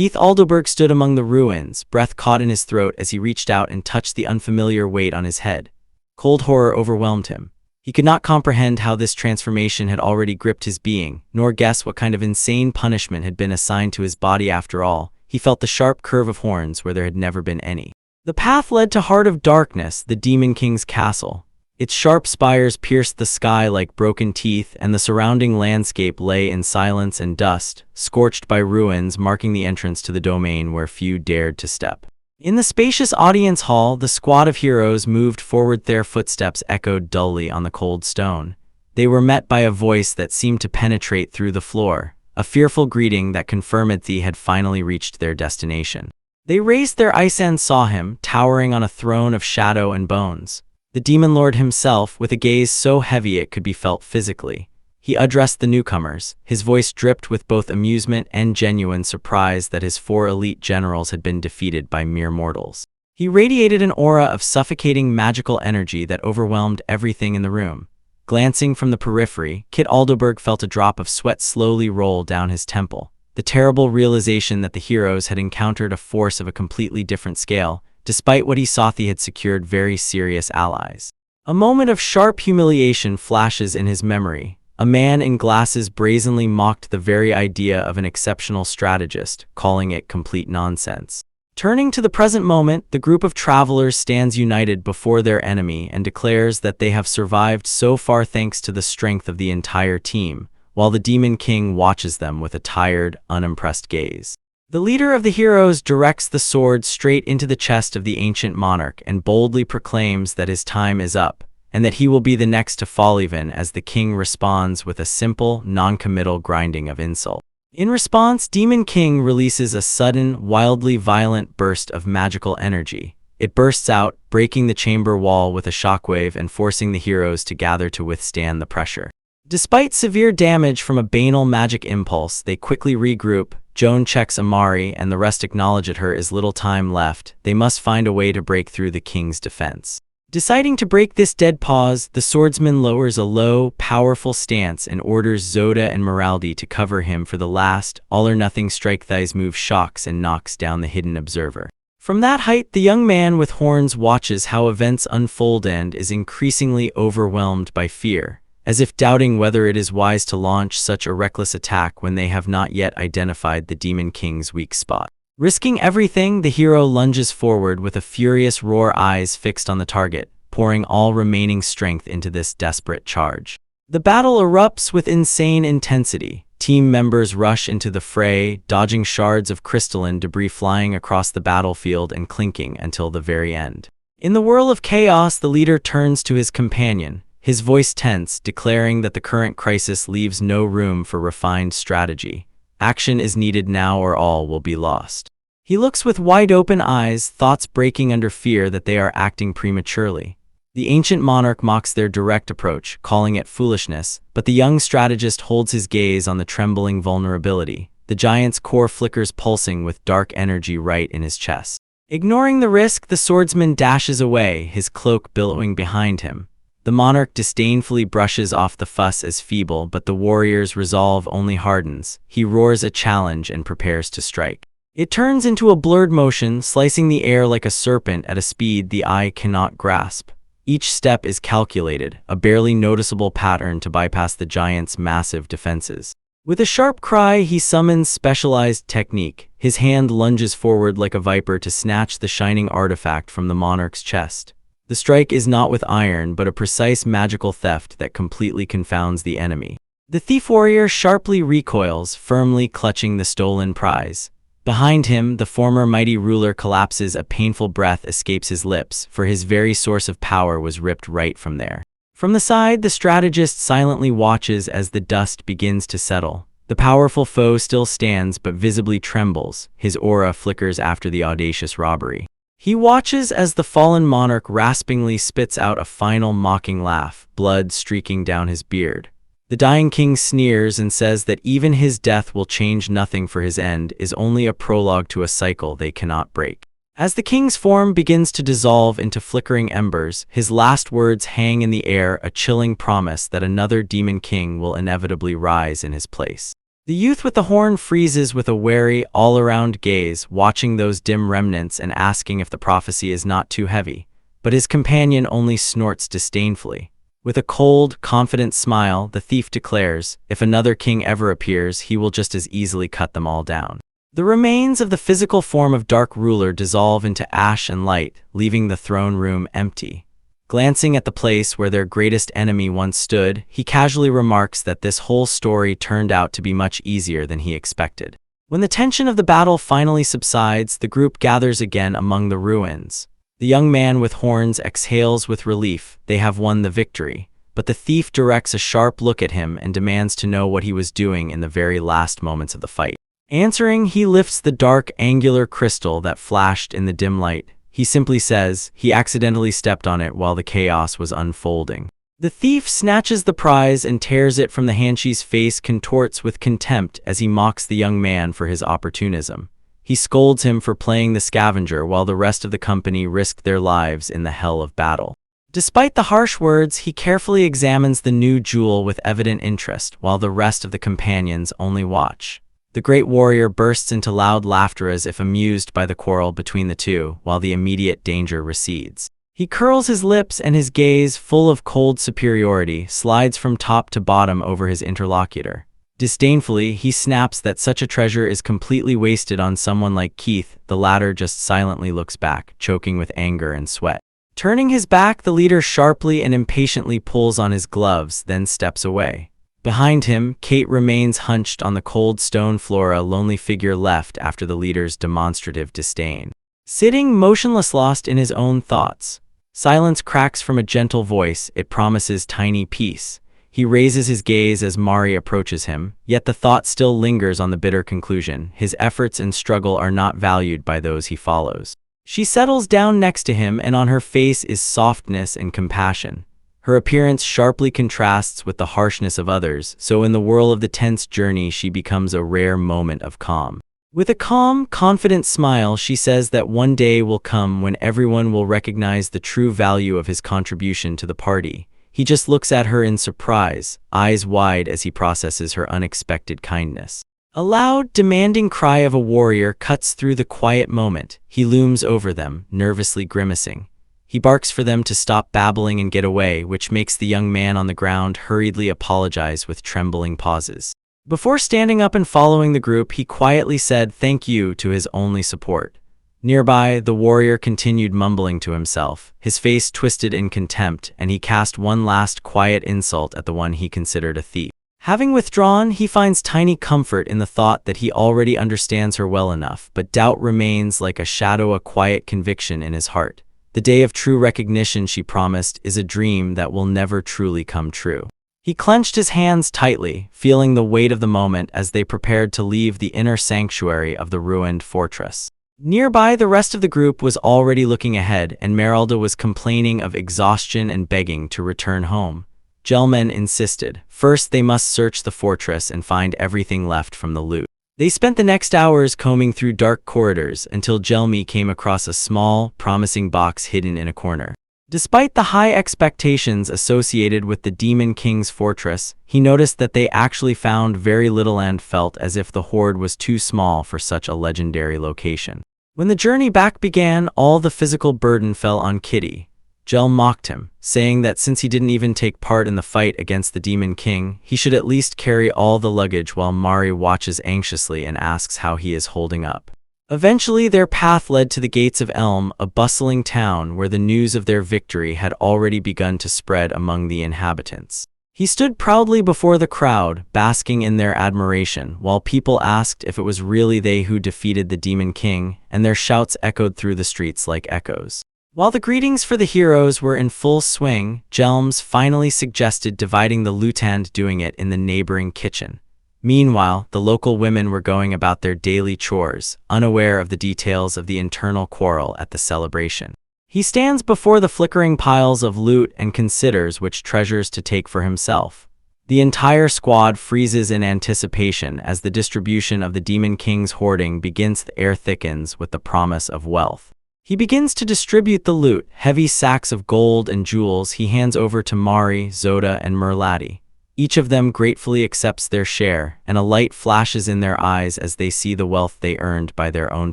Keith Alderberg stood among the ruins, breath caught in his throat as he reached out and touched the unfamiliar weight on his head. Cold horror overwhelmed him. He could not comprehend how this transformation had already gripped his being, nor guess what kind of insane punishment had been assigned to his body after all. He felt the sharp curve of horns where there had never been any. The path led to Heart of Darkness, the Demon King's castle. Its sharp spires pierced the sky like broken teeth, and the surrounding landscape lay in silence and dust, scorched by ruins marking the entrance to the domain where few dared to step. In the spacious audience hall, the squad of heroes moved forward. Their footsteps echoed dully on the cold stone. They were met by a voice that seemed to penetrate through the floor, a fearful greeting that confirmed they had finally reached their destination. They raised their eyes and saw him, towering on a throne of shadow and bones. The Demon Lord himself, with a gaze so heavy it could be felt physically. He addressed the newcomers. His voice dripped with both amusement and genuine surprise that his 4 elite generals had been defeated by mere mortals. He radiated an aura of suffocating magical energy that overwhelmed everything in the room. Glancing from the periphery, Kit Alderberg felt a drop of sweat slowly roll down his temple. The terrible realization that the heroes had encountered a force of a completely different scale. Despite what he saw, he had secured very serious allies. A moment of sharp humiliation flashes in his memory. A man in glasses brazenly mocked the very idea of an exceptional strategist, calling it complete nonsense. Turning to the present moment, the group of travelers stands united before their enemy and declares that they have survived so far thanks to the strength of the entire team, while the Demon King watches them with a tired, unimpressed gaze. The leader of the heroes directs the sword straight into the chest of the ancient monarch and boldly proclaims that his time is up, and that he will be the next to fall, even as the king responds with a simple, non-committal grinding of insult. In response, Demon King releases a sudden, wildly violent burst of magical energy. It bursts out, breaking the chamber wall with a shockwave and forcing the heroes to gather to withstand the pressure. Despite severe damage from a banal magic impulse, they quickly regroup. Joan checks Amari and the rest acknowledge at her is little time left. They must find a way to break through the king's defense. Deciding to break this dead pause, the swordsman lowers a low, powerful stance and orders Zoda and Moraldi to cover him for the last, all-or-nothing strike. Thighs move shocks and knocks down the hidden observer. From that height, the young man with horns watches how events unfold and is increasingly overwhelmed by fear, as if doubting whether it is wise to launch such a reckless attack when they have not yet identified the Demon King's weak spot. Risking everything, the hero lunges forward with a furious roar, eyes fixed on the target, pouring all remaining strength into this desperate charge. The battle erupts with insane intensity. Team members rush into the fray, dodging shards of crystalline debris flying across the battlefield and clinking until the very end. In the whirl of chaos, the leader turns to his companion, his voice tense, declaring that the current crisis leaves no room for refined strategy. Action is needed now or all will be lost. He looks with wide-open eyes, thoughts breaking under fear that they are acting prematurely. The ancient monarch mocks their direct approach, calling it foolishness, but the young strategist holds his gaze on the trembling vulnerability. The giant's core flickers, pulsing with dark energy right in his chest. Ignoring the risk, the swordsman dashes away, his cloak billowing behind him. The monarch disdainfully brushes off the fuss as feeble, but the warrior's resolve only hardens. He roars a challenge and prepares to strike. It turns into a blurred motion, slicing the air like a serpent at a speed the eye cannot grasp. Each step is calculated, a barely noticeable pattern to bypass the giant's massive defenses. With a sharp cry, he summons specialized technique. His hand lunges forward like a viper to snatch the shining artifact from the monarch's chest. The strike is not with iron, but a precise magical theft that completely confounds the enemy. The thief warrior sharply recoils, firmly clutching the stolen prize. Behind him, the former mighty ruler collapses. A painful breath escapes his lips, for his very source of power was ripped right from there. From the side, the strategist silently watches as the dust begins to settle. The powerful foe still stands but visibly trembles. His aura flickers after the audacious robbery. He watches as the fallen monarch raspingly spits out a final mocking laugh, blood streaking down his beard. The dying king sneers and says that even his death will change nothing, for his end is only a prologue to a cycle they cannot break. As the king's form begins to dissolve into flickering embers, his last words hang in the air, a chilling promise that another demon king will inevitably rise in his place. The youth with the horn freezes with a wary, all-around gaze, watching those dim remnants and asking if the prophecy is not too heavy. But his companion only snorts disdainfully. With a cold, confident smile, the thief declares, if another king ever appears, he will just as easily cut them all down. The remains of the physical form of Dark Ruler dissolve into ash and light, leaving the throne room empty. Glancing at the place where their greatest enemy once stood, he casually remarks that this whole story turned out to be much easier than he expected. When the tension of the battle finally subsides, the group gathers again among the ruins. The young man with horns exhales with relief. They have won the victory. But the thief directs a sharp look at him and demands to know what he was doing in the very last moments of the fight. Answering, he lifts the dark, angular crystal that flashed in the dim light. He simply says he accidentally stepped on it while the chaos was unfolding. The thief snatches the prize and tears it from the Hanshi's face, contorts with contempt as he mocks the young man for his opportunism. He scolds him for playing the scavenger while the rest of the company risked their lives in the hell of battle. Despite the harsh words, he carefully examines the new jewel with evident interest, while the rest of the companions only watch. The great warrior bursts into loud laughter as if amused by the quarrel between the two, while the immediate danger recedes. He curls his lips and his gaze, full of cold superiority, slides from top to bottom over his interlocutor. Disdainfully, he snaps that such a treasure is completely wasted on someone like Keith. The latter just silently looks back, choking with anger and sweat. Turning his back, the leader sharply and impatiently pulls on his gloves, then steps away. Behind him, Kate remains hunched on the cold stone floor, a lonely figure left after the leader's demonstrative disdain. Sitting motionless, lost in his own thoughts. Silence cracks from a gentle voice. It promises tiny peace. He raises his gaze as Mari approaches him, yet the thought still lingers on the bitter conclusion. His efforts and struggle are not valued by those he follows. She settles down next to him, and on her face is softness and compassion. Her appearance sharply contrasts with the harshness of others, so in the whirl of the tense journey she becomes a rare moment of calm. With a calm, confident smile, she says that one day will come when everyone will recognize the true value of his contribution to the party. He just looks at her in surprise, eyes wide as he processes her unexpected kindness. A loud, demanding cry of a warrior cuts through the quiet moment. He looms over them, nervously grimacing. He barks for them to stop babbling and get away, which makes the young man on the ground hurriedly apologize with trembling pauses. Before standing up and following the group, he quietly said thank you to his only support. Nearby, the warrior continued mumbling to himself, his face twisted in contempt, and he cast one last quiet insult at the one he considered a thief. Having withdrawn, he finds tiny comfort in the thought that he already understands her well enough, but doubt remains like a shadow, a quiet conviction in his heart. The day of true recognition she promised is a dream that will never truly come true. He clenched his hands tightly, feeling the weight of the moment as they prepared to leave the inner sanctuary of the ruined fortress. Nearby, the rest of the group was already looking ahead, and Meralda was complaining of exhaustion and begging to return home. Gelman insisted. First, they must search the fortress and find everything left from the loot. They spent the next hours combing through dark corridors until Jelmi came across a small, promising box hidden in a corner. Despite the high expectations associated with the Demon King's fortress, he noticed that they actually found very little and felt as if the hoard was too small for such a legendary location. When the journey back began, all the physical burden fell on Kitty. Jel mocked him, saying that since he didn't even take part in the fight against the Demon King, he should at least carry all the luggage, while Mari watches anxiously and asks how he is holding up. Eventually, their path led to the gates of Elm, a bustling town where the news of their victory had already begun to spread among the inhabitants. He stood proudly before the crowd, basking in their admiration, while people asked if it was really they who defeated the Demon King, and their shouts echoed through the streets like echoes. While the greetings for the heroes were in full swing, Jelms finally suggested dividing the loot and doing it in the neighboring kitchen. Meanwhile, the local women were going about their daily chores, unaware of the details of the internal quarrel at the celebration. He stands before the flickering piles of loot and considers which treasures to take for himself. The entire squad freezes in anticipation as the distribution of the Demon King's hoarding begins. The air thickens with the promise of wealth. He begins to distribute the loot. Heavy sacks of gold and jewels he hands over to Mari, Zoda, and Merlati. Each of them gratefully accepts their share, and a light flashes in their eyes as they see the wealth they earned by their own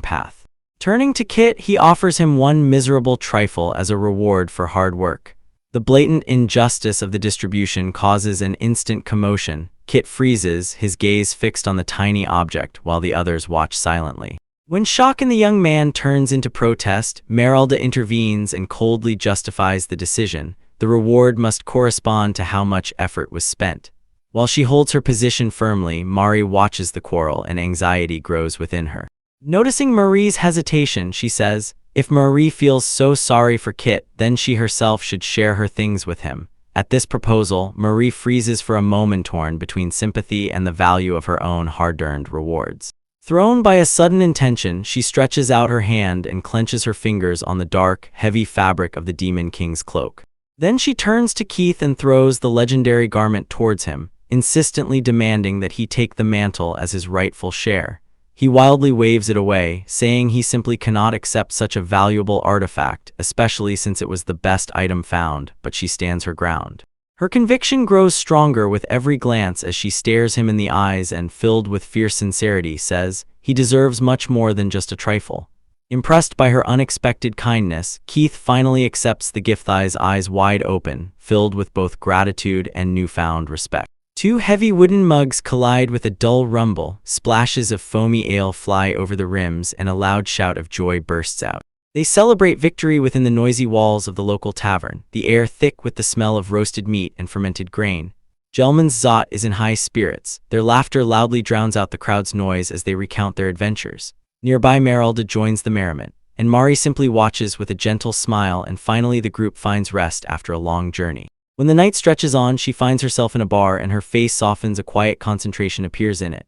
path. Turning to Kit, he offers him one miserable trifle as a reward for hard work. The blatant injustice of the distribution causes an instant commotion. Kit freezes, his gaze fixed on the tiny object, while the others watch silently. When shock in the young man turns into protest, Merelda intervenes and coldly justifies the decision. The reward must correspond to how much effort was spent. While she holds her position firmly, Mari watches the quarrel and anxiety grows within her. Noticing Marie's hesitation, she says, if Marie feels so sorry for Kit, then she herself should share her things with him. At this proposal, Marie freezes for a moment, torn between sympathy and the value of her own hard-earned rewards. Thrown by a sudden intention, she stretches out her hand and clenches her fingers on the dark, heavy fabric of the Demon King's cloak. Then she turns to Keith and throws the legendary garment towards him, insistently demanding that he take the mantle as his rightful share. He wildly waves it away, saying he simply cannot accept such a valuable artifact, especially since it was the best item found, but she stands her ground. Her conviction grows stronger with every glance as she stares him in the eyes and, filled with fierce sincerity, says, he deserves much more than just a trifle. Impressed by her unexpected kindness, Keith finally accepts the gift, eyes wide open, filled with both gratitude and newfound respect. Two heavy wooden mugs collide with a dull rumble, splashes of foamy ale fly over the rims, and a loud shout of joy bursts out. They celebrate victory within the noisy walls of the local tavern, the air thick with the smell of roasted meat and fermented grain. Gelman's Zot is in high spirits. Their laughter loudly drowns out the crowd's noise as they recount their adventures. Nearby, Merelda joins the merriment, and Mari simply watches with a gentle smile, and finally the group finds rest after a long journey. When the night stretches on, she finds herself in a bar and her face softens, a quiet concentration appears in it.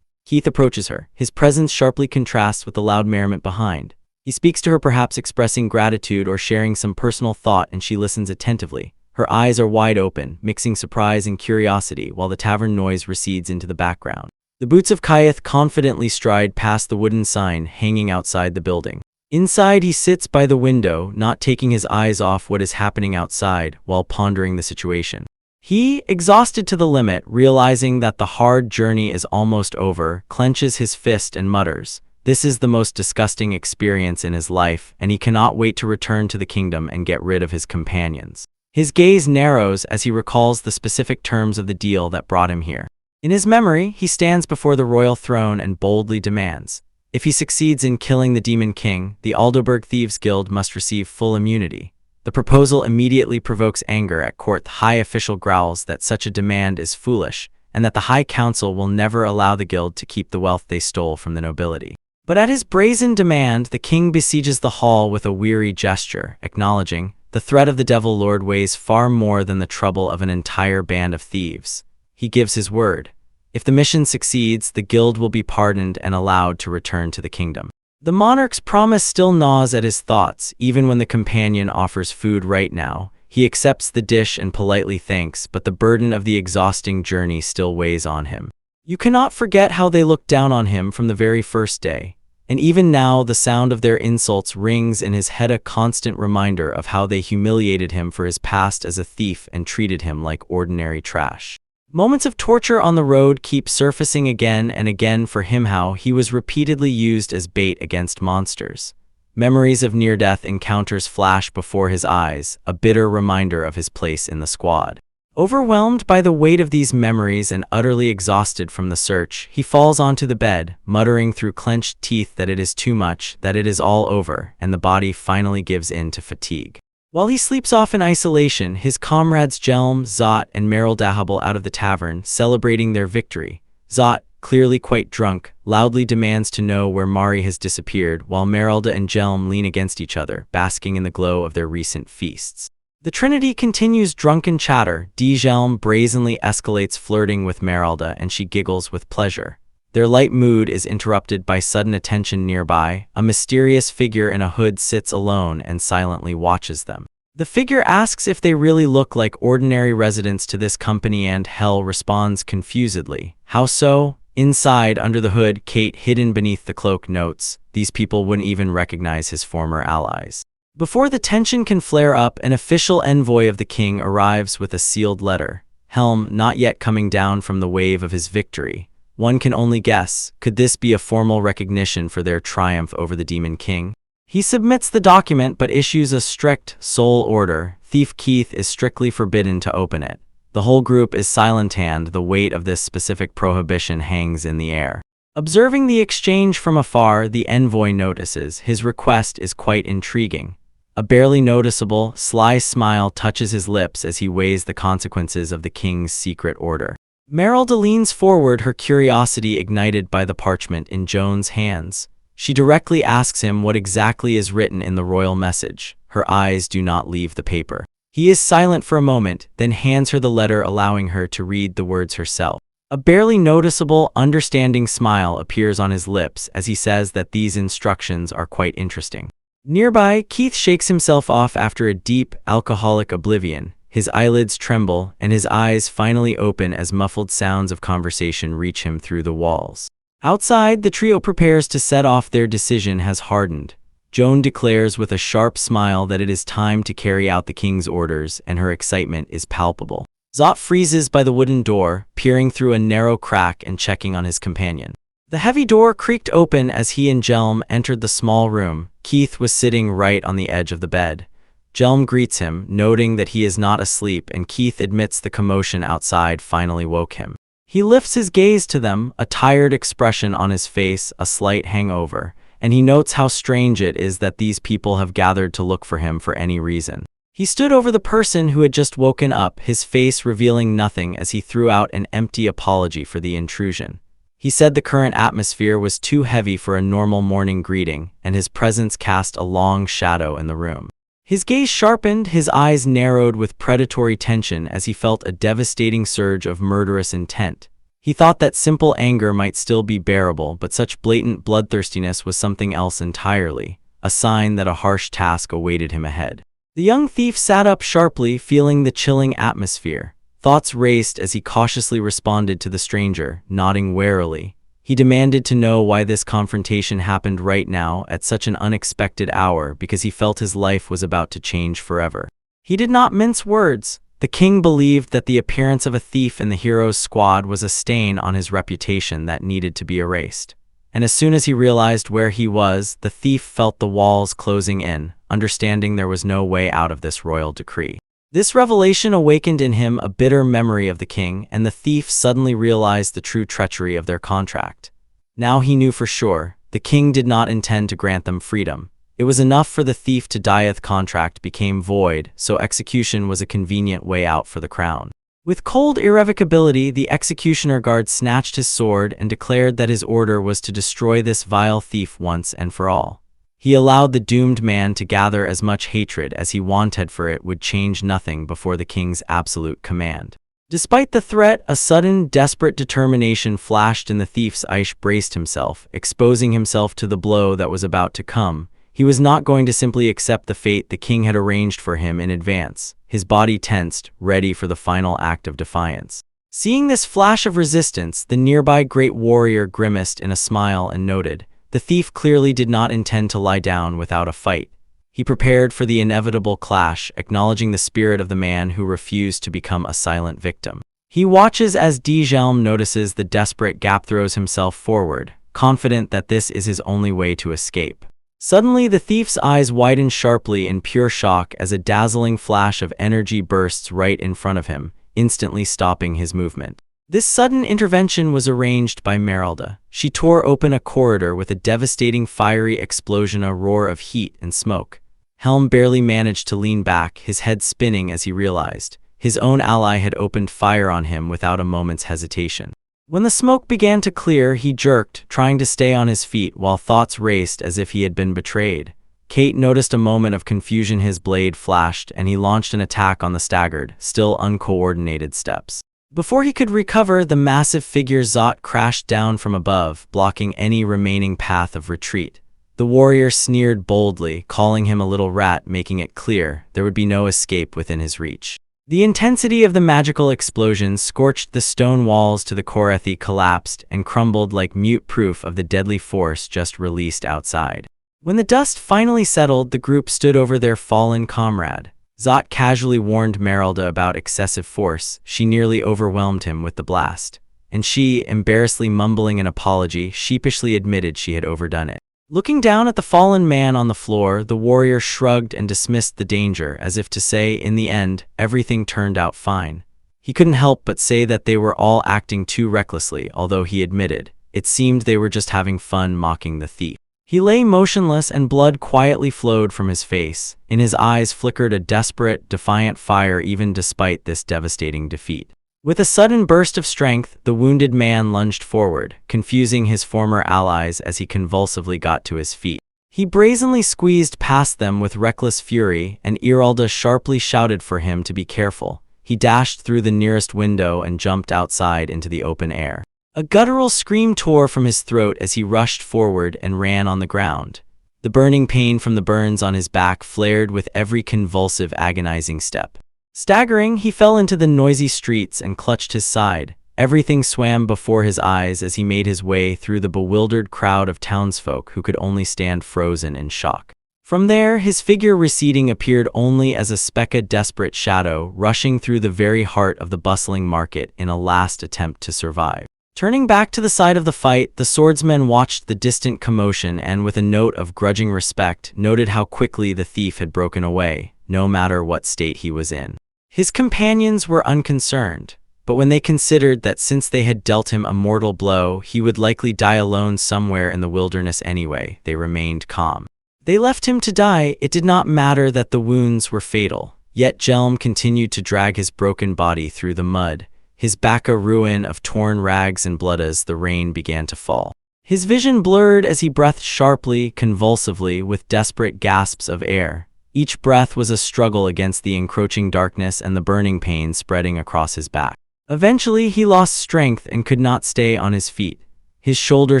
Keith approaches her. His presence sharply contrasts with the loud merriment behind. He speaks to her, perhaps expressing gratitude or sharing some personal thought, and she listens attentively. Her eyes are wide open, mixing surprise and curiosity, while the tavern noise recedes into the background. The boots of Kyath confidently stride past the wooden sign hanging outside the building. Inside, he sits by the window, not taking his eyes off what is happening outside, while pondering the situation. He, exhausted to the limit, realizing that the hard journey is almost over, clenches his fist and mutters, "This is the most disgusting experience in his life, and he cannot wait to return to the kingdom and get rid of his companions." His gaze narrows as he recalls the specific terms of the deal that brought him here. In his memory, he stands before the royal throne and boldly demands, if he succeeds in killing the Demon King, the Aldoberg Thieves Guild must receive full immunity. The proposal immediately provokes anger at court. The high official growls that such a demand is foolish, and that the High Council will never allow the guild to keep the wealth they stole from the nobility. But at his brazen demand, the king besieges the hall with a weary gesture, acknowledging, the threat of the Devil Lord weighs far more than the trouble of an entire band of thieves. He gives his word. If the mission succeeds, the guild will be pardoned and allowed to return to the kingdom. The monarch's promise still gnaws at his thoughts. Even when the companion offers food right now, he accepts the dish and politely thanks, but the burden of the exhausting journey still weighs on him. You cannot forget how they looked down on him from the very first day, and even now the sound of their insults rings in his head, a constant reminder of how they humiliated him for his past as a thief and treated him like ordinary trash. Moments of torture on the road keep surfacing again and again for him, how he was repeatedly used as bait against monsters. Memories of near-death encounters flash before his eyes, a bitter reminder of his place in the squad. Overwhelmed by the weight of these memories and utterly exhausted from the search, he falls onto the bed, muttering through clenched teeth that it is too much, that it is all over, and the body finally gives in to fatigue. While he sleeps off in isolation, his comrades Jelm, Zot, and Merelda hobble out of the tavern, celebrating their victory. Zot, clearly quite drunk, loudly demands to know where Mari has disappeared, while Merelda and Jelm lean against each other, basking in the glow of their recent feasts. The Trinity continues drunken chatter. Jelm brazenly escalates, flirting with Merelda, and she giggles with pleasure. Their light mood is interrupted by sudden attention nearby. A mysterious figure in a hood sits alone and silently watches them. The figure asks if they really look like ordinary residents to this company, and Hel responds confusedly, "How so?" Inside, under the hood, Kate, hidden beneath the cloak, notes, these people wouldn't even recognize his former allies. Before the tension can flare up, an official envoy of the king arrives with a sealed letter. helm not yet coming down from the wave of his victory. One can only guess, could this be a formal recognition for their triumph over the Demon King? He submits the document but issues a strict, sole order. Thief Keith is strictly forbidden to open it. The whole group is silent and the weight of this specific prohibition hangs in the air. Observing the exchange from afar, the envoy notices his request is quite intriguing. A barely noticeable, sly smile touches his lips as he weighs the consequences of the king's secret order. Merylda leans forward, her curiosity ignited by the parchment in Joan's hands. She directly asks him what exactly is written in the royal message. Her eyes do not leave the paper. He is silent for a moment, then hands her the letter, allowing her to read the words herself. A barely noticeable, understanding smile appears on his lips as he says that these instructions are quite interesting. Nearby, Keith shakes himself off after a deep, alcoholic oblivion. His eyelids tremble, and his eyes finally open as muffled sounds of conversation reach him through the walls. Outside, the trio prepares to set off. Their decision has hardened. Joan declares with a sharp smile that it is time to carry out the king's orders, and her excitement is palpable. Zot freezes by the wooden door, peering through a narrow crack and checking on his companion. The heavy door creaked open as he and Jelm entered the small room. Keith was sitting right on the edge of the bed. Jelm greets him, noting that he is not asleep, and Keith admits the commotion outside finally woke him. He lifts his gaze to them, a tired expression on his face, a slight hangover, and he notes how strange it is that these people have gathered to look for him for any reason. He stood over the person who had just woken up, his face revealing nothing as he threw out an empty apology for the intrusion. He said the current atmosphere was too heavy for a normal morning greeting, and his presence cast a long shadow in the room. His gaze sharpened, his eyes narrowed with predatory tension as he felt a devastating surge of murderous intent. He thought that simple anger might still be bearable, but such blatant bloodthirstiness was something else entirely, a sign that a harsh task awaited him ahead. The young thief sat up sharply, feeling the chilling atmosphere. Thoughts raced as he cautiously responded to the stranger, nodding warily. He demanded to know why this confrontation happened right now at such an unexpected hour, because he felt his life was about to change forever. He did not mince words. The king believed that the appearance of a thief in the hero's squad was a stain on his reputation that needed to be erased. And as soon as he realized where he was, the thief felt the walls closing in, understanding there was no way out of this royal decree. This revelation awakened in him a bitter memory of the king, and the thief suddenly realized the true treachery of their contract. Now he knew for sure, the king did not intend to grant them freedom. It was enough for the thief to die. The contract became void, so execution was a convenient way out for the crown. With cold irrevocability, the executioner guard snatched his sword and declared that his order was to destroy this vile thief once and for all. He allowed the doomed man to gather as much hatred as he wanted, for it would change nothing before the king's absolute command. Despite the threat, a sudden, desperate determination flashed in the thief's eyes. Braced himself, exposing himself to the blow that was about to come. He was not going to simply accept the fate the king had arranged for him in advance. His body tensed, ready for the final act of defiance. Seeing this flash of resistance, the nearby great warrior grimaced in a smile and noted, the thief clearly did not intend to lie down without a fight. He prepared for the inevitable clash, acknowledging the spirit of the man who refused to become a silent victim. He watches as Djelm notices the desperate gap, throws himself forward, confident that this is his only way to escape. Suddenly, the thief's eyes widen sharply in pure shock as a dazzling flash of energy bursts right in front of him, instantly stopping his movement. This sudden intervention was arranged by Merylda. She tore open a corridor with a devastating fiery explosion, a roar of heat and smoke. Helm barely managed to lean back, his head spinning as he realized his own ally had opened fire on him without a moment's hesitation. When the smoke began to clear, he jerked, trying to stay on his feet while thoughts raced as if he had been betrayed. Kate noticed a moment of confusion. His blade flashed, and he launched an attack on the staggered, still uncoordinated steps. Before he could recover, the massive figure Zot crashed down from above, blocking any remaining path of retreat. The warrior sneered boldly, calling him a little rat, making it clear there would be no escape within his reach. The intensity of the magical explosion scorched the stone walls to the core. They collapsed and crumbled like mute proof of the deadly force just released outside. When the dust finally settled, the group stood over their fallen comrade. Zot casually warned Merelda about excessive force. She nearly overwhelmed him with the blast, and she, embarrassedly mumbling an apology, sheepishly admitted she had overdone it. Looking down at the fallen man on the floor, the warrior shrugged and dismissed the danger, as if to say, in the end, everything turned out fine. He couldn't help but say that they were all acting too recklessly, although he admitted, it seemed they were just having fun mocking the thief. He lay motionless and blood quietly flowed from his face. In his eyes flickered a desperate, defiant fire even despite this devastating defeat. With a sudden burst of strength, the wounded man lunged forward, confusing his former allies as he convulsively got to his feet. He brazenly squeezed past them with reckless fury, and Iralda sharply shouted for him to be careful. He dashed through the nearest window and jumped outside into the open air. A guttural scream tore from his throat as he rushed forward and ran on the ground. The burning pain from the burns on his back flared with every convulsive, agonizing step. Staggering, he fell into the noisy streets and clutched his side. Everything swam before his eyes as he made his way through the bewildered crowd of townsfolk who could only stand frozen in shock. From there, his figure receding appeared only as a speck of desperate shadow rushing through the very heart of the bustling market in a last attempt to survive. Turning back to the side of the fight, the swordsman watched the distant commotion and, with a note of grudging respect, noted how quickly the thief had broken away, no matter what state he was in. His companions were unconcerned, but when they considered that since they had dealt him a mortal blow, he would likely die alone somewhere in the wilderness anyway, they remained calm. They left him to die. It did not matter that the wounds were fatal. Yet Jelm continued to drag his broken body through the mud, his back a ruin of torn rags and blood as the rain began to fall. His vision blurred as he breathed sharply, convulsively, with desperate gasps of air. Each breath was a struggle against the encroaching darkness and the burning pain spreading across his back. Eventually, he lost strength and could not stay on his feet. His shoulder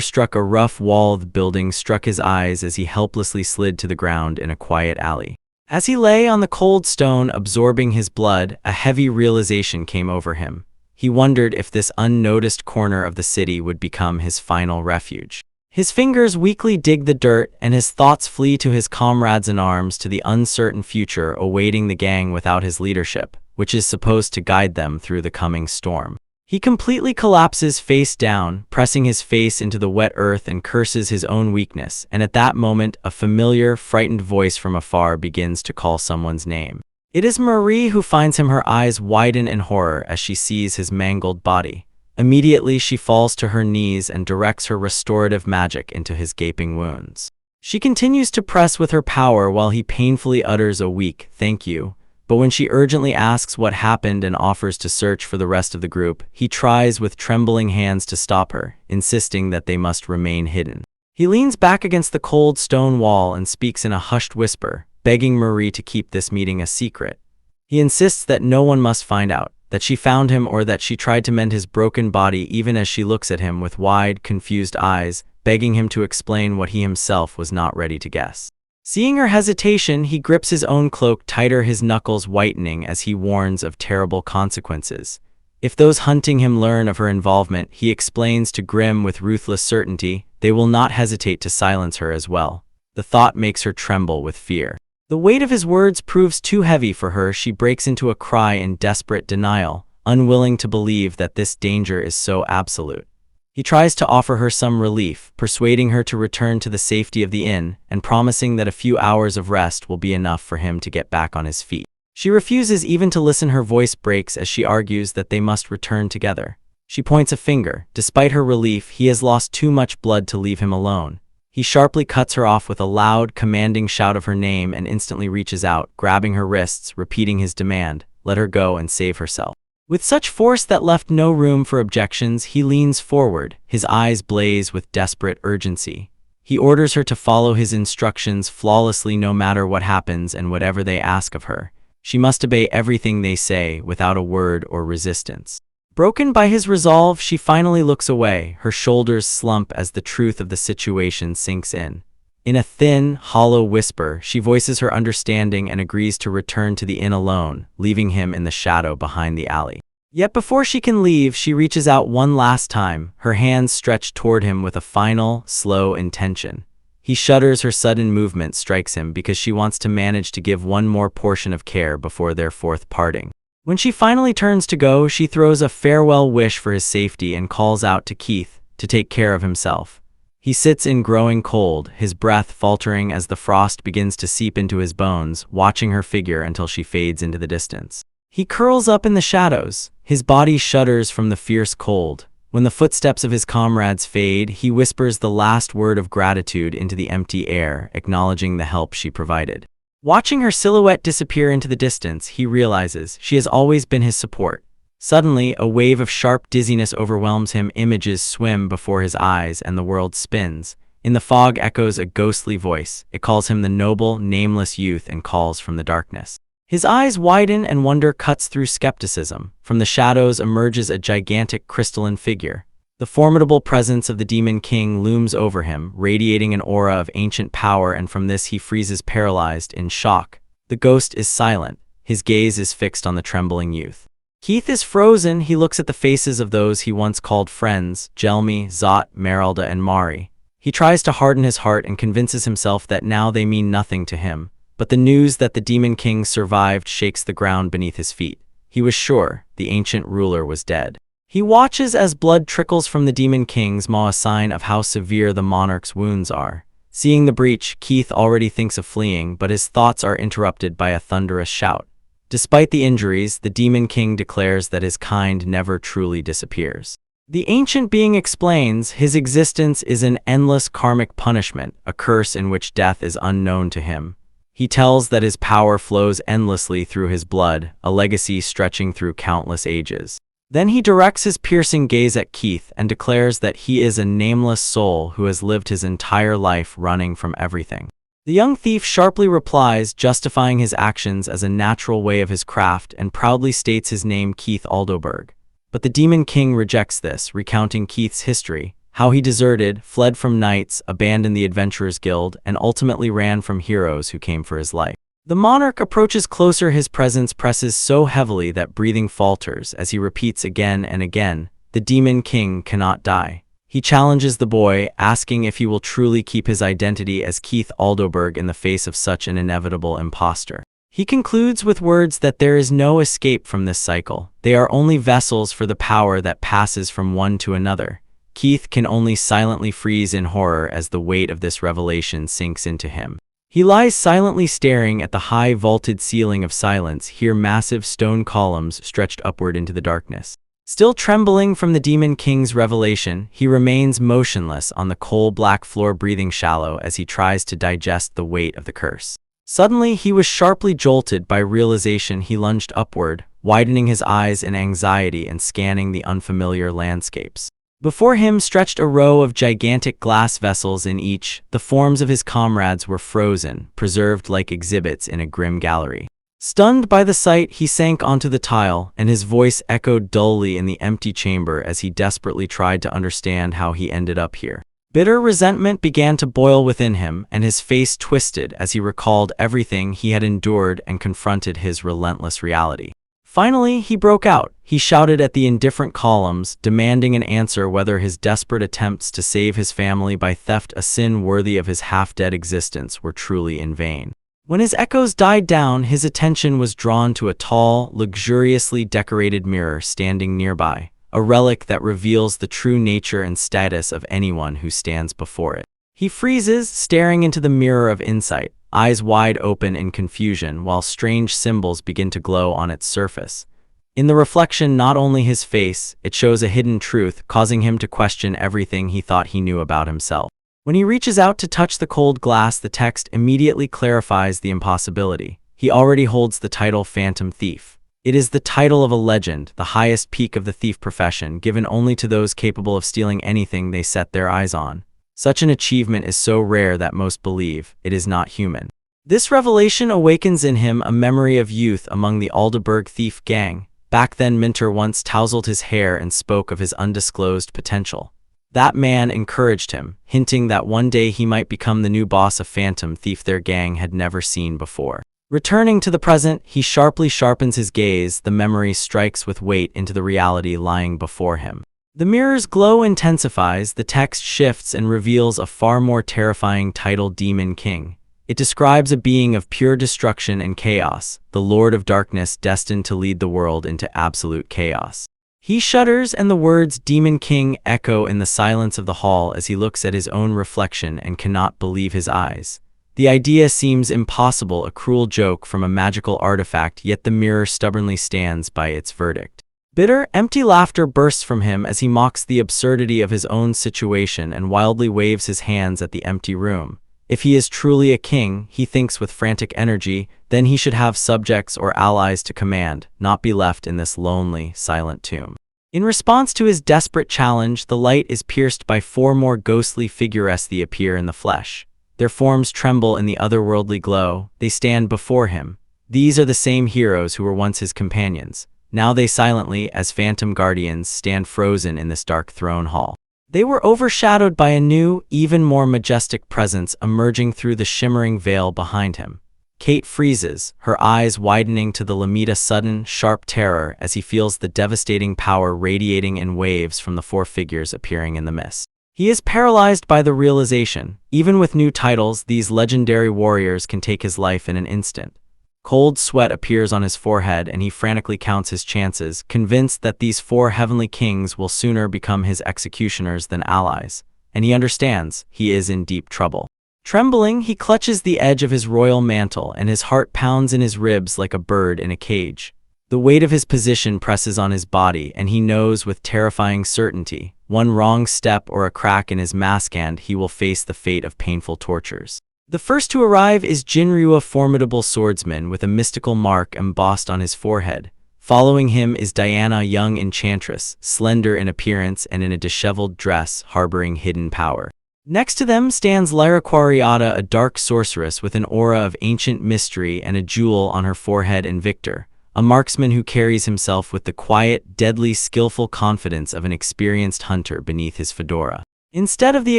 struck a rough wall of the building, struck his eyes as he helplessly slid to the ground in a quiet alley. As he lay on the cold stone absorbing his blood, a heavy realization came over him. He wondered if this unnoticed corner of the city would become his final refuge. His fingers weakly dig the dirt, and his thoughts flee to his comrades in arms, to the uncertain future awaiting the gang without his leadership, which is supposed to guide them through the coming storm. He completely collapses face down, pressing his face into the wet earth, and curses his own weakness, and at that moment a familiar, frightened voice from afar begins to call someone's name. It is Marie, who finds him, her eyes widen in horror as she sees his mangled body. Immediately she falls to her knees and directs her restorative magic into his gaping wounds. She continues to press with her power while he painfully utters a weak "thank you," but when she urgently asks what happened and offers to search for the rest of the group, he tries with trembling hands to stop her, insisting that they must remain hidden. He leans back against the cold stone wall and speaks in a hushed whisper, begging Marie to keep this meeting a secret. He insists that no one must find out, that she found him or that she tried to mend his broken body, even as she looks at him with wide, confused eyes, begging him to explain what he himself was not ready to guess. Seeing her hesitation, he grips his own cloak tighter, his knuckles whitening as he warns of terrible consequences. If those hunting him learn of her involvement, he explains to Grimm with ruthless certainty, they will not hesitate to silence her as well. The thought makes her tremble with fear. The weight of his words proves too heavy for her. She breaks into a cry in desperate denial, unwilling to believe that this danger is so absolute. He tries to offer her some relief, persuading her to return to the safety of the inn, and promising that a few hours of rest will be enough for him to get back on his feet. She refuses even to listen. Her voice breaks as she argues that they must return together. She points a finger. Despite her relief, he has lost too much blood to leave him alone. He sharply cuts her off with a loud, commanding shout of her name and instantly reaches out, grabbing her wrists, repeating his demand, let her go and save herself. With such force that left no room for objections, he leans forward, his eyes blaze with desperate urgency. He orders her to follow his instructions flawlessly no matter what happens and whatever they ask of her. She must obey everything they say without a word or resistance. Broken by his resolve, she finally looks away, her shoulders slump as the truth of the situation sinks in. In a thin, hollow whisper, she voices her understanding and agrees to return to the inn alone, leaving him in the shadow behind the alley. Yet before she can leave, she reaches out one last time, her hands stretched toward him with a final, slow intention. He shudders. Her sudden movement strikes him because she wants to manage to give one more portion of care before their fourth parting. When she finally turns to go, she throws a farewell wish for his safety and calls out to Keith to take care of himself. He sits in growing cold, his breath faltering as the frost begins to seep into his bones, watching her figure until she fades into the distance. He curls up in the shadows. His body shudders from the fierce cold. When the footsteps of his comrades fade, he whispers the last word of gratitude into the empty air, acknowledging the help she provided. Watching her silhouette disappear into the distance, he realizes she has always been his support. Suddenly, a wave of sharp dizziness overwhelms him. Images swim before his eyes and the world spins. In the fog echoes a ghostly voice. It calls him the noble, nameless youth and calls from the darkness. His eyes widen and wonder cuts through skepticism. From the shadows emerges a gigantic crystalline figure. The formidable presence of the Demon King looms over him, radiating an aura of ancient power, and from this he freezes paralyzed in shock. The ghost is silent. His gaze is fixed on the trembling youth. Keith is frozen. He looks at the faces of those he once called friends, Jelmy, Zot, Meralda, and Mari. He tries to harden his heart and convinces himself that now they mean nothing to him. But the news that the Demon King survived shakes the ground beneath his feet. He was sure the ancient ruler was dead. He watches as blood trickles from the Demon King's maw, a sign of how severe the monarch's wounds are. Seeing the breach, Keith already thinks of fleeing, but his thoughts are interrupted by a thunderous shout. Despite the injuries, the Demon King declares that his kind never truly disappears. The ancient being explains his existence is an endless karmic punishment, a curse in which death is unknown to him. He tells that his power flows endlessly through his blood, a legacy stretching through countless ages. Then he directs his piercing gaze at Keith and declares that he is a nameless soul who has lived his entire life running from everything. The young thief sharply replies, justifying his actions as a natural way of his craft, and proudly states his name, Keith Aldoberg. But the Demon King rejects this, recounting Keith's history, how he deserted, fled from knights, abandoned the Adventurers Guild, and ultimately ran from heroes who came for his life. The monarch approaches closer. His presence presses so heavily that breathing falters as he repeats again and again, "The Demon King cannot die." He challenges the boy, asking if he will truly keep his identity as Keith Aldoberg in the face of such an inevitable impostor. He concludes with words that there is no escape from this cycle. They are only vessels for the power that passes from one to another. Keith can only silently freeze in horror as the weight of this revelation sinks into him. He lies silently staring at the high vaulted ceiling of silence, here massive stone columns stretched upward into the darkness. Still trembling from the Demon King's revelation, he remains motionless on the coal-black floor, breathing shallow as he tries to digest the weight of the curse. Suddenly, he was sharply jolted by realization. He lunged upward, widening his eyes in anxiety and scanning the unfamiliar landscapes. Before him stretched a row of gigantic glass vessels. In each, the forms of his comrades were frozen, preserved like exhibits in a grim gallery. Stunned by the sight, he sank onto the tile, and his voice echoed dully in the empty chamber as he desperately tried to understand how he ended up here. Bitter resentment began to boil within him, and his face twisted as he recalled everything he had endured and confronted his relentless reality. Finally, he broke out. He shouted at the indifferent columns, demanding an answer whether his desperate attempts to save his family by theft, a sin worthy of his half-dead existence, were truly in vain. When his echoes died down, his attention was drawn to a tall, luxuriously decorated mirror standing nearby, a relic that reveals the true nature and status of anyone who stands before it. He freezes, staring into the mirror of insight, eyes wide open in confusion, while strange symbols begin to glow on its surface. In the reflection, not only his face, it shows a hidden truth, causing him to question everything he thought he knew about himself. When he reaches out to touch the cold glass, the text immediately clarifies the impossibility. He already holds the title Phantom Thief. It is the title of a legend, the highest peak of the thief profession, given only to those capable of stealing anything they set their eyes on. Such an achievement is so rare that most believe it is not human. This revelation awakens in him a memory of youth among the Aldeburgh thief gang. Back then, Minter once tousled his hair and spoke of his undisclosed potential. That man encouraged him, hinting that one day he might become the new boss of Phantom Thief their gang had never seen before. Returning to the present, he sharply sharpens his gaze. The memory strikes with weight into the reality lying before him. The mirror's glow intensifies, the text shifts and reveals a far more terrifying title: Demon King. It describes a being of pure destruction and chaos, the Lord of Darkness destined to lead the world into absolute chaos. He shudders, and the words Demon King echo in the silence of the hall as he looks at his own reflection and cannot believe his eyes. The idea seems impossible, a cruel joke from a magical artifact, yet the mirror stubbornly stands by its verdict. Bitter, empty laughter bursts from him as he mocks the absurdity of his own situation and wildly waves his hands at the empty room. If he is truly a king, he thinks with frantic energy, then he should have subjects or allies to command, not be left in this lonely, silent tomb. In response to his desperate challenge, the light is pierced by 4 more ghostly figures. They appear in the flesh. Their forms tremble in the otherworldly glow. They stand before him. These are the same heroes who were once his companions. Now they silently, as phantom guardians, stand frozen in this dark throne hall. They were overshadowed by a new, even more majestic presence emerging through the shimmering veil behind him. Kate freezes, her eyes widening to the limit of sudden, sharp terror as he feels the devastating power radiating in waves from the 4 figures appearing in the mist. He is paralyzed by the realization, even with new titles, these legendary warriors can take his life in an instant. Cold sweat appears on his forehead and he frantically counts his chances, convinced that these 4 heavenly kings will sooner become his executioners than allies. And he understands, he is in deep trouble. Trembling, he clutches the edge of his royal mantle and his heart pounds in his ribs like a bird in a cage. The weight of his position presses on his body and he knows with terrifying certainty, one wrong step or a crack in his mask and he will face the fate of painful tortures. The first to arrive is Jinryu, a formidable swordsman with a mystical mark embossed on his forehead. Following him is Diana, a young enchantress, slender in appearance and in a disheveled dress, harboring hidden power. Next to them stands Lyra Quarriata, a dark sorceress with an aura of ancient mystery and a jewel on her forehead, and Victor, a marksman who carries himself with the quiet, deadly, skillful confidence of an experienced hunter beneath his fedora. Instead of the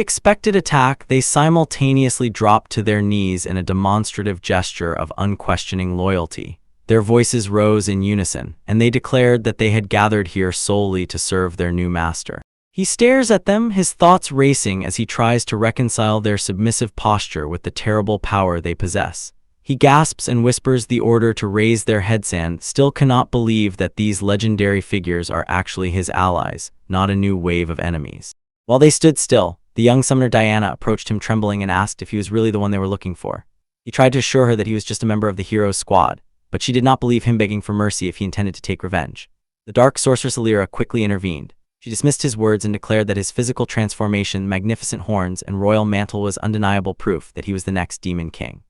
expected attack, they simultaneously dropped to their knees in a demonstrative gesture of unquestioning loyalty. Their voices rose in unison, and they declared that they had gathered here solely to serve their new master. He stares at them, his thoughts racing as he tries to reconcile their submissive posture with the terrible power they possess. He gasps and whispers the order to raise their heads and still cannot believe that these legendary figures are actually his allies, not a new wave of enemies. While they stood still, the young summoner Diana approached him trembling and asked if he was really the one they were looking for. He tried to assure her that he was just a member of the hero's squad, but she did not believe him begging for mercy if he intended to take revenge. The dark sorceress Lyra quickly intervened. She dismissed his words and declared that his physical transformation, magnificent horns, and royal mantle was undeniable proof that he was the next Demon King.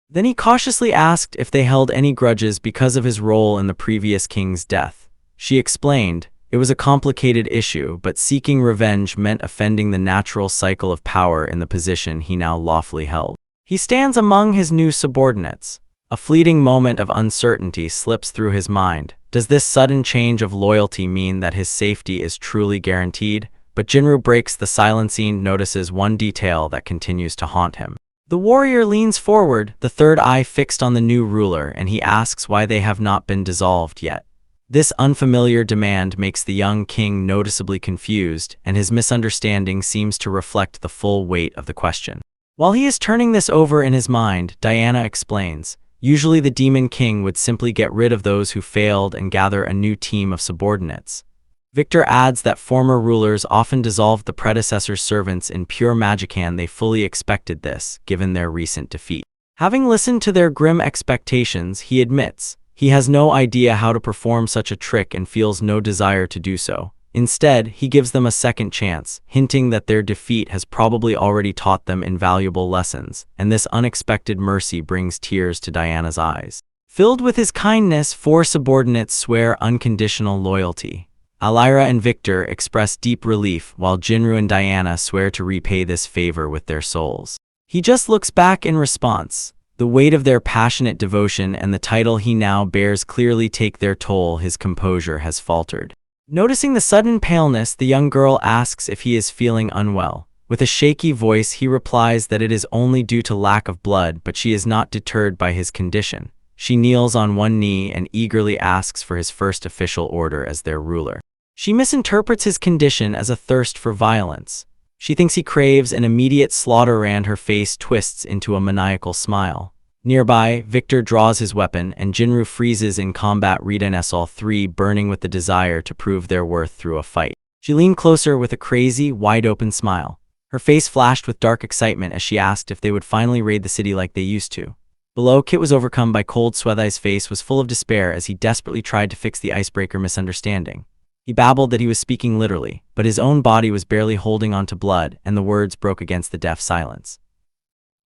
Then he cautiously asked if they held any grudges because of his role in the previous king's death. She explained, it was a complicated issue, but seeking revenge meant offending the natural cycle of power in the position he now lawfully held. He stands among his new subordinates. A fleeting moment of uncertainty slips through his mind. Does this sudden change of loyalty mean that his safety is truly guaranteed? But Jinryu breaks the silencing, notices one detail that continues to haunt him. The warrior leans forward, the third eye fixed on the new ruler, and he asks why they have not been dissolved yet. This unfamiliar demand makes the young king noticeably confused, and his misunderstanding seems to reflect the full weight of the question. While he is turning this over in his mind, Diana explains, usually the Demon King would simply get rid of those who failed and gather a new team of subordinates. Victor adds that former rulers often dissolved the predecessor's servants in pure magic, and they fully expected this, given their recent defeat. Having listened to their grim expectations, he admits, he has no idea how to perform such a trick and feels no desire to do so. Instead, he gives them a second chance, hinting that their defeat has probably already taught them invaluable lessons, and this unexpected mercy brings tears to Diana's eyes. Filled with his kindness, 4 subordinates swear unconditional loyalty. Lyra and Victor express deep relief, while Jinryu and Diana swear to repay this favor with their souls. He just looks back in response. The weight of their passionate devotion and the title he now bears clearly take their toll. His composure has faltered. Noticing the sudden paleness, the young girl asks if he is feeling unwell. With a shaky voice, he replies that it is only due to lack of blood, but she is not deterred by his condition. She kneels on one knee and eagerly asks for his first official order as their ruler. She misinterprets his condition as a thirst for violence. She thinks he craves an immediate slaughter, and her face twists into a maniacal smile. Nearby, Victor draws his weapon, and Jinru freezes in combat, all three burning with the desire to prove their worth through a fight. She leaned closer with a crazy, wide-open smile. Her face flashed with dark excitement as she asked if they would finally raid the city like they used to. Below, Kit was overcome by cold sweat. His face was full of despair as he desperately tried to fix the icebreaker misunderstanding. He babbled that he was speaking literally, but his own body was barely holding on to blood, and the words broke against the deaf silence.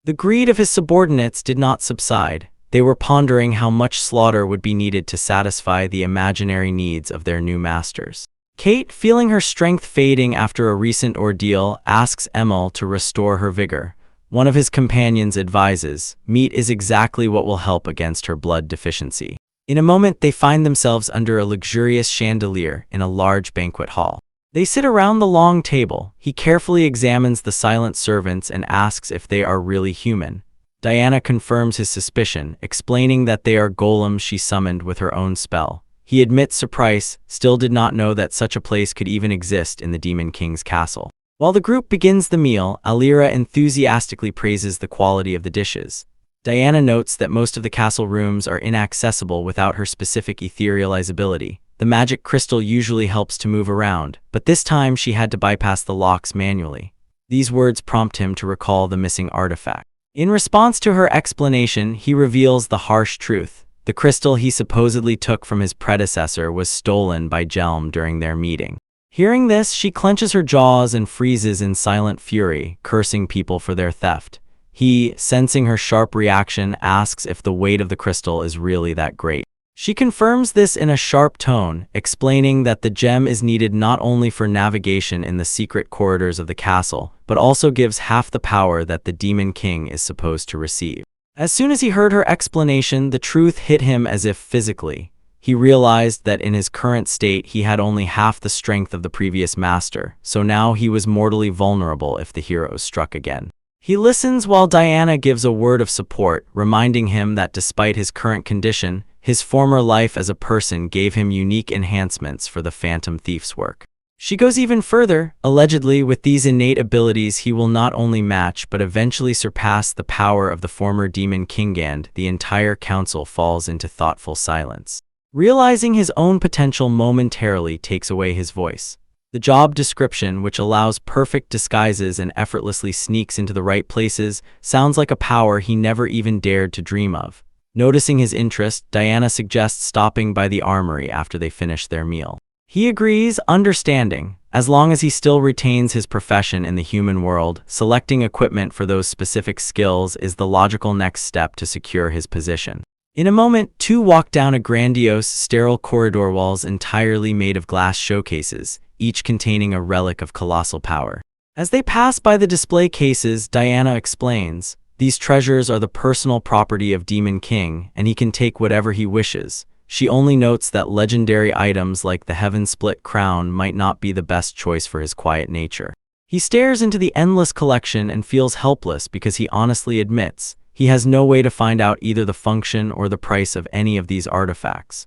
The greed of his subordinates did not subside. They were pondering how much slaughter would be needed to satisfy the imaginary needs of their new masters. Kate, feeling her strength fading after a recent ordeal, asks Emil to restore her vigor. One of his companions advises, meat is exactly what will help against her blood deficiency. In a moment, they find themselves under a luxurious chandelier in a large banquet hall. They sit around the long table. He carefully examines the silent servants and asks if they are really human. Diana confirms his suspicion, explaining that they are golems she summoned with her own spell. He admits surprise, still did not know that such a place could even exist in the Demon King's castle. While the group begins the meal, Alira enthusiastically praises the quality of the dishes. Diana notes that most of the castle rooms are inaccessible without her specific etherealizability. The magic crystal usually helps to move around, but this time she had to bypass the locks manually. These words prompt him to recall the missing artifact. In response to her explanation, he reveals the harsh truth. The crystal he supposedly took from his predecessor was stolen by Jelm during their meeting. Hearing this, she clenches her jaws and freezes in silent fury, cursing people for their theft. He, sensing her sharp reaction, asks if the weight of the crystal is really that great. She confirms this in a sharp tone, explaining that the gem is needed not only for navigation in the secret corridors of the castle, but also gives half the power that the Demon King is supposed to receive. As soon as he heard her explanation, the truth hit him as if physically. He realized that in his current state he had only half the strength of the previous master, so now he was mortally vulnerable if the heroes struck again. He listens while Diana gives a word of support, reminding him that despite his current condition, his former life as a person gave him unique enhancements for the Phantom Thief's work. She goes even further. Allegedly, with these innate abilities he will not only match but eventually surpass the power of the former Demon King, and the entire council falls into thoughtful silence. Realizing his own potential momentarily takes away his voice. The job description, which allows perfect disguises and effortlessly sneaks into the right places, sounds like a power he never even dared to dream of. Noticing his interest, Diana suggests stopping by the armory after they finish their meal. He agrees, understanding. As long as he still retains his profession in the human world, selecting equipment for those specific skills is the logical next step to secure his position. In a moment, two walk down a grandiose, sterile corridor, walls entirely made of glass showcases, each containing a relic of colossal power. As they pass by the display cases, Diana explains, these treasures are the personal property of Demon King, and he can take whatever he wishes. She only notes that legendary items like the Heaven-Split Crown might not be the best choice for his quiet nature. He stares into the endless collection and feels helpless because he honestly admits he has no way to find out either the function or the price of any of these artifacts.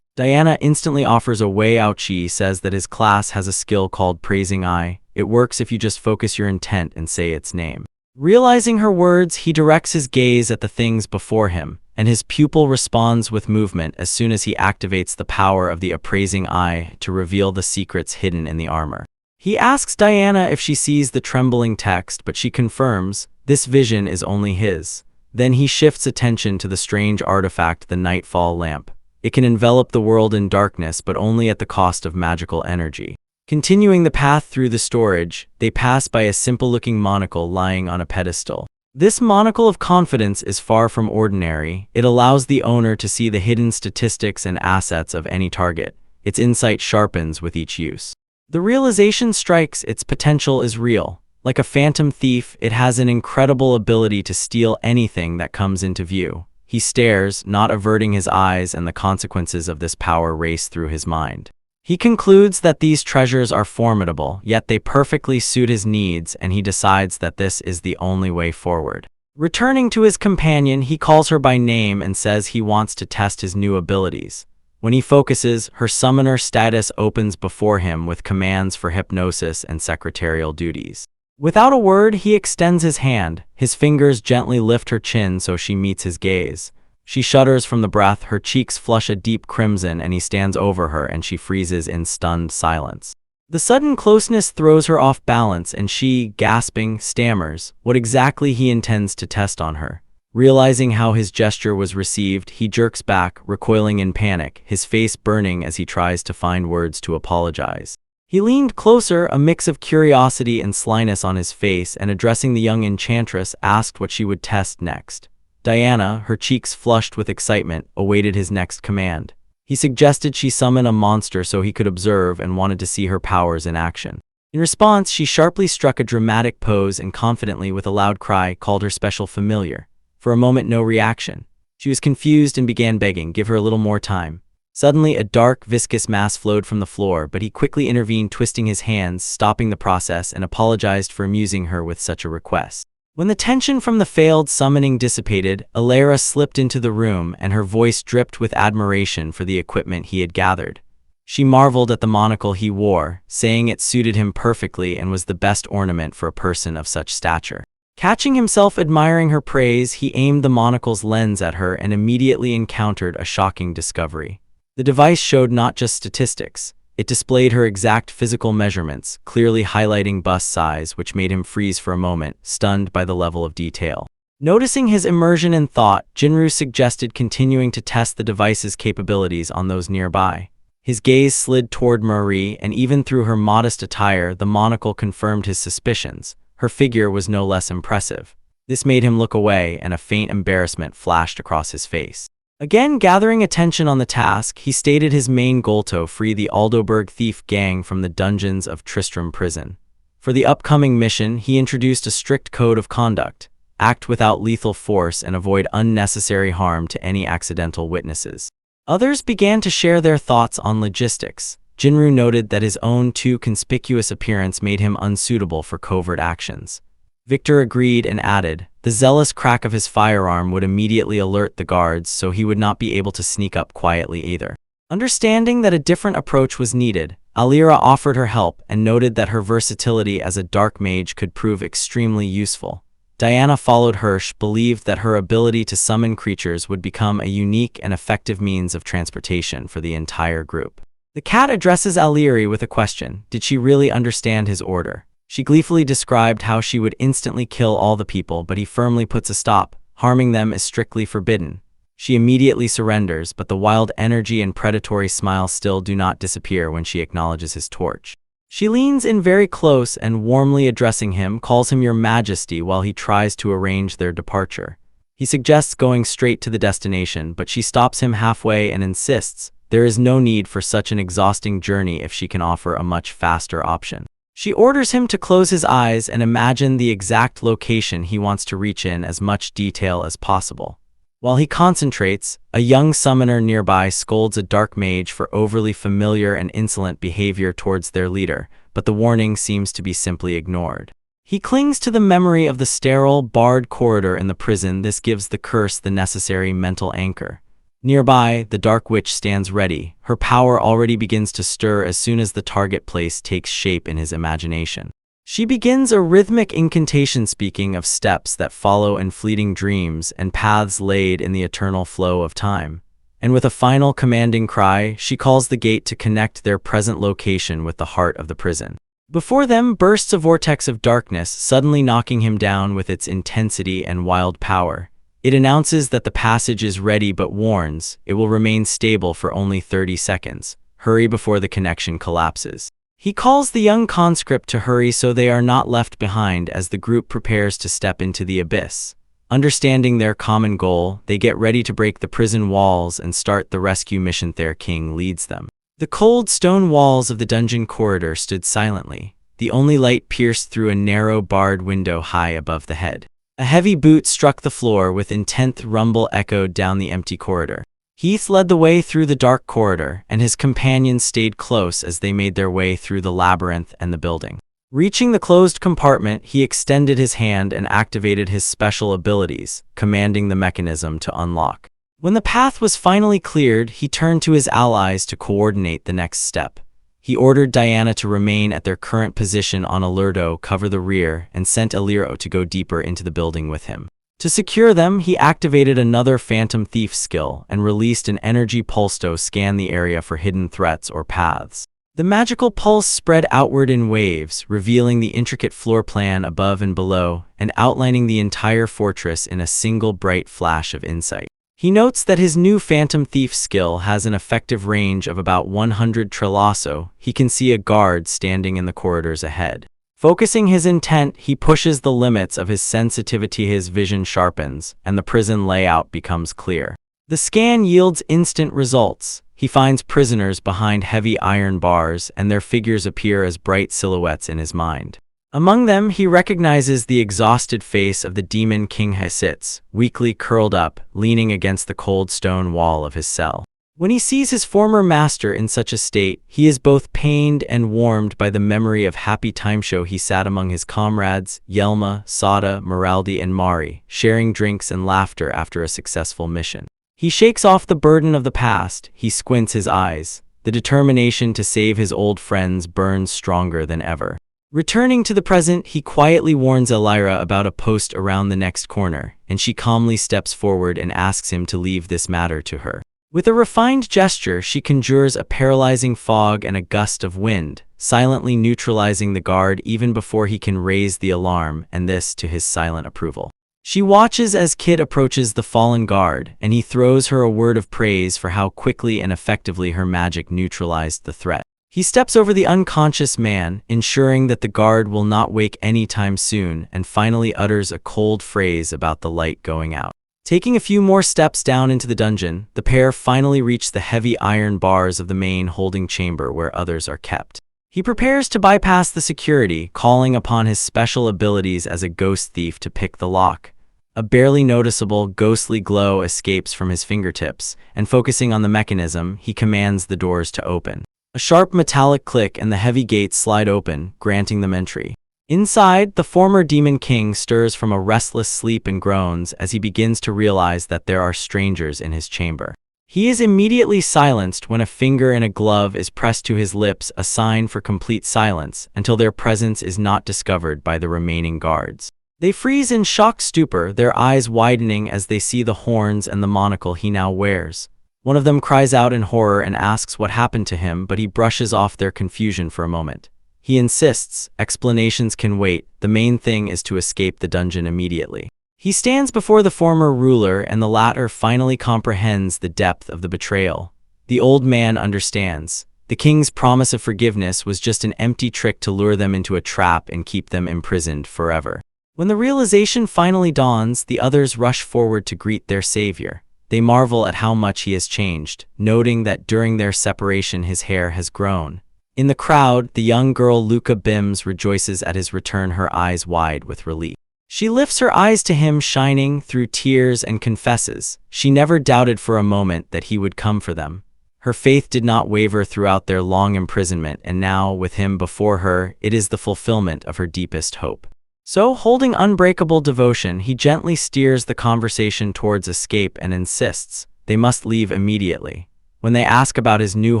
Diana instantly offers a way out. She says that his class has a skill called Praising Eye. It works if you just focus your intent and say its name. Realizing her words, he directs his gaze at the things before him, and his pupil responds with movement as soon as he activates the power of the Appraising Eye to reveal the secrets hidden in the armor. He asks Diana if she sees the trembling text, but she confirms this vision is only his. Then he shifts attention to the strange artifact, the Nightfall Lamp. It can envelop the world in darkness, but only at the cost of magical energy. Continuing the path through the storage, they pass by a simple-looking monocle lying on a pedestal. This monocle of confidence is far from ordinary. It allows the owner to see the hidden statistics and assets of any target. Its insight sharpens with each use. The realization strikes, its potential is real. Like a phantom thief, it has an incredible ability to steal anything that comes into view. He stares, not averting his eyes, and the consequences of this power race through his mind. He concludes that these treasures are formidable, yet they perfectly suit his needs, and he decides that this is the only way forward. Returning to his companion, he calls her by name and says he wants to test his new abilities. When he focuses, her summoner status opens before him with commands for hypnosis and secretarial duties. Without a word, he extends his hand. His fingers gently lift her chin so she meets his gaze. She shudders from the breath, her cheeks flush a deep crimson, and he stands over her and she freezes in stunned silence. The sudden closeness throws her off balance and she, gasping, stammers what exactly he intends to test on her. Realizing how his gesture was received, he jerks back, recoiling in panic, his face burning as he tries to find words to apologize. He leaned closer, a mix of curiosity and slyness on his face, and addressing the young enchantress, asked what she would test next. Diana, her cheeks flushed with excitement, awaited his next command. He suggested she summon a monster so he could observe and wanted to see her powers in action. In response, she sharply struck a dramatic pose and confidently, with a loud cry, called her special familiar. For a moment, no reaction. She was confused and began begging, give her a little more time. Suddenly, a dark, viscous mass flowed from the floor, but he quickly intervened, twisting his hands, stopping the process, and apologized for amusing her with such a request. When the tension from the failed summoning dissipated, Alara slipped into the room and her voice dripped with admiration for the equipment he had gathered. She marveled at the monocle he wore, saying it suited him perfectly and was the best ornament for a person of such stature. Catching himself admiring her praise, he aimed the monocle's lens at her and immediately encountered a shocking discovery. The device showed not just statistics. It displayed her exact physical measurements, clearly highlighting bust size, which made him freeze for a moment, stunned by the level of detail. Noticing his immersion in thought, Jinru suggested continuing to test the device's capabilities on those nearby. His gaze slid toward Marie, and even through her modest attire, the monocle confirmed his suspicions. Her figure was no less impressive. This made him look away, and a faint embarrassment flashed across his face. Again gathering attention on the task, he stated his main goal: to free the Aldoberg thief gang from the dungeons of Tristram prison. For the upcoming mission, he introduced a strict code of conduct: act without lethal force and avoid unnecessary harm to any accidental witnesses. Others began to share their thoughts on logistics. Jinru noted that his own too conspicuous appearance made him unsuitable for covert actions. Victor agreed and added, the zealous crack of his firearm would immediately alert the guards, so he would not be able to sneak up quietly either. Understanding that a different approach was needed, Alara offered her help and noted that her versatility as a dark mage could prove extremely useful. Diana followed Hirsch, believed that her ability to summon creatures would become a unique and effective means of transportation for the entire group. The cat addresses Alara with a question: did she really understand his order? She gleefully described how she would instantly kill all the people, but he firmly puts a stop. Harming them is strictly forbidden. She immediately surrenders, but the wild energy and predatory smile still do not disappear when she acknowledges his torch. She leans in very close and, warmly addressing him, calls him Your Majesty while he tries to arrange their departure. He suggests going straight to the destination, but she stops him halfway and insists there is no need for such an exhausting journey if she can offer a much faster option. She orders him to close his eyes and imagine the exact location he wants to reach in as much detail as possible. While he concentrates, a young summoner nearby scolds a dark mage for overly familiar and insolent behavior towards their leader, but the warning seems to be simply ignored. He clings to the memory of the sterile, barred corridor in the prison. This gives the curse the necessary mental anchor. Nearby, the Dark Witch stands ready. Her power already begins to stir as soon as the target place takes shape in his imagination. She begins a rhythmic incantation, speaking of steps that follow in fleeting dreams and paths laid in the eternal flow of time. And with a final commanding cry, she calls the gate to connect their present location with the heart of the prison. Before them bursts a vortex of darkness, suddenly knocking him down with its intensity and wild power. It announces that the passage is ready but warns it will remain stable for only 30 seconds. Hurry before the connection collapses. He calls the young conscript to hurry so they are not left behind as the group prepares to step into the abyss. Understanding their common goal, they get ready to break the prison walls and start the rescue mission. Their king leads them. The cold stone walls of the dungeon corridor stood silently. The only light pierced through a narrow barred window high above the head. A heavy boot struck the floor with intense rumble echoed down the empty corridor. Heath led the way through the dark corridor, and his companions stayed close as they made their way through the labyrinth and the building. Reaching the closed compartment, he extended his hand and activated his special abilities, commanding the mechanism to unlock. When the path was finally cleared, he turned to his allies to coordinate the next step. He ordered Diana to remain at their current position on Alerto, cover the rear, and sent Illyrio to go deeper into the building with him. To secure them, he activated another Phantom Thief skill and released an energy pulse to scan the area for hidden threats or paths. The magical pulse spread outward in waves, revealing the intricate floor plan above and below, and outlining the entire fortress in a single bright flash of insight. He notes that his new Phantom Thief skill has an effective range of about 100 trilasso. He can see a guard standing in the corridors ahead. Focusing his intent, he pushes the limits of his sensitivity. His vision sharpens, and the prison layout becomes clear. The scan yields instant results. He finds prisoners behind heavy iron bars, and their figures appear as bright silhouettes in his mind. Among them, he recognizes the exhausted face of the Demon King who sits, weakly curled up, leaning against the cold stone wall of his cell. When he sees his former master in such a state, he is both pained and warmed by the memory of happy timeshow he sat among his comrades, Yelma, Sada, Meraldi, and Mari, sharing drinks and laughter after a successful mission. He shakes off the burden of the past. He squints his eyes. The determination to save his old friends burns stronger than ever. Returning to the present, he quietly warns Elira about a post around the next corner, and she calmly steps forward and asks him to leave this matter to her. With a refined gesture, she conjures a paralyzing fog and a gust of wind, silently neutralizing the guard even before he can raise the alarm, and this to his silent approval. She watches as Kid approaches the fallen guard, and he throws her a word of praise for how quickly and effectively her magic neutralized the threat. He steps over the unconscious man, ensuring that the guard will not wake anytime soon, and finally utters a cold phrase about the light going out. Taking a few more steps down into the dungeon, the pair finally reach the heavy iron bars of the main holding chamber where others are kept. He prepares to bypass the security, calling upon his special abilities as a ghost thief to pick the lock. A barely noticeable, ghostly glow escapes from his fingertips, and focusing on the mechanism, he commands the doors to open. A sharp metallic click and the heavy gates slide open, granting them entry. Inside, the former Demon King stirs from a restless sleep and groans as he begins to realize that there are strangers in his chamber. He is immediately silenced when a finger in a glove is pressed to his lips, a sign for complete silence, until their presence is not discovered by the remaining guards. They freeze in shocked stupor, their eyes widening as they see the horns and the monocle he now wears. One of them cries out in horror and asks what happened to him, but he brushes off their confusion for a moment. He insists, explanations can wait, the main thing is to escape the dungeon immediately. He stands before the former ruler, and the latter finally comprehends the depth of the betrayal. The old man understands. The king's promise of forgiveness was just an empty trick to lure them into a trap and keep them imprisoned forever. When the realization finally dawns, the others rush forward to greet their savior. They marvel at how much he has changed, noting that during their separation his hair has grown. In the crowd, the young girl Luca Bims rejoices at his return, her eyes wide with relief. She lifts her eyes to him, shining through tears, and confesses she never doubted for a moment that he would come for them. Her faith did not waver throughout their long imprisonment, and now, with him before her, it is the fulfillment of her deepest hope. So, holding unbreakable devotion, he gently steers the conversation towards escape and insists they must leave immediately. When they ask about his new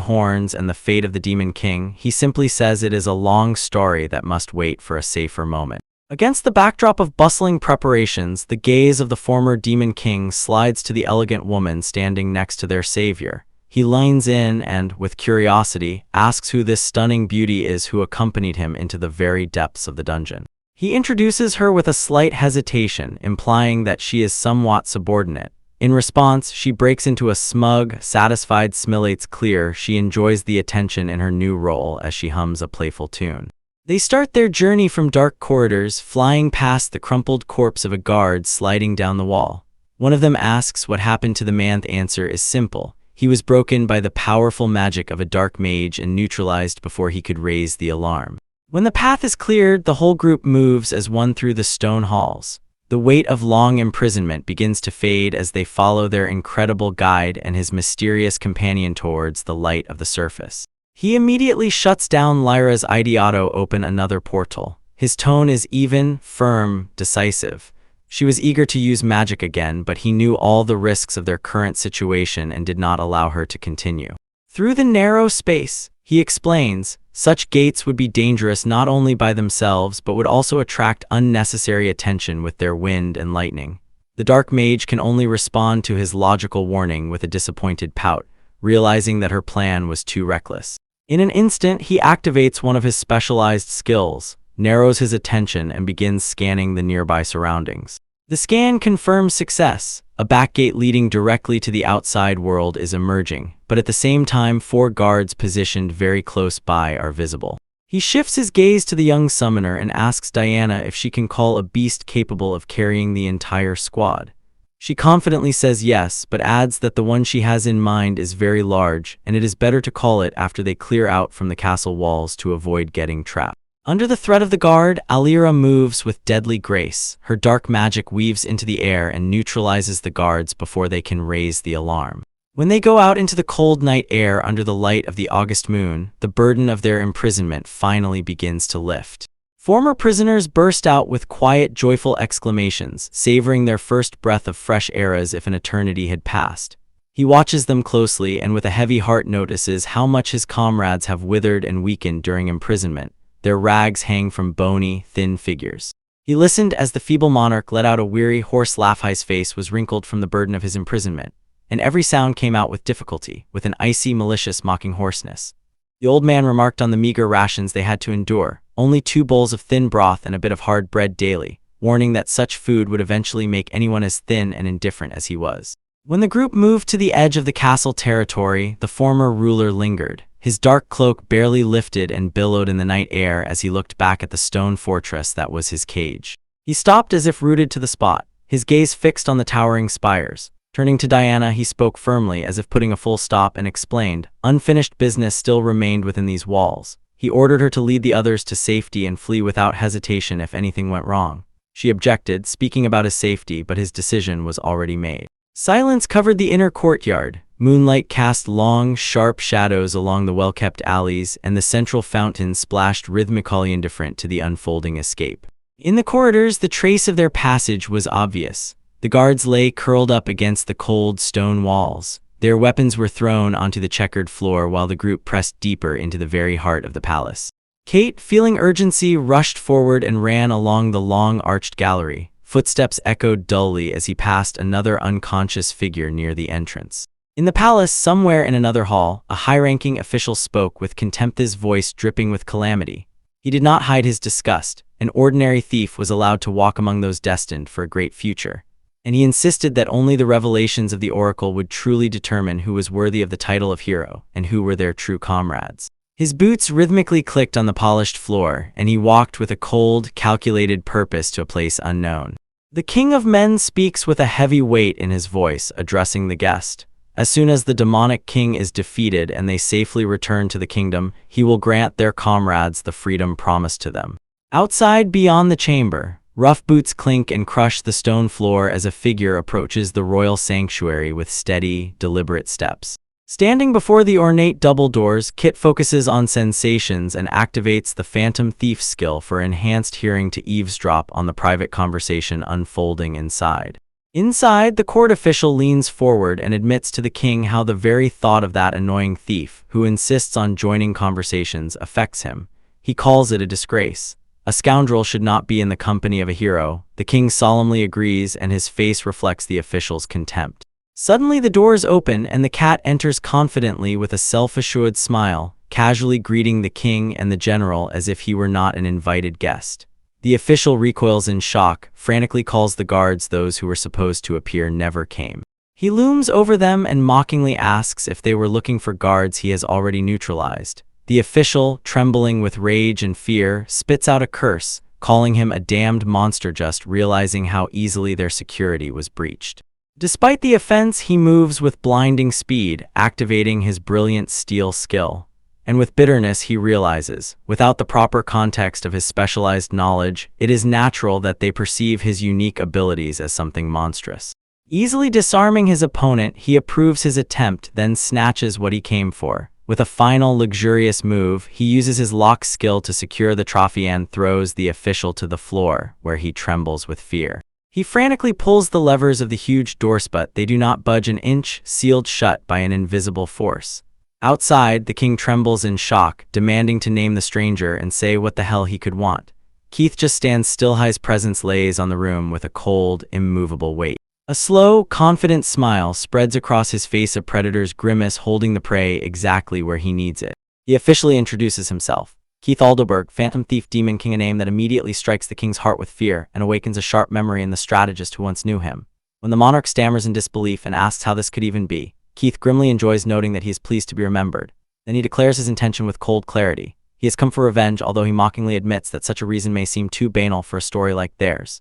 horns and the fate of the Demon King, he simply says it is a long story that must wait for a safer moment. Against the backdrop of bustling preparations, the gaze of the former Demon King slides to the elegant woman standing next to their savior. He leans in and, with curiosity, asks who this stunning beauty is who accompanied him into the very depths of the dungeon. He introduces her with a slight hesitation, implying that she is somewhat subordinate. In response, she breaks into a smug, satisfied smile. It's clear she enjoys the attention in her new role as she hums a playful tune. They start their journey from dark corridors, flying past the crumpled corpse of a guard sliding down the wall. One of them asks what happened to the man. The answer is simple. He was broken by the powerful magic of a dark mage and neutralized before he could raise the alarm. When the path is cleared, the whole group moves as one through the stone halls. The weight of long imprisonment begins to fade as they follow their incredible guide and his mysterious companion towards the light of the surface. He immediately shuts down Lyra's idea to open another portal. His tone is even, firm, decisive. She was eager to use magic again, but he knew all the risks of their current situation and did not allow her to continue. Through the narrow space, he explains, such gates would be dangerous not only by themselves but would also attract unnecessary attention with their wind and lightning. The dark mage can only respond to his logical warning with a disappointed pout, realizing that her plan was too reckless. In an instant, he activates one of his specialized skills, narrows his attention, and begins scanning the nearby surroundings. The scan confirms success. A back gate leading directly to the outside world is emerging, but at the same time 4 guards positioned very close by are visible. He shifts his gaze to the young summoner and asks Diana if she can call a beast capable of carrying the entire squad. She confidently says yes, but adds that the one she has in mind is very large, and it is better to call it after they clear out from the castle walls to avoid getting trapped. Under the threat of the guard, Alira moves with deadly grace. Her dark magic weaves into the air and neutralizes the guards before they can raise the alarm. When they go out into the cold night air under the light of the August moon, the burden of their imprisonment finally begins to lift. Former prisoners burst out with quiet, joyful exclamations, savoring their first breath of fresh air as if an eternity had passed. He watches them closely and with a heavy heart notices how much his comrades have withered and weakened during imprisonment. Their rags hang from bony, thin figures. He listened as the feeble monarch let out a weary, hoarse laugh. His face was wrinkled from the burden of his imprisonment, and every sound came out with difficulty, with an icy, malicious, mocking hoarseness. The old man remarked on the meager rations they had to endure, only 2 bowls of thin broth and a bit of hard bread daily, warning that such food would eventually make anyone as thin and indifferent as he was. When the group moved to the edge of the castle territory, the former ruler lingered. His dark cloak barely lifted and billowed in the night air as he looked back at the stone fortress that was his cage. He stopped as if rooted to the spot, his gaze fixed on the towering spires. Turning to Diana, he spoke firmly as if putting a full stop and explained, unfinished business still remained within these walls. He ordered her to lead the others to safety and flee without hesitation if anything went wrong. She objected, speaking about his safety, but his decision was already made. Silence covered the inner courtyard. Moonlight cast long, sharp shadows along the well-kept alleys, and the central fountain splashed rhythmically indifferent to the unfolding escape. In the corridors, the trace of their passage was obvious. The guards lay curled up against the cold stone walls. Their weapons were thrown onto the checkered floor while the group pressed deeper into the very heart of the palace. Kate, feeling urgency, rushed forward and ran along the long, arched gallery. Footsteps echoed dully as he passed another unconscious figure near the entrance. In the palace, somewhere in another hall, a high-ranking official spoke with contempt, his voice dripping with calamity. He did not hide his disgust. An ordinary thief was allowed to walk among those destined for a great future, and he insisted that only the revelations of the oracle would truly determine who was worthy of the title of hero and who were their true comrades. His boots rhythmically clicked on the polished floor, and he walked with a cold, calculated purpose to a place unknown. The King of Men speaks with a heavy weight in his voice, addressing the guest. As soon as the demonic king is defeated and they safely return to the kingdom, he will grant their comrades the freedom promised to them. Outside, beyond the chamber, rough boots clink and crush the stone floor as a figure approaches the royal sanctuary with steady, deliberate steps. Standing before the ornate double doors, Kit focuses on sensations and activates the Phantom Thief skill for enhanced hearing to eavesdrop on the private conversation unfolding inside. Inside, the court official leans forward and admits to the king how the very thought of that annoying thief, who insists on joining conversations, affects him. He calls it a disgrace. A scoundrel should not be in the company of a hero. The king solemnly agrees, and his face reflects the official's contempt. Suddenly, the doors open and the cat enters confidently with a self-assured smile, casually greeting the king and the general as if he were not an invited guest. The official recoils in shock, frantically calls the guards. Those who were supposed to appear never came. He looms over them and mockingly asks if they were looking for guards he has already neutralized. The official, trembling with rage and fear, spits out a curse, calling him a damned monster, just realizing how easily their security was breached. Despite the offense, he moves with blinding speed, activating his brilliant steel skill. And with bitterness he realizes, without the proper context of his specialized knowledge, it is natural that they perceive his unique abilities as something monstrous. Easily disarming his opponent, he approves his attempt, then snatches what he came for. With a final luxurious move, he uses his lock skill to secure the trophy and throws the official to the floor, where he trembles with fear. He frantically pulls the levers of the huge doors, but they do not budge an inch, sealed shut by an invisible force. Outside, the king trembles in shock, demanding to name the stranger and say what the hell he could want. Keith just stands still. His presence lays on the room with a cold, immovable weight. A slow, confident smile spreads across his face, a predator's grimace holding the prey exactly where he needs it. He officially introduces himself. Keith Alderberg, Phantom Thief Demon King, a name that immediately strikes the king's heart with fear and awakens a sharp memory in the strategist who once knew him. When the monarch stammers in disbelief and asks how this could even be, Keith grimly enjoys noting that he is pleased to be remembered. Then he declares his intention with cold clarity. He has come for revenge, although he mockingly admits that such a reason may seem too banal for a story like theirs.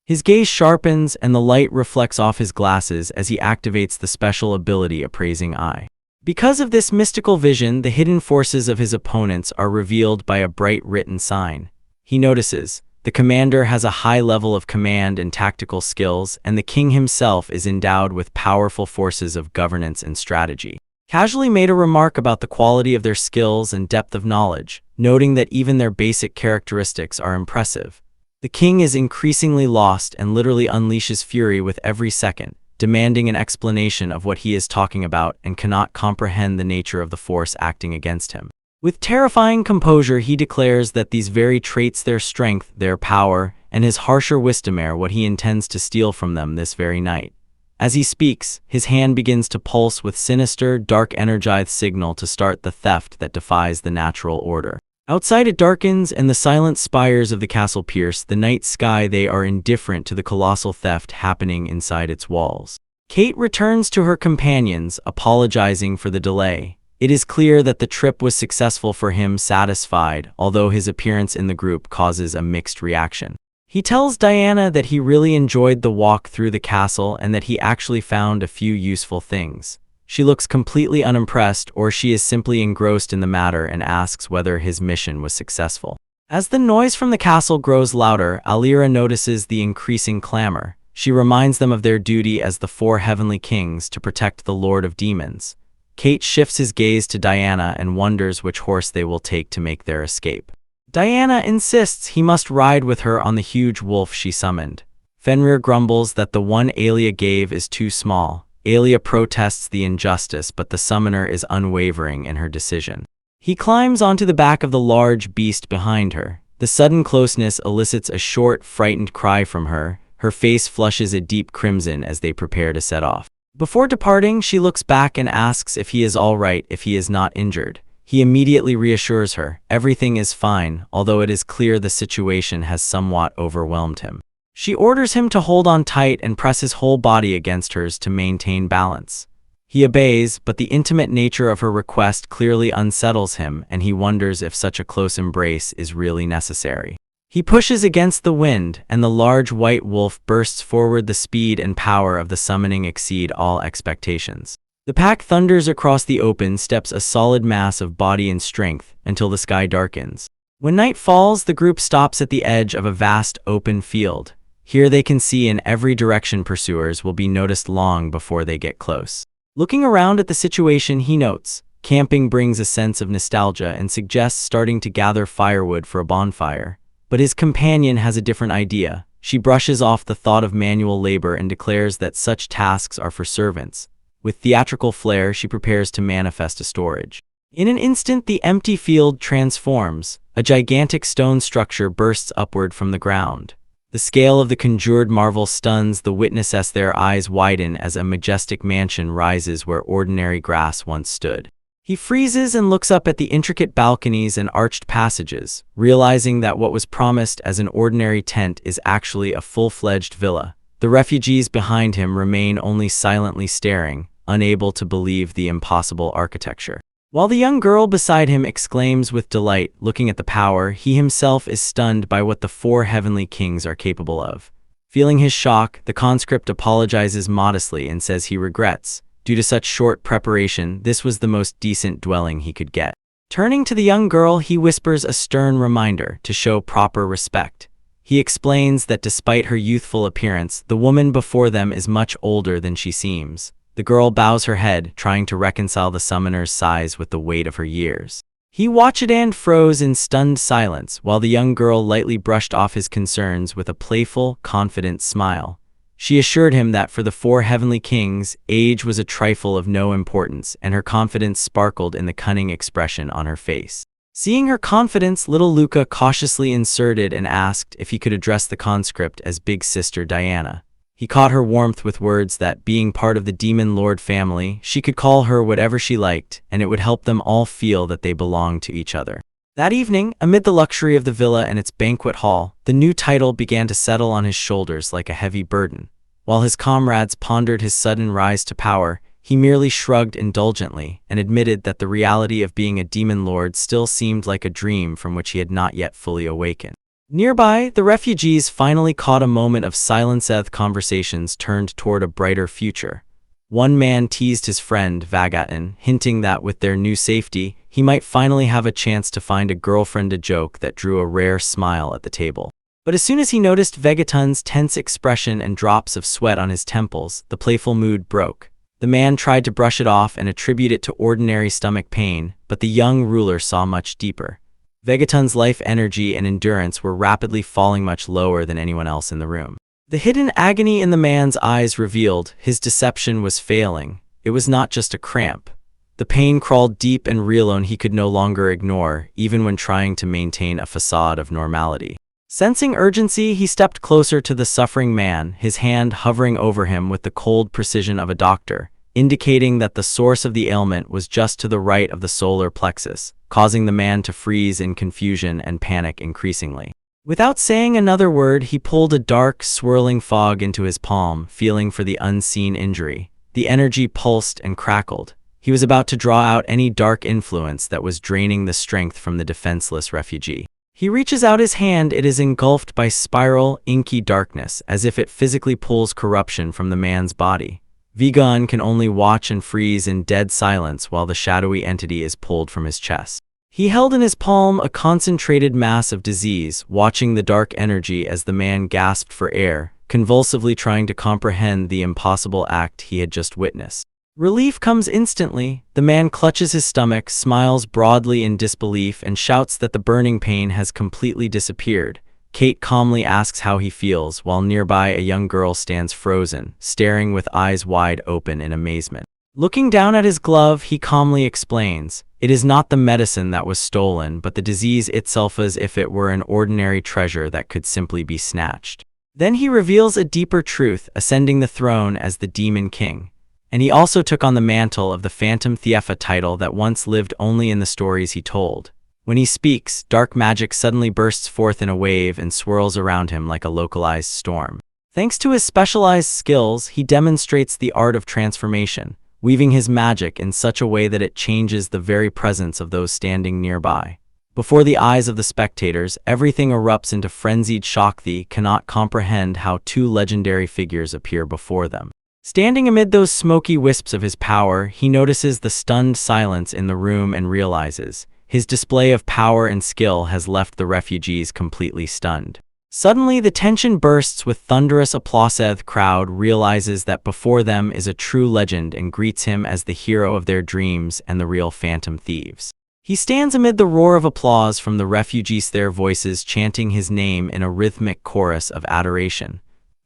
His gaze sharpens and the light reflects off his glasses as he activates the special ability Appraising Eye. Because of this mystical vision, the hidden forces of his opponents are revealed by a bright written sign. He notices the commander has a high level of command and tactical skills, and the king himself is endowed with powerful forces of governance and strategy. Casually made a remark about the quality of their skills and depth of knowledge, noting that even their basic characteristics are impressive. The king is increasingly lost and literally unleashes fury with every second, demanding an explanation of what he is talking about and cannot comprehend the nature of the force acting against him. With terrifying composure, he declares that these very traits, their strength, their power, and his harsher wisdom are what he intends to steal from them this very night. As he speaks, his hand begins to pulse with sinister, dark energized signal to start the theft that defies the natural order. Outside it darkens and the silent spires of the castle pierce the night sky. They are indifferent to the colossal theft happening inside its walls. Kate returns to her companions, apologizing for the delay. It is clear that the trip was successful for him, satisfied, although his appearance in the group causes a mixed reaction. He tells Diana that he really enjoyed the walk through the castle and that he actually found a few useful things. She looks completely unimpressed, or she is simply engrossed in the matter and asks whether his mission was successful. As the noise from the castle grows louder, Alira notices the increasing clamor. She reminds them of their duty as the four heavenly kings to protect the Lord of Demons. Kate shifts his gaze to Diana and wonders which horse they will take to make their escape. Diana insists he must ride with her on the huge wolf she summoned. Fenrir grumbles that the one Alia gave is too small. Alia protests the injustice, but the summoner is unwavering in her decision. He climbs onto the back of the large beast behind her. The sudden closeness elicits a short, frightened cry from her. Her face flushes a deep crimson as they prepare to set off. Before departing, she looks back and asks if he is all right, if he is not injured. He immediately reassures her, everything is fine, although it is clear the situation has somewhat overwhelmed him. She orders him to hold on tight and press his whole body against hers to maintain balance. He obeys, but the intimate nature of her request clearly unsettles him, and he wonders if such a close embrace is really necessary. He pushes against the wind, and the large white wolf bursts forward. The speed and power of the summoning exceed all expectations. The pack thunders across the open steppes, a solid mass of body and strength, until the sky darkens. When night falls, the group stops at the edge of a vast open field. Here they can see in every direction. Pursuers will be noticed long before they get close. Looking around at the situation, he notes, camping brings a sense of nostalgia and suggests starting to gather firewood for a bonfire. But his companion has a different idea. She brushes off the thought of manual labor and declares that such tasks are for servants. With theatrical flair, she prepares to manifest a storage. In an instant, the empty field transforms. A gigantic stone structure bursts upward from the ground. The scale of the conjured marvel stuns the witness as their eyes widen as a majestic mansion rises where ordinary grass once stood. He freezes and looks up at the intricate balconies and arched passages, realizing that what was promised as an ordinary tent is actually a full-fledged villa. The refugees behind him remain only silently staring, unable to believe the impossible architecture. While the young girl beside him exclaims with delight, looking at the power, he himself is stunned by what the four heavenly kings are capable of. Feeling his shock, the conscript apologizes modestly and says he regrets. Due to such short preparation, this was the most decent dwelling he could get. Turning to the young girl, he whispers a stern reminder to show proper respect. He explains that despite her youthful appearance, the woman before them is much older than she seems. The girl bows her head, trying to reconcile the summoner's size with the weight of her years. He watched and froze in stunned silence while the young girl lightly brushed off his concerns with a playful, confident smile. She assured him that for the four heavenly kings, age was a trifle of no importance, and her confidence sparkled in the cunning expression on her face. Seeing her confidence, little Luca cautiously inserted and asked if he could address the conscript as Big Sister Diana. He caught her warmth with words that, being part of the Demon Lord family, she could call her whatever she liked, and it would help them all feel that they belonged to each other. That evening, amid the luxury of the villa and its banquet hall, the new title began to settle on his shoulders like a heavy burden. While his comrades pondered his sudden rise to power, he merely shrugged indulgently and admitted that the reality of being a demon lord still seemed like a dream from which he had not yet fully awakened. Nearby, the refugees finally caught a moment of silence as conversations turned toward a brighter future. One man teased his friend, Vagaton, hinting that with their new safety, he might finally have a chance to find a girlfriend, a joke that drew a rare smile at the table. But as soon as he noticed Vagaton's tense expression and drops of sweat on his temples, the playful mood broke. The man tried to brush it off and attribute it to ordinary stomach pain, but the young ruler saw much deeper. Vagaton's life energy and endurance were rapidly falling much lower than anyone else in the room. The hidden agony in the man's eyes revealed his deception was failing. It was not just a cramp. The pain crawled deep and real, and he could no longer ignore, even when trying to maintain a facade of normality. Sensing urgency, he stepped closer to the suffering man, his hand hovering over him with the cold precision of a doctor, indicating that the source of the ailment was just to the right of the solar plexus, causing the man to freeze in confusion and panic increasingly. Without saying another word, he pulled a dark, swirling fog into his palm, feeling for the unseen injury. The energy pulsed and crackled. He was about to draw out any dark influence that was draining the strength from the defenseless refugee. He reaches out his hand. It is engulfed by spiral, inky darkness, as if it physically pulls corruption from the man's body. Vigan can only watch and freeze in dead silence while the shadowy entity is pulled from his chest. He held in his palm a concentrated mass of disease, watching the dark energy as the man gasped for air, convulsively trying to comprehend the impossible act he had just witnessed. Relief comes instantly. The man clutches his stomach, smiles broadly in disbelief, and shouts that the burning pain has completely disappeared. Kate calmly asks how he feels, while nearby a young girl stands frozen, staring with eyes wide open in amazement. Looking down at his glove, he calmly explains, "It is not the medicine that was stolen, but the disease itself, as if it were an ordinary treasure that could simply be snatched." Then he reveals a deeper truth, ascending the throne as the Demon King. And he also took on the mantle of the Phantom Thief, a title that once lived only in the stories he told. When he speaks, dark magic suddenly bursts forth in a wave and swirls around him like a localized storm. Thanks to his specialized skills, he demonstrates the art of transformation, weaving his magic in such a way that it changes the very presence of those standing nearby. Before the eyes of the spectators, everything erupts into frenzied shock. They cannot comprehend how two legendary figures appear before them. Standing amid those smoky wisps of his power, he notices the stunned silence in the room and realizes his display of power and skill has left the refugees completely stunned. Suddenly, the tension bursts with thunderous applause. The crowd realizes that before them is a true legend and greets him as the hero of their dreams and the real phantom thieves. He stands amid the roar of applause from the refugees, their voices chanting his name in a rhythmic chorus of adoration.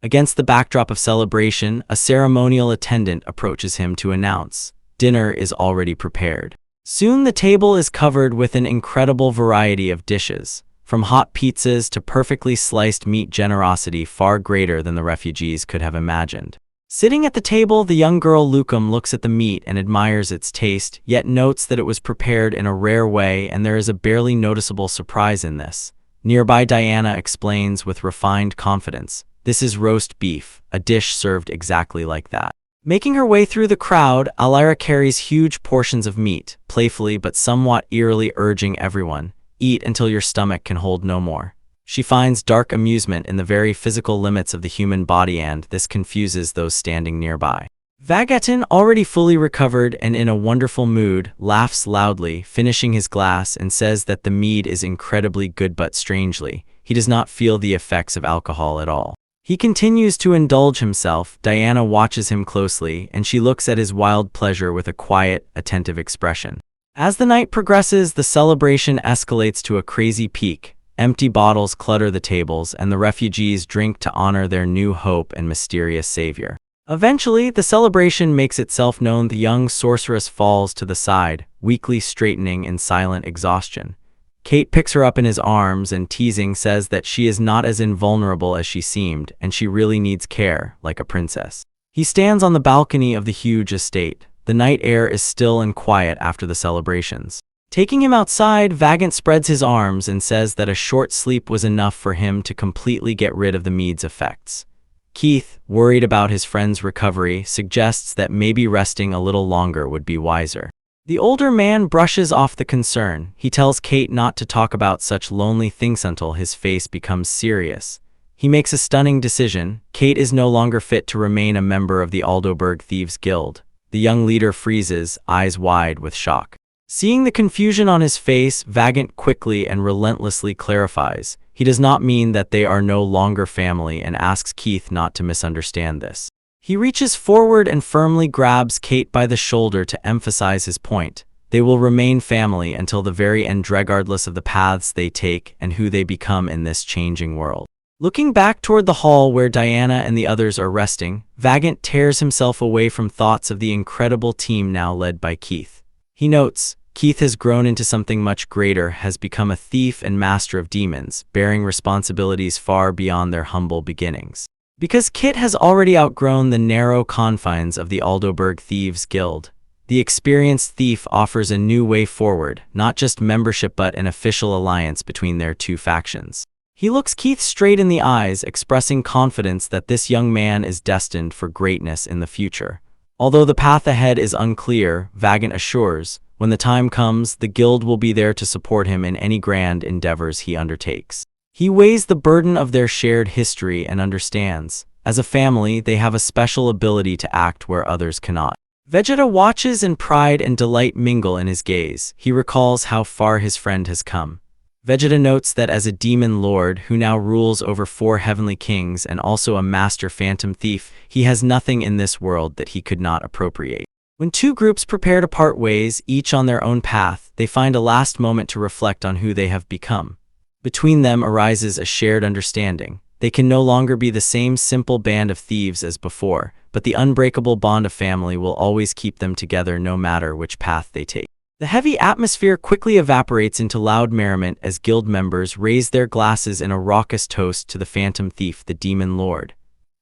Against the backdrop of celebration, a ceremonial attendant approaches him to announce, "Dinner is already prepared." Soon the table is covered with an incredible variety of dishes, from hot pizzas to perfectly sliced meat, generosity far greater than the refugees could have imagined. Sitting at the table, the young girl Lucum looks at the meat and admires its taste, yet notes that it was prepared in a rare way, and there is a barely noticeable surprise in this. Nearby, Diana explains with refined confidence, "This is roast beef, a dish served exactly like that." Making her way through the crowd, Alira carries huge portions of meat, playfully but somewhat eerily urging everyone, "Eat until your stomach can hold no more." She finds dark amusement in the very physical limits of the human body, and this confuses those standing nearby. Vagaton, already fully recovered and in a wonderful mood, laughs loudly, finishing his glass, and says that the mead is incredibly good, but strangely, he does not feel the effects of alcohol at all. He continues to indulge himself. Diana watches him closely, and she looks at his wild pleasure with a quiet, attentive expression. As the night progresses, the celebration escalates to a crazy peak. Empty bottles clutter the tables, and the refugees drink to honor their new hope and mysterious savior. Eventually, the celebration makes itself known. The young sorceress falls to the side, weakly straightening in silent exhaustion. Kate picks her up in his arms and, teasing, says that she is not as invulnerable as she seemed, and she really needs care, like a princess. He stands on the balcony of the huge estate. The night air is still and quiet after the celebrations. Taking him outside, Vagant spreads his arms and says that a short sleep was enough for him to completely get rid of the mead's effects. Keith, worried about his friend's recovery, suggests that maybe resting a little longer would be wiser. The older man brushes off the concern. He tells Kate not to talk about such lonely things until his face becomes serious. He makes a stunning decision. Kate is no longer fit to remain a member of the Aldoberg Thieves Guild. The young leader freezes, eyes wide with shock. Seeing the confusion on his face, Vagant quickly and relentlessly clarifies. He does not mean that they are no longer family and asks Keith not to misunderstand this. He reaches forward and firmly grabs Kate by the shoulder to emphasize his point. They will remain family until the very end, regardless of the paths they take and who they become in this changing world. Looking back toward the hall where Diana and the others are resting, Vagant tears himself away from thoughts of the incredible team now led by Keith. He notes, Keith has grown into something much greater, has become a thief and master of demons, bearing responsibilities far beyond their humble beginnings. Because Kit has already outgrown the narrow confines of the Aldoberg Thieves Guild, the experienced thief offers a new way forward, not just membership but an official alliance between their two factions. He looks Keith straight in the eyes, expressing confidence that this young man is destined for greatness in the future. Although the path ahead is unclear, Vagant assures, when the time comes, the guild will be there to support him in any grand endeavors he undertakes. He weighs the burden of their shared history and understands, as a family, they have a special ability to act where others cannot. Vegeta watches, and pride and delight mingle in his gaze. He recalls how far his friend has come. Vegeta notes that as a demon lord who now rules over 4 heavenly kings and also a master phantom thief, he has nothing in this world that he could not appropriate. When two groups prepare to part ways, each on their own path, they find a last moment to reflect on who they have become. Between them arises a shared understanding. They can no longer be the same simple band of thieves as before, but the unbreakable bond of family will always keep them together no matter which path they take. The heavy atmosphere quickly evaporates into loud merriment as guild members raise their glasses in a raucous toast to the phantom thief, the demon lord.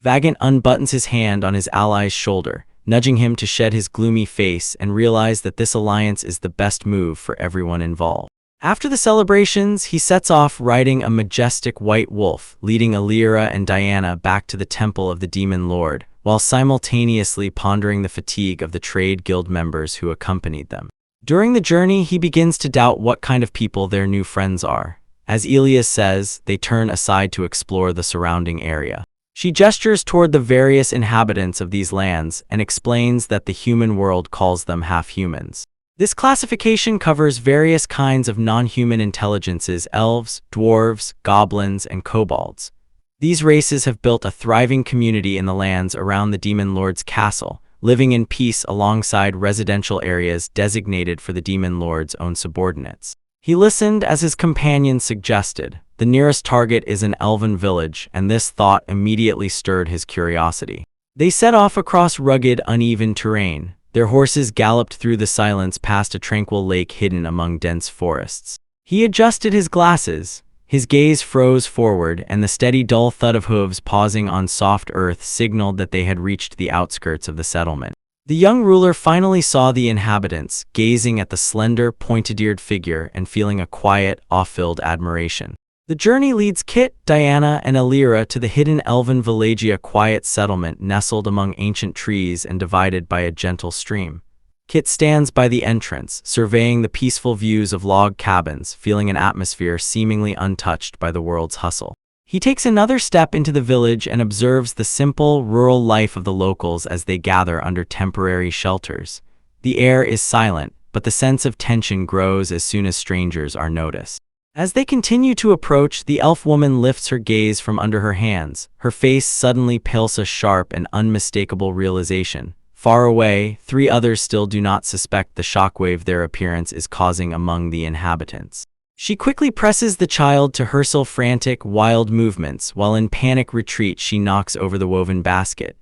Vagant unbuttons his hand on his ally's shoulder, nudging him to shed his gloomy face and realize that this alliance is the best move for everyone involved. After the celebrations, he sets off riding a majestic white wolf, leading Alira and Diana back to the temple of the demon lord, while simultaneously pondering the fatigue of the trade guild members who accompanied them. During the journey, he begins to doubt what kind of people their new friends are. As Elias says, they turn aside to explore the surrounding area. She gestures toward the various inhabitants of these lands and explains that the human world calls them half-humans. This classification covers various kinds of non-human intelligences: elves, dwarves, goblins, and kobolds. These races have built a thriving community in the lands around the Demon Lord's castle, living in peace alongside residential areas designated for the Demon Lord's own subordinates. He listened as his companion suggested. The nearest target is an elven village, and this thought immediately stirred his curiosity. They set off across rugged, uneven terrain. Their horses galloped through the silence past a tranquil lake hidden among dense forests. He adjusted his glasses. His gaze froze forward, and the steady dull thud of hooves pausing on soft earth signaled that they had reached the outskirts of the settlement. The young ruler finally saw the inhabitants, gazing at the slender, pointed-eared figure and feeling a quiet, awe-filled admiration. The journey leads Kit, Diana, and Alira to the hidden elven village, a quiet settlement nestled among ancient trees and divided by a gentle stream. Kit stands by the entrance, surveying the peaceful views of log cabins, feeling an atmosphere seemingly untouched by the world's hustle. He takes another step into the village and observes the simple, rural life of the locals as they gather under temporary shelters. The air is silent, but the sense of tension grows as soon as strangers are noticed. As they continue to approach, the elf woman lifts her gaze from under her hands. Her face suddenly pales a sharp and unmistakable realization. Far away, 3 others still do not suspect the shockwave their appearance is causing among the inhabitants. She quickly presses the child to hustle frantic, wild movements, while in panic retreat she knocks over the woven basket.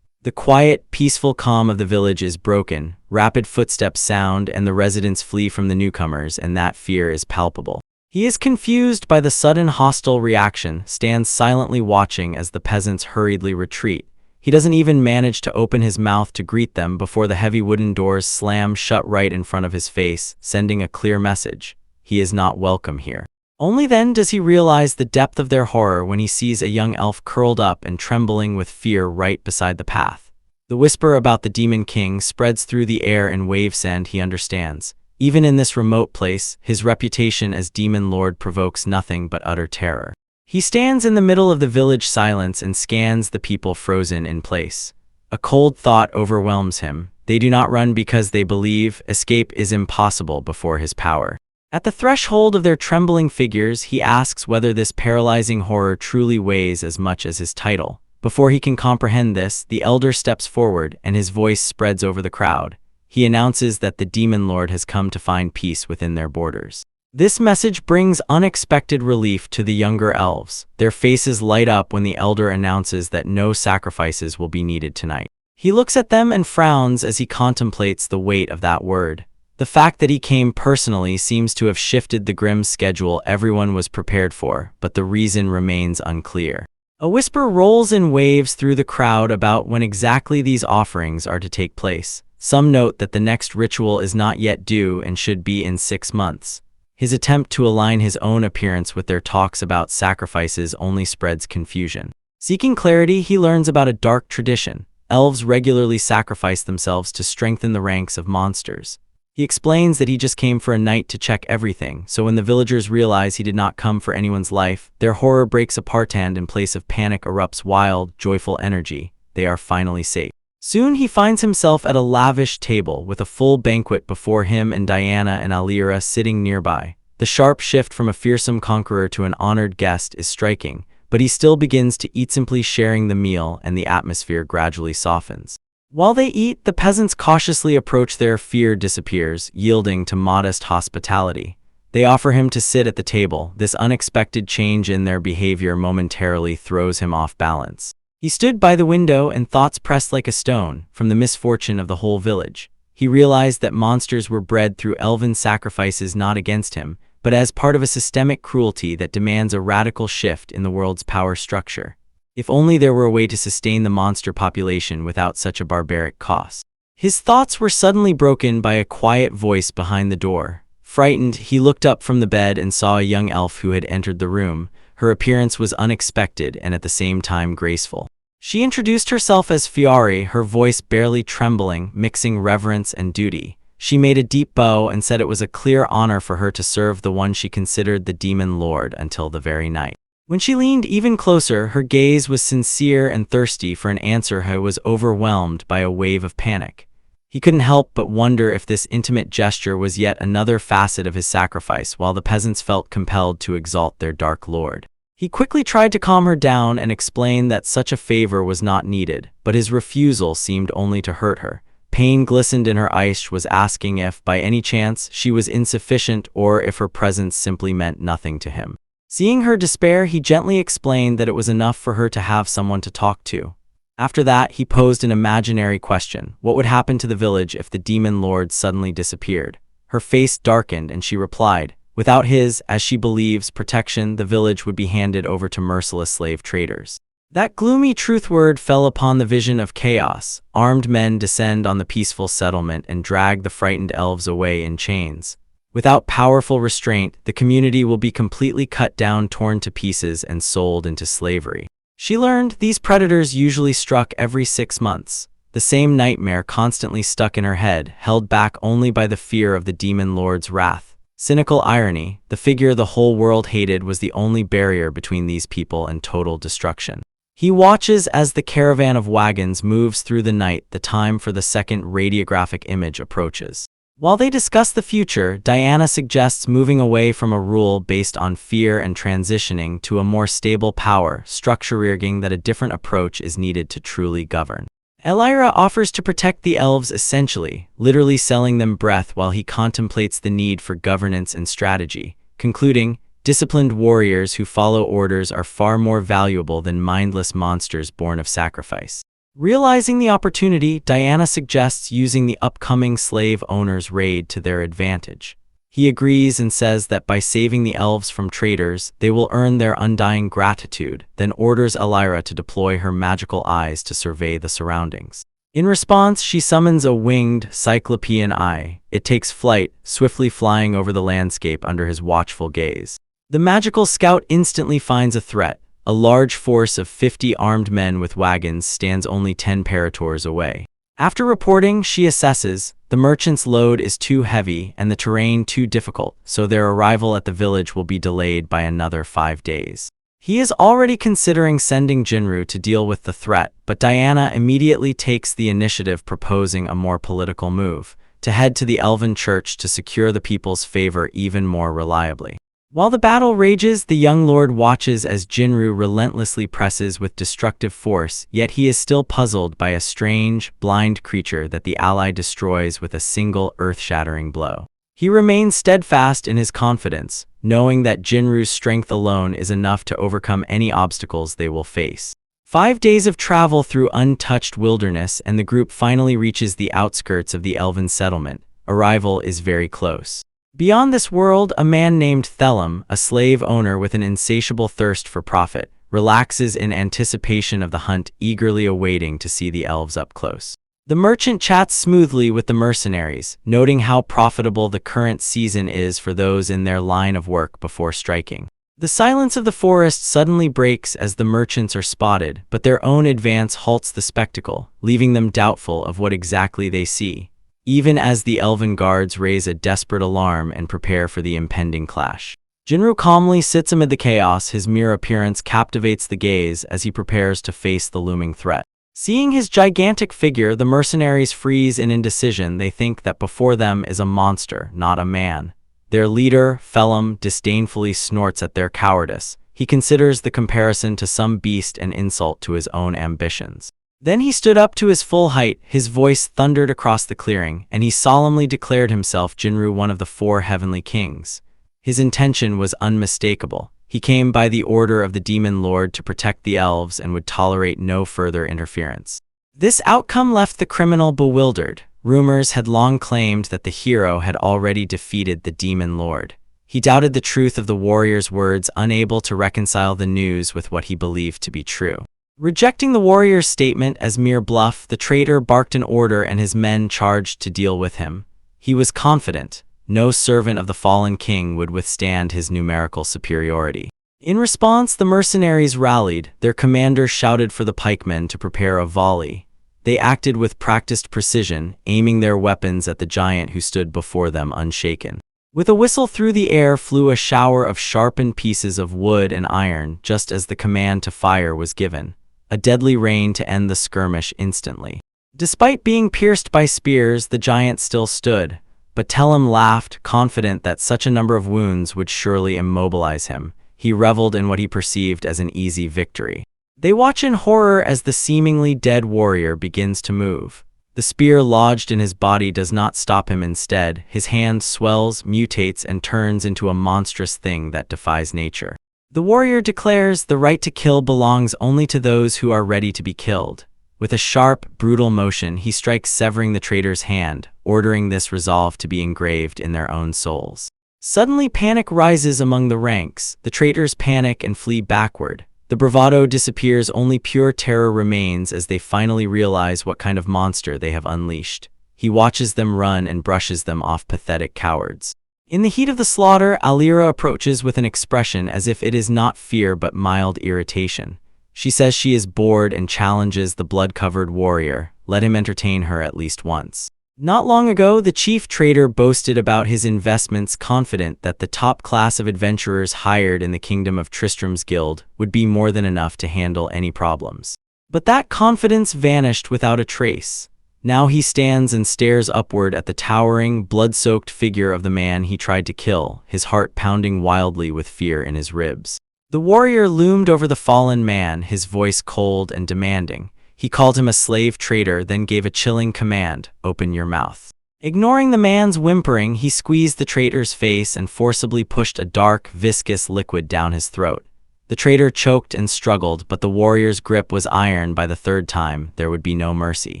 The quiet, peaceful calm of the village is broken, rapid footsteps sound and the residents flee from the newcomers, and that fear is palpable. He is confused by the sudden hostile reaction, stands silently watching as the peasants hurriedly retreat. He doesn't even manage to open his mouth to greet them before the heavy wooden doors slam shut right in front of his face, sending a clear message. He is not welcome here. Only then does he realize the depth of their horror when he sees a young elf curled up and trembling with fear right beside the path. The whisper about the Demon King spreads through the air in wavesand. He understands. Even in this remote place, his reputation as Demon Lord provokes nothing but utter terror. He stands in the middle of the village silence and scans the people frozen in place. A cold thought overwhelms him. They do not run because they believe escape is impossible before his power. At the threshold of their trembling figures, he asks whether this paralyzing horror truly weighs as much as his title. Before he can comprehend this, the elder steps forward and his voice spreads over the crowd. He announces that the Demon Lord has come to find peace within their borders. This message brings unexpected relief to the younger elves. Their faces light up when the elder announces that no sacrifices will be needed tonight. He looks at them and frowns as he contemplates the weight of that word. The fact that he came personally seems to have shifted the grim schedule everyone was prepared for, but the reason remains unclear. A whisper rolls in waves through the crowd about when exactly these offerings are to take place. Some note that the next ritual is not yet due and should be in 6 months. His attempt to align his own appearance with their talks about sacrifices only spreads confusion. Seeking clarity, he learns about a dark tradition. Elves regularly sacrifice themselves to strengthen the ranks of monsters. He explains that he just came for a night to check everything, so when the villagers realize he did not come for anyone's life, their horror breaks apart and in place of panic erupts wild, joyful energy. They are finally safe. Soon he finds himself at a lavish table with a full banquet before him and Diana and Alira sitting nearby. The sharp shift from a fearsome conqueror to an honored guest is striking, but he still begins to eat, simply sharing the meal, and the atmosphere gradually softens. While they eat, the peasants cautiously approach. Their fear disappears, yielding to modest hospitality. They offer him to sit at the table. This unexpected change in their behavior momentarily throws him off balance. He stood by the window and thoughts pressed like a stone. From the misfortune of the whole village, he realized that monsters were bred through elven sacrifices, not against him, but as part of a systemic cruelty that demands a radical shift in the world's power structure. If only there were a way to sustain the monster population without such a barbaric cost. His thoughts were suddenly broken by a quiet voice behind the door. Frightened, he looked up from the bed and saw a young elf who had entered the room. Her appearance was unexpected and at the same time graceful. She introduced herself as Fiore, her voice barely trembling, mixing reverence and duty. She made a deep bow and said it was a clear honor for her to serve the one she considered the Demon Lord until the very night. When she leaned even closer, her gaze was sincere and thirsty for an answer. He was overwhelmed by a wave of panic. He couldn't help but wonder if this intimate gesture was yet another facet of his sacrifice, while the peasants felt compelled to exalt their dark lord. He quickly tried to calm her down and explain that such a favor was not needed, but his refusal seemed only to hurt her. Pain glistened in her eyes. She was asking if, by any chance, she was insufficient or if her presence simply meant nothing to him. Seeing her despair, he gently explained that it was enough for her to have someone to talk to. After that, he posed an imaginary question. What would happen to the village if the Demon Lord suddenly disappeared? Her face darkened and she replied, without his, as she believes, protection, the village would be handed over to merciless slave traders. That gloomy truth word fell upon the vision of chaos. Armed men descend on the peaceful settlement and drag the frightened elves away in chains. Without powerful restraint, the community will be completely cut down, torn to pieces, and sold into slavery. She learned these predators usually struck every 6 months. The same nightmare constantly stuck in her head, held back only by the fear of the Demon Lord's wrath. Cynical irony, the figure the whole world hated was the only barrier between these people and total destruction. He watches as the caravan of wagons moves through the night. The time for the second radiographic image approaches. While they discuss the future, Diana suggests moving away from a rule based on fear and transitioning to a more stable power structure, arguing that a different approach is needed to truly govern. Elira offers to protect the elves essentially, literally selling them breath while he contemplates the need for governance and strategy, concluding, "Disciplined warriors who follow orders are far more valuable than mindless monsters born of sacrifice." Realizing the opportunity, Diana suggests using the upcoming slave owners' raid to their advantage. He agrees and says that by saving the elves from traitors, they will earn their undying gratitude, then orders Elira to deploy her magical eyes to survey the surroundings. In response, she summons a winged, cyclopean eye. It takes flight, swiftly flying over the landscape under his watchful gaze. The magical scout instantly finds a threat. A large force of 50 armed men with wagons stands only 10 parators away. After reporting, she assesses, the merchant's load is too heavy and the terrain too difficult, so their arrival at the village will be delayed by another 5 days. He is already considering sending Jinru to deal with the threat, but Diana immediately takes the initiative, proposing a more political move, to head to the Elven Church to secure the people's favor even more reliably. While the battle rages, the young lord watches as Jinru relentlessly presses with destructive force, yet he is still puzzled by a strange, blind creature that the ally destroys with a single earth-shattering blow. He remains steadfast in his confidence, knowing that Jinru's strength alone is enough to overcome any obstacles they will face. 5 days of travel through untouched wilderness and the group finally reaches the outskirts of the elven settlement. Arrival is very close. Beyond this world, a man named Thelum, a slave owner with an insatiable thirst for profit, relaxes in anticipation of the hunt, eagerly awaiting to see the elves up close. The merchant chats smoothly with the mercenaries, noting how profitable the current season is for those in their line of work before striking. The silence of the forest suddenly breaks as the merchants are spotted, but their own advance halts the spectacle, leaving them doubtful of what exactly they see, even as the elven guards raise a desperate alarm and prepare for the impending clash. Jinru calmly sits amid the chaos. His mere appearance captivates the gaze as he prepares to face the looming threat. Seeing his gigantic figure, the mercenaries freeze in indecision. They think that before them is a monster, not a man. Their leader, Thelum, disdainfully snorts at their cowardice. He considers the comparison to some beast an insult to his own ambitions. Then he stood up to his full height, his voice thundered across the clearing, and he solemnly declared himself Jinru, one of the 4 heavenly kings. His intention was unmistakable. He came by the order of the demon lord to protect the elves and would tolerate no further interference. This outcome left the criminal bewildered. Rumors had long claimed that the hero had already defeated the demon lord. He doubted the truth of the warrior's words, unable to reconcile the news with what he believed to be true. Rejecting the warrior's statement as mere bluff, the traitor barked an order and his men charged to deal with him. He was confident. No servant of the fallen king would withstand his numerical superiority. In response, the mercenaries rallied. Their commander shouted for the pikemen to prepare a volley. They acted with practiced precision, aiming their weapons at the giant who stood before them unshaken. With a whistle, through the air flew a shower of sharpened pieces of wood and iron, just as the command to fire was given. A deadly rain to end the skirmish instantly. Despite being pierced by spears, the giant still stood, but Thelum laughed, confident that such a number of wounds would surely immobilize him. He reveled in what he perceived as an easy victory. They watch in horror as the seemingly dead warrior begins to move. The spear lodged in his body does not stop him. Instead, his hand swells, mutates, and turns into a monstrous thing that defies nature. The warrior declares the right to kill belongs only to those who are ready to be killed. With a sharp, brutal motion, he strikes, severing the traitor's hand, ordering this resolve to be engraved in their own souls. Suddenly, panic rises among the ranks. The traitors panic and flee backward. The bravado disappears, only pure terror remains as they finally realize what kind of monster they have unleashed. He watches them run and brushes them off, pathetic cowards. In the heat of the slaughter, Elira approaches with an expression as if it is not fear but mild irritation. She says she is bored and challenges the blood-covered warrior. Let him entertain her at least once. Not long ago, the chief traitor boasted about his investments, confident that the top class of adventurers hired in the kingdom of Tristram's guild would be more than enough to handle any problems. But that confidence vanished without a trace. Now he stands and stares upward at the towering, blood-soaked figure of the man he tried to kill, his heart pounding wildly with fear in his ribs. The warrior loomed over the fallen man, his voice cold and demanding. He called him a slave trader, then gave a chilling command, "Open your mouth." Ignoring the man's whimpering, he squeezed the trader's face and forcibly pushed a dark, viscous liquid down his throat. The trader choked and struggled, but the warrior's grip was iron. By the third time, there would be no mercy.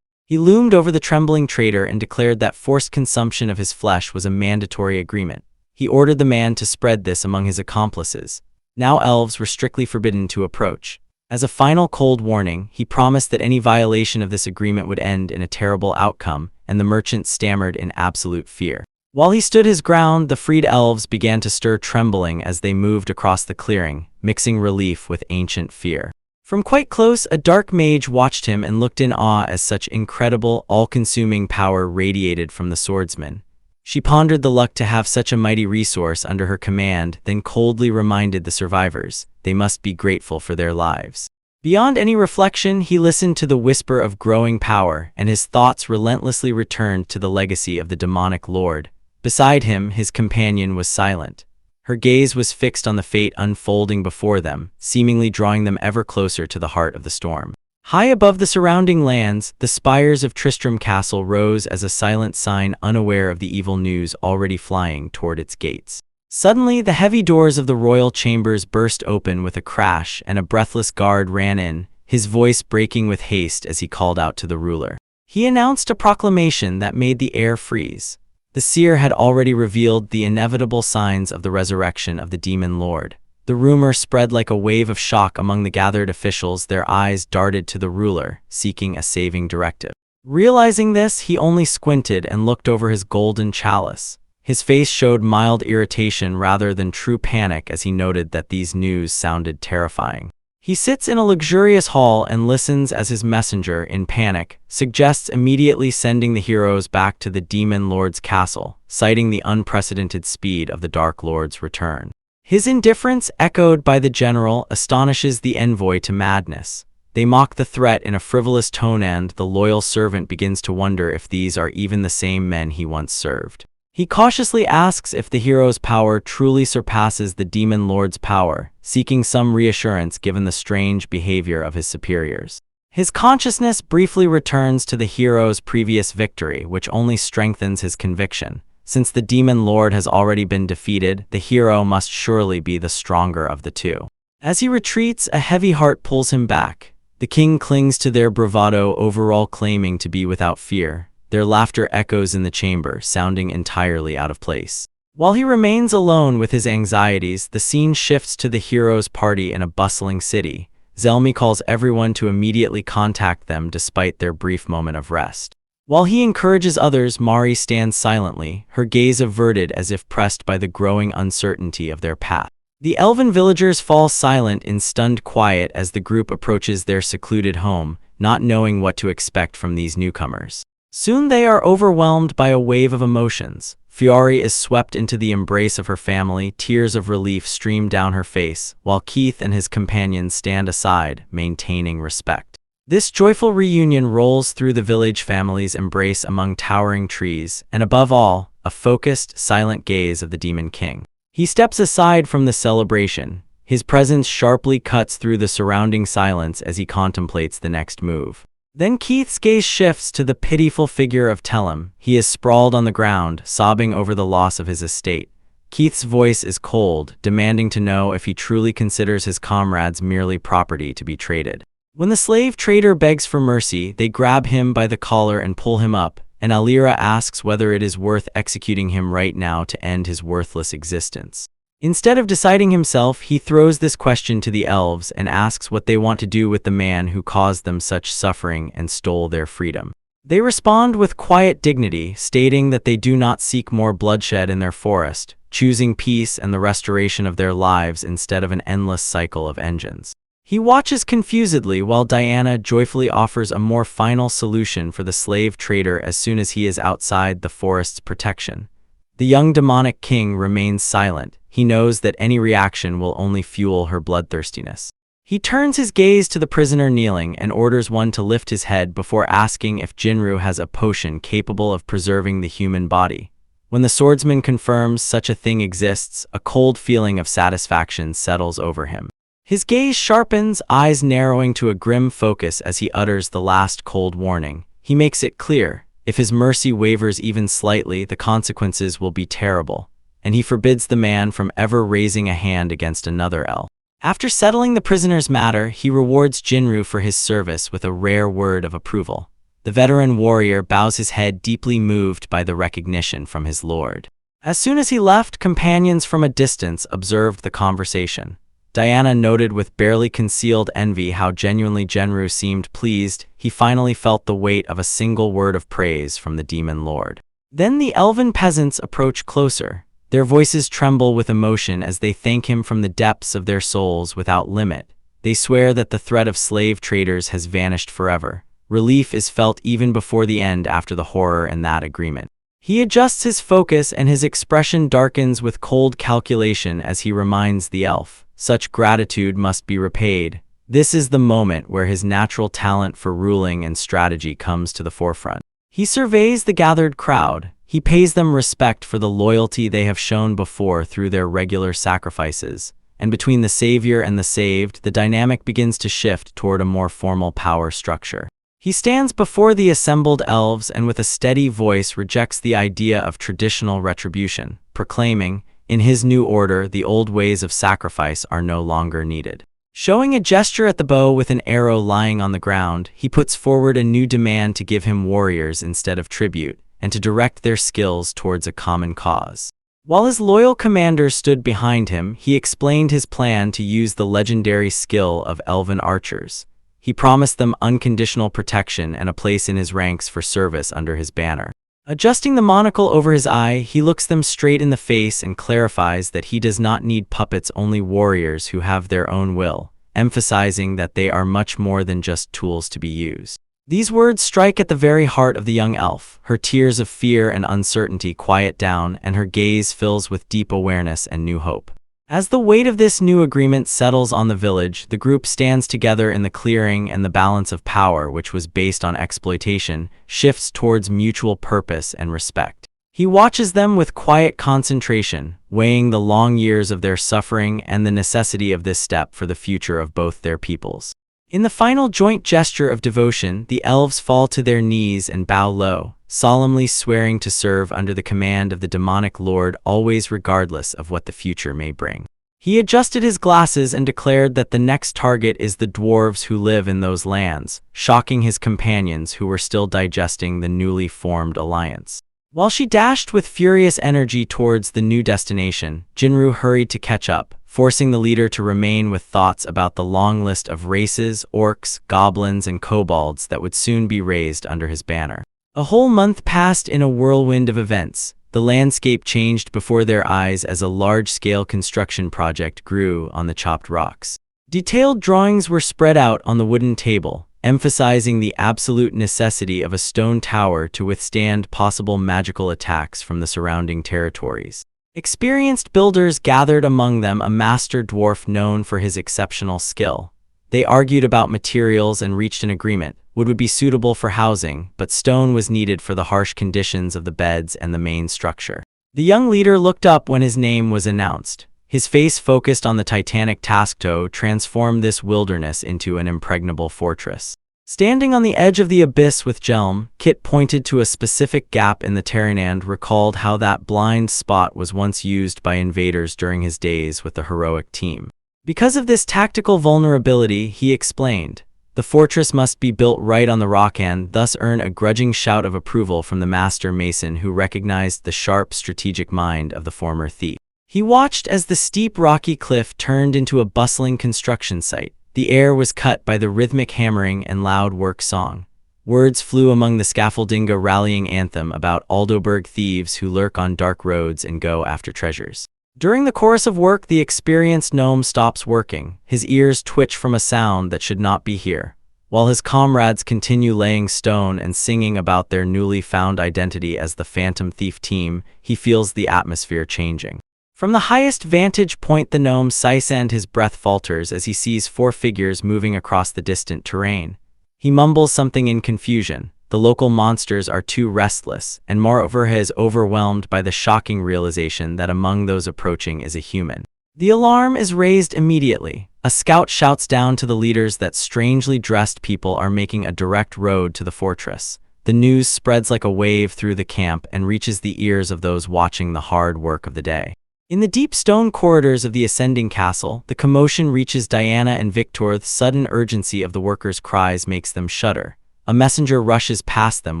He loomed over the trembling trader and declared that forced consumption of his flesh was a mandatory agreement. He ordered the man to spread this among his accomplices. Now elves were strictly forbidden to approach. As a final cold warning, he promised that any violation of this agreement would end in a terrible outcome, and the merchant stammered in absolute fear. While he stood his ground, the freed elves began to stir, trembling as they moved across the clearing, mixing relief with ancient fear. From quite close, a dark mage watched him and looked in awe as such incredible, all-consuming power radiated from the swordsman. She pondered the luck to have such a mighty resource under her command, then coldly reminded the survivors they must be grateful for their lives. Beyond any reflection, he listened to the whisper of growing power, and his thoughts relentlessly returned to the legacy of the demonic lord. Beside him, his companion was silent. Her gaze was fixed on the fate unfolding before them, seemingly drawing them ever closer to the heart of the storm. High above the surrounding lands, the spires of Tristram Castle rose as a silent sign, unaware of the evil news already flying toward its gates. Suddenly, the heavy doors of the royal chambers burst open with a crash, and a breathless guard ran in, his voice breaking with haste as he called out to the ruler. He announced a proclamation that made the air freeze. The seer had already revealed the inevitable signs of the resurrection of the demon lord. The rumor spread like a wave of shock among the gathered officials. Their eyes darted to the ruler, seeking a saving directive. Realizing this, he only squinted and looked over his golden chalice. His face showed mild irritation rather than true panic as he noted that these news sounded terrifying. He sits in a luxurious hall and listens as his messenger, in panic, suggests immediately sending the heroes back to the Demon Lord's castle, citing the unprecedented speed of the Dark Lord's return. His indifference, echoed by the general, astonishes the envoy to madness. They mock the threat in a frivolous tone, and the loyal servant begins to wonder if these are even the same men he once served. He cautiously asks if the hero's power truly surpasses the Demon Lord's power, seeking some reassurance given the strange behavior of his superiors. His consciousness briefly returns to the hero's previous victory, which only strengthens his conviction. Since the Demon Lord has already been defeated, the hero must surely be the stronger of the two. As he retreats, a heavy heart pulls him back. The king clings to their bravado, overall claiming to be without fear. Their laughter echoes in the chamber, sounding entirely out of place. While he remains alone with his anxieties, the scene shifts to the hero's party in a bustling city. Zelmi calls everyone to immediately contact them despite their brief moment of rest. While he encourages others, Mari stands silently, her gaze averted as if pressed by the growing uncertainty of their path. The elven villagers fall silent in stunned quiet as the group approaches their secluded home, not knowing what to expect from these newcomers. Soon they are overwhelmed by a wave of emotions. Fiori is swept into the embrace of her family, tears of relief stream down her face, while Keith and his companions stand aside, maintaining respect. This joyful reunion rolls through the village family's embrace among towering trees, and above all, a focused, silent gaze of the Demon King. He steps aside from the celebration. His presence sharply cuts through the surrounding silence as he contemplates the next move. Then Keith's gaze shifts to the pitiful figure of Tellum. He is sprawled on the ground, sobbing over the loss of his estate. Keith's voice is cold, demanding to know if he truly considers his comrades merely property to be traded. When the slave trader begs for mercy, they grab him by the collar and pull him up, and Alira asks whether it is worth executing him right now to end his worthless existence. Instead of deciding himself, he throws this question to the elves and asks what they want to do with the man who caused them such suffering and stole their freedom. They respond with quiet dignity, stating that they do not seek more bloodshed in their forest, choosing peace and the restoration of their lives instead of an endless cycle of engines. He watches confusedly while Diana joyfully offers a more final solution for the slave trader as soon as he is outside the forest's protection. The young demonic king remains silent. He knows that any reaction will only fuel her bloodthirstiness. He turns his gaze to the prisoner kneeling and orders one to lift his head before asking if Jinru has a potion capable of preserving the human body. When the swordsman confirms such a thing exists, a cold feeling of satisfaction settles over him. His gaze sharpens, eyes narrowing to a grim focus as he utters the last cold warning. He makes it clear, if his mercy wavers even slightly, the consequences will be terrible, and he forbids the man from ever raising a hand against another elf. After settling the prisoner's matter, he rewards Jinru for his service with a rare word of approval. The veteran warrior bows his head, deeply moved by the recognition from his lord. As soon as he left, companions from a distance observed the conversation. Diana noted with barely concealed envy how genuinely Jinru seemed pleased. He finally felt the weight of a single word of praise from the demon lord. Then the elven peasants approach closer. Their voices tremble with emotion as they thank him from the depths of their souls without limit. They swear that the threat of slave traders has vanished forever. Relief is felt even before the end after the horror in that agreement. He adjusts his focus and his expression darkens with cold calculation as he reminds the elf, such gratitude must be repaid. This is the moment where his natural talent for ruling and strategy comes to the forefront. He surveys the gathered crowd. He pays them respect for the loyalty they have shown before through their regular sacrifices. And between the savior and the saved, the dynamic begins to shift toward a more formal power structure. He stands before the assembled elves and with a steady voice rejects the idea of traditional retribution, proclaiming, in his new order, the old ways of sacrifice are no longer needed. Showing a gesture at the bow with an arrow lying on the ground, he puts forward a new demand to give him warriors instead of tribute, and to direct their skills towards a common cause. While his loyal commanders stood behind him, he explained his plan to use the legendary skill of elven archers. He promised them unconditional protection and a place in his ranks for service under his banner. Adjusting the monocle over his eye, he looks them straight in the face and clarifies that he does not need puppets, only warriors who have their own will, emphasizing that they are much more than just tools to be used. These words strike at the very heart of the young elf. Her tears of fear and uncertainty quiet down, and her gaze fills with deep awareness and new hope. As the weight of this new agreement settles on the village, the group stands together in the clearing, and the balance of power, which was based on exploitation, shifts towards mutual purpose and respect. He watches them with quiet concentration, weighing the long years of their suffering and the necessity of this step for the future of both their peoples. In the final joint gesture of devotion, the elves fall to their knees and bow low, solemnly swearing to serve under the command of the demonic lord, always regardless of what the future may bring. He adjusted his glasses and declared that the next target is the dwarves who live in those lands, shocking his companions who were still digesting the newly formed alliance. While she dashed with furious energy towards the new destination, Jinru hurried to catch up, forcing the leader to remain with thoughts about the long list of races, orcs, goblins, and kobolds that would soon be raised under his banner. A whole month passed in a whirlwind of events. The landscape changed before their eyes as a large-scale construction project grew on the chopped rocks. Detailed drawings were spread out on the wooden table, emphasizing the absolute necessity of a stone tower to withstand possible magical attacks from the surrounding territories. Experienced builders gathered, among them a master dwarf known for his exceptional skill. They argued about materials and reached an agreement. Wood would be suitable for housing, but stone was needed for the harsh conditions of the beds and the main structure. The young leader looked up when his name was announced. His face, focused on the titanic task to transform this wilderness into an impregnable fortress. Standing on the edge of the abyss with Jelm, Kit pointed to a specific gap in the terrain and recalled how that blind spot was once used by invaders during his days with the heroic team. Because of this tactical vulnerability, he explained, the fortress must be built right on the rock and thus earn a grudging shout of approval from the master mason, who recognized the sharp strategic mind of the former thief. He watched as the steep rocky cliff turned into a bustling construction site. The air was cut by the rhythmic hammering and loud work song. Words flew among the scaffolding, a rallying anthem about Aldoberg thieves who lurk on dark roads and go after treasures. During the chorus of work, the experienced gnome stops working. His ears twitch from a sound that should not be here. While his comrades continue laying stone and singing about their newly found identity as the Phantom Thief team, he feels the atmosphere changing. From the highest vantage point, the gnome sighs and his breath falters as he sees 4 figures moving across the distant terrain. He mumbles something in confusion. The local monsters are too restless, and moreover he is overwhelmed by the shocking realization that among those approaching is a human. The alarm is raised immediately. A scout shouts down to the leaders that strangely dressed people are making a direct road to the fortress. The news spreads like a wave through the camp and reaches the ears of those watching the hard work of the day. In the deep stone corridors of the ascending castle, the commotion reaches Diana and Victor. The sudden urgency of the workers' cries makes them shudder. A messenger rushes past them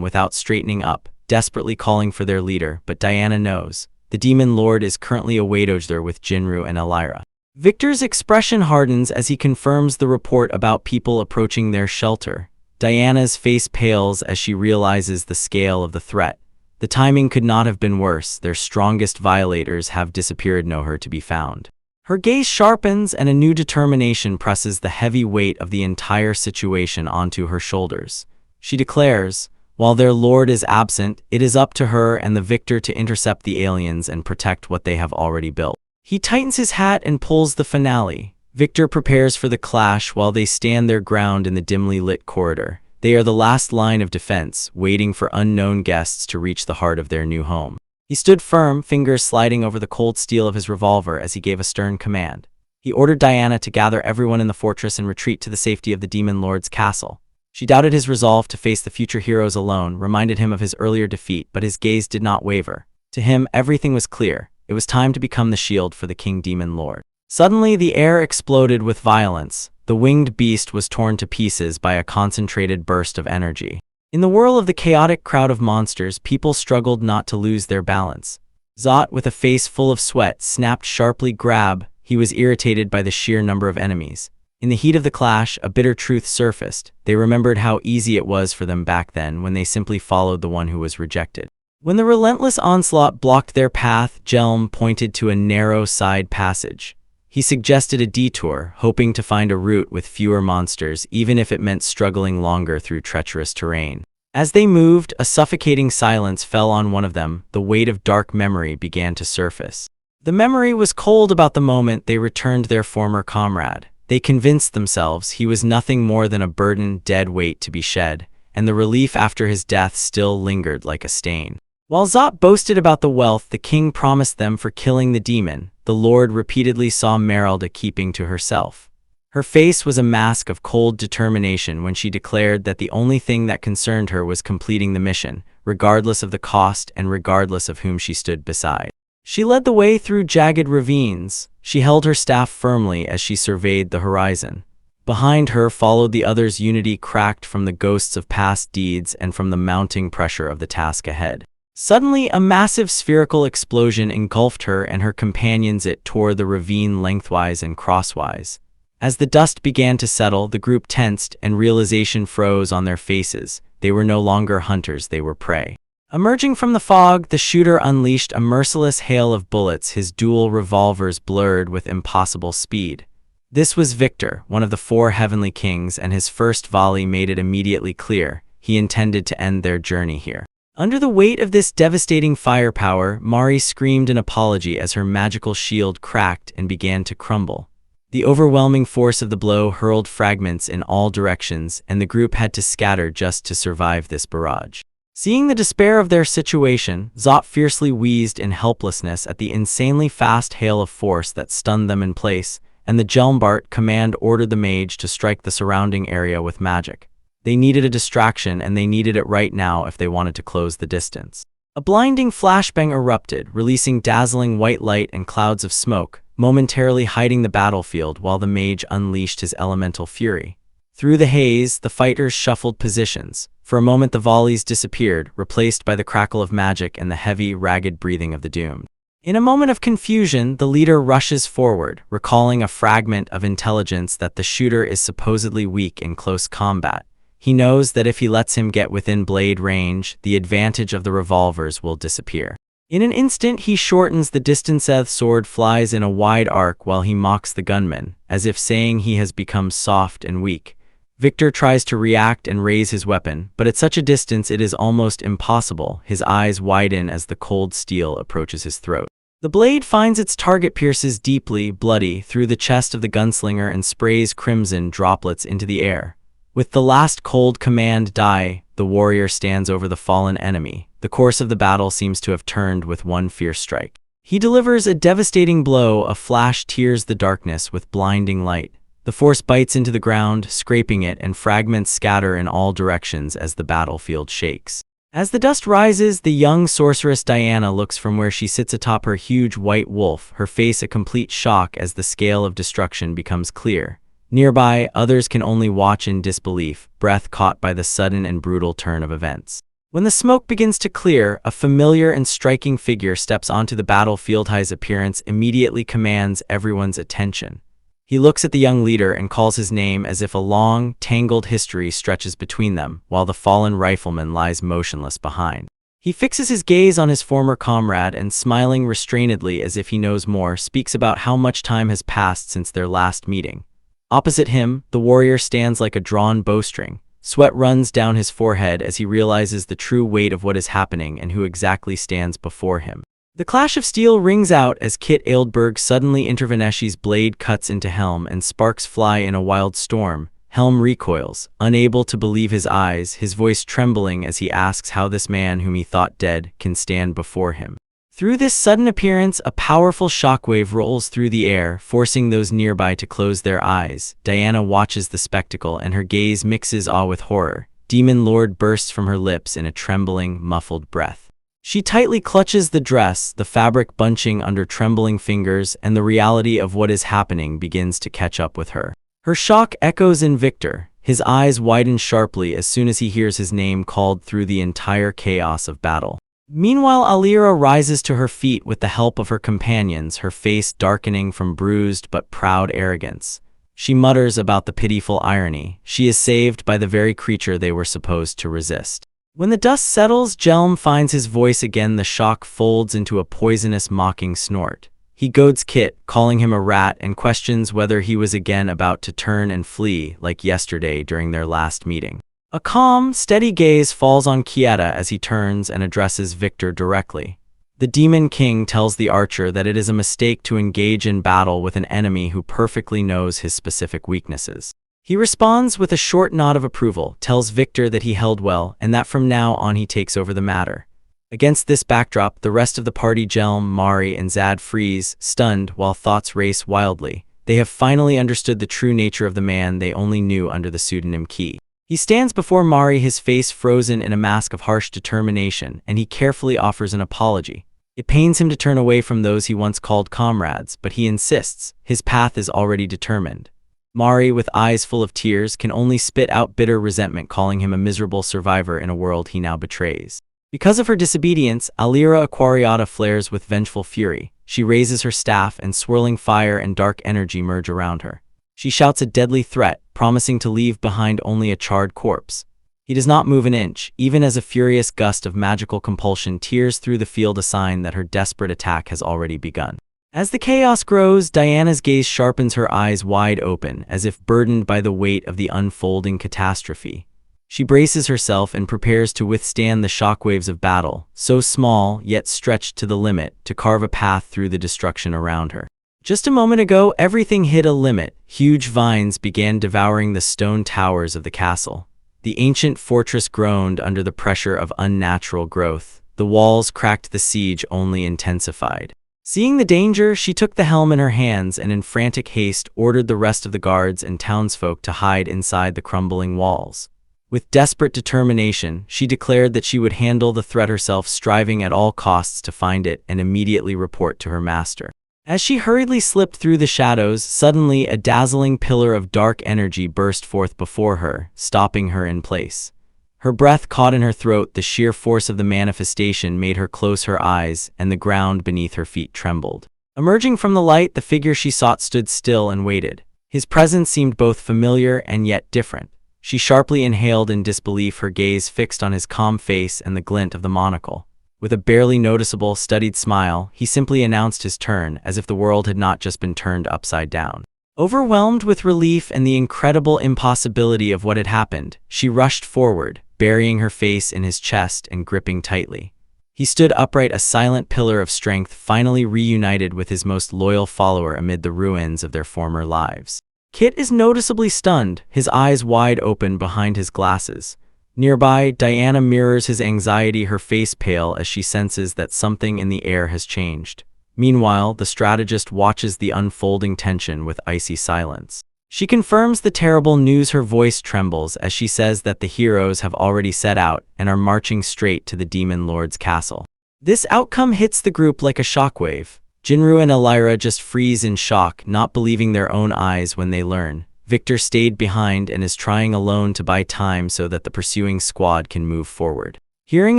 without straightening up, desperately calling for their leader, but Diana knows. The demon lord is currently awaiting there with Jinru and Elira. Victor's expression hardens as he confirms the report about people approaching their shelter. Diana's face pales as she realizes the scale of the threat. The timing could not have been worse. Their strongest violators have disappeared, nowhere to be found. Her gaze sharpens and a new determination presses the heavy weight of the entire situation onto her shoulders. She declares, while their lord is absent, it is up to her and the victor to intercept the aliens and protect what they have already built. He tightens his hat and pulls the finale. Victor prepares for the clash while they stand their ground in the dimly lit corridor. They are the last line of defense, waiting for unknown guests to reach the heart of their new home. He stood firm, fingers sliding over the cold steel of his revolver as he gave a stern command. He ordered Diana to gather everyone in the fortress and retreat to the safety of the demon lord's castle. She doubted his resolve to face the future heroes alone, reminded him of his earlier defeat, but his gaze did not waver. To him, everything was clear. It was time to become the shield for the king demon lord. Suddenly, the air exploded with violence. The winged beast was torn to pieces by a concentrated burst of energy. In the whirl of the chaotic crowd of monsters, people struggled not to lose their balance. Zot, with a face full of sweat, snapped sharply grab. He was irritated by the sheer number of enemies. In the heat of the clash, a bitter truth surfaced. They remembered how easy it was for them back then when they simply followed the one who was rejected. When the relentless onslaught blocked their path, Jelm pointed to a narrow side passage. He suggested a detour, hoping to find a route with fewer monsters, even if it meant struggling longer through treacherous terrain. As they moved, a suffocating silence fell on one of them. The weight of dark memory began to surface. The memory was cold about the moment they returned their former comrade. They convinced themselves he was nothing more than a burden, dead weight to be shed, and the relief after his death still lingered like a stain. While Zot boasted about the wealth the king promised them for killing the demon, the lord repeatedly saw Merelda keeping to herself. Her face was a mask of cold determination when she declared that the only thing that concerned her was completing the mission, regardless of the cost and regardless of whom she stood beside. She led the way through jagged ravines. She held her staff firmly as she surveyed the horizon. Behind her followed the others' unity cracked from the ghosts of past deeds and from the mounting pressure of the task ahead. Suddenly, a massive spherical explosion engulfed her and her companions. It tore the ravine lengthwise and crosswise. As the dust began to settle, the group tensed and realization froze on their faces. They were no longer hunters, they were prey. Emerging from the fog, the shooter unleashed a merciless hail of bullets, his dual revolvers blurred with impossible speed. This was Victor, one of the four heavenly kings, and his first volley made it immediately clear. He intended to end their journey here. Under the weight of this devastating firepower, Mari screamed an apology as her magical shield cracked and began to crumble. The overwhelming force of the blow hurled fragments in all directions, and the group had to scatter just to survive this barrage. Seeing the despair of their situation, Zot fiercely wheezed in helplessness at the insanely fast hail of force that stunned them in place, and the Jelmbart command ordered the mage to strike the surrounding area with magic. They needed a distraction, and they needed it right now if they wanted to close the distance. A blinding flashbang erupted, releasing dazzling white light and clouds of smoke, momentarily hiding the battlefield while the mage unleashed his elemental fury. Through the haze, the fighters shuffled positions. For a moment the volleys disappeared, replaced by the crackle of magic and the heavy, ragged breathing of the doomed. In a moment of confusion, the leader rushes forward, recalling a fragment of intelligence that the shooter is supposedly weak in close combat. He knows that if he lets him get within blade range, the advantage of the revolvers will disappear. In an instant, he shortens the distance. The sword flies in a wide arc while he mocks the gunman, as if saying he has become soft and weak. Victor tries to react and raise his weapon, but at such a distance it is almost impossible. His eyes widen as the cold steel approaches his throat. The blade finds its target, pierces deeply, bloody, through the chest of the gunslinger and sprays crimson droplets into the air. With the last cold command, "Die," the warrior stands over the fallen enemy. The course of the battle seems to have turned with one fierce strike. He delivers a devastating blow. A flash tears the darkness with blinding light. The force bites into the ground, scraping it, and fragments scatter in all directions as the battlefield shakes. As the dust rises, the young sorceress Diana looks from where she sits atop her huge white wolf, her face a complete shock as the scale of destruction becomes clear. Nearby, others can only watch in disbelief, breath caught by the sudden and brutal turn of events. When the smoke begins to clear, a familiar and striking figure steps onto the battlefield. His appearance immediately commands everyone's attention. He looks at the young leader and calls his name as if a long, tangled history stretches between them, while the fallen rifleman lies motionless behind. He fixes his gaze on his former comrade and, smiling restrainedly as if he knows more, speaks about how much time has passed since their last meeting. Opposite him, the warrior stands like a drawn bowstring. Sweat runs down his forehead as he realizes the true weight of what is happening and who exactly stands before him. The clash of steel rings out as Kit Eldberg suddenly intervenes. Blade cuts into Helm and sparks fly in a wild storm. Helm recoils, unable to believe his eyes, his voice trembling as he asks how this man whom he thought dead can stand before him. Through this sudden appearance, a powerful shockwave rolls through the air, forcing those nearby to close their eyes. Diana watches the spectacle, and her gaze mixes awe with horror. Demon Lord bursts from her lips in a trembling, muffled breath. She tightly clutches the dress, the fabric bunching under trembling fingers, and the reality of what is happening begins to catch up with her. Her shock echoes in Victor. His eyes widen sharply as soon as he hears his name called through the entire chaos of battle. Meanwhile, Alira rises to her feet with the help of her companions, her face darkening from bruised but proud arrogance. She mutters about the pitiful irony. She is saved by the very creature they were supposed to resist. When the dust settles, Jelm finds his voice again. The shock folds into a poisonous, mocking snort. He goads Kit, calling him a rat, and questions whether he was again about to turn and flee like yesterday during their last meeting. A calm, steady gaze falls on Kieta as he turns and addresses Victor directly. The Demon King tells the archer that it is a mistake to engage in battle with an enemy who perfectly knows his specific weaknesses. He responds with a short nod of approval, tells Victor that he held well, and that from now on he takes over the matter. Against this backdrop, the rest of the party, Jelm, Mari, and Zad, freeze, stunned, while thoughts race wildly. They have finally understood the true nature of the man they only knew under the pseudonym Ki. He stands before Mari, his face frozen in a mask of harsh determination, and he carefully offers an apology. It pains him to turn away from those he once called comrades, but he insists. His path is already determined. Mari, with eyes full of tears, can only spit out bitter resentment, calling him a miserable survivor in a world he now betrays. Because of her disobedience, Alira Aquariata flares with vengeful fury. She raises her staff, and swirling fire and dark energy merge around her. She shouts a deadly threat, promising to leave behind only a charred corpse. He does not move an inch, even as a furious gust of magical compulsion tears through the field, a sign that her desperate attack has already begun. As the chaos grows, Diana's gaze sharpens, her eyes wide open, as if burdened by the weight of the unfolding catastrophe. She braces herself and prepares to withstand the shockwaves of battle, so small yet stretched to the limit, to carve a path through the destruction around her. Just a moment ago, everything hit a limit. Huge vines began devouring the stone towers of the castle. The ancient fortress groaned under the pressure of unnatural growth. The walls cracked, the siege only intensified. Seeing the danger, she took the helm in her hands and in frantic haste ordered the rest of the guards and townsfolk to hide inside the crumbling walls. With desperate determination, she declared that she would handle the threat herself, striving at all costs to find it and immediately report to her master. As she hurriedly slipped through the shadows, suddenly a dazzling pillar of dark energy burst forth before her, stopping her in place. Her breath caught in her throat. The sheer force of the manifestation made her close her eyes, and the ground beneath her feet trembled. Emerging from the light, the figure she sought stood still and waited. His presence seemed both familiar and yet different. She sharply inhaled in disbelief, her gaze fixed on his calm face and the glint of the monocle. With a barely noticeable, studied smile, he simply announced his turn, as if the world had not just been turned upside down. Overwhelmed with relief and the incredible impossibility of what had happened, she rushed forward, burying her face in his chest and gripping tightly. He stood upright, a silent pillar of strength, finally reunited with his most loyal follower amid the ruins of their former lives. Kit is noticeably stunned, his eyes wide open behind his glasses. Nearby, Diana mirrors his anxiety, her face pale as she senses that something in the air has changed. Meanwhile, the strategist watches the unfolding tension with icy silence. She confirms the terrible news. Her voice trembles as she says that the heroes have already set out and are marching straight to the Demon Lord's castle. This outcome hits the group like a shockwave. Jinru and Elira just freeze in shock, not believing their own eyes when they learn Victor stayed behind and is trying alone to buy time so that the pursuing squad can move forward. Hearing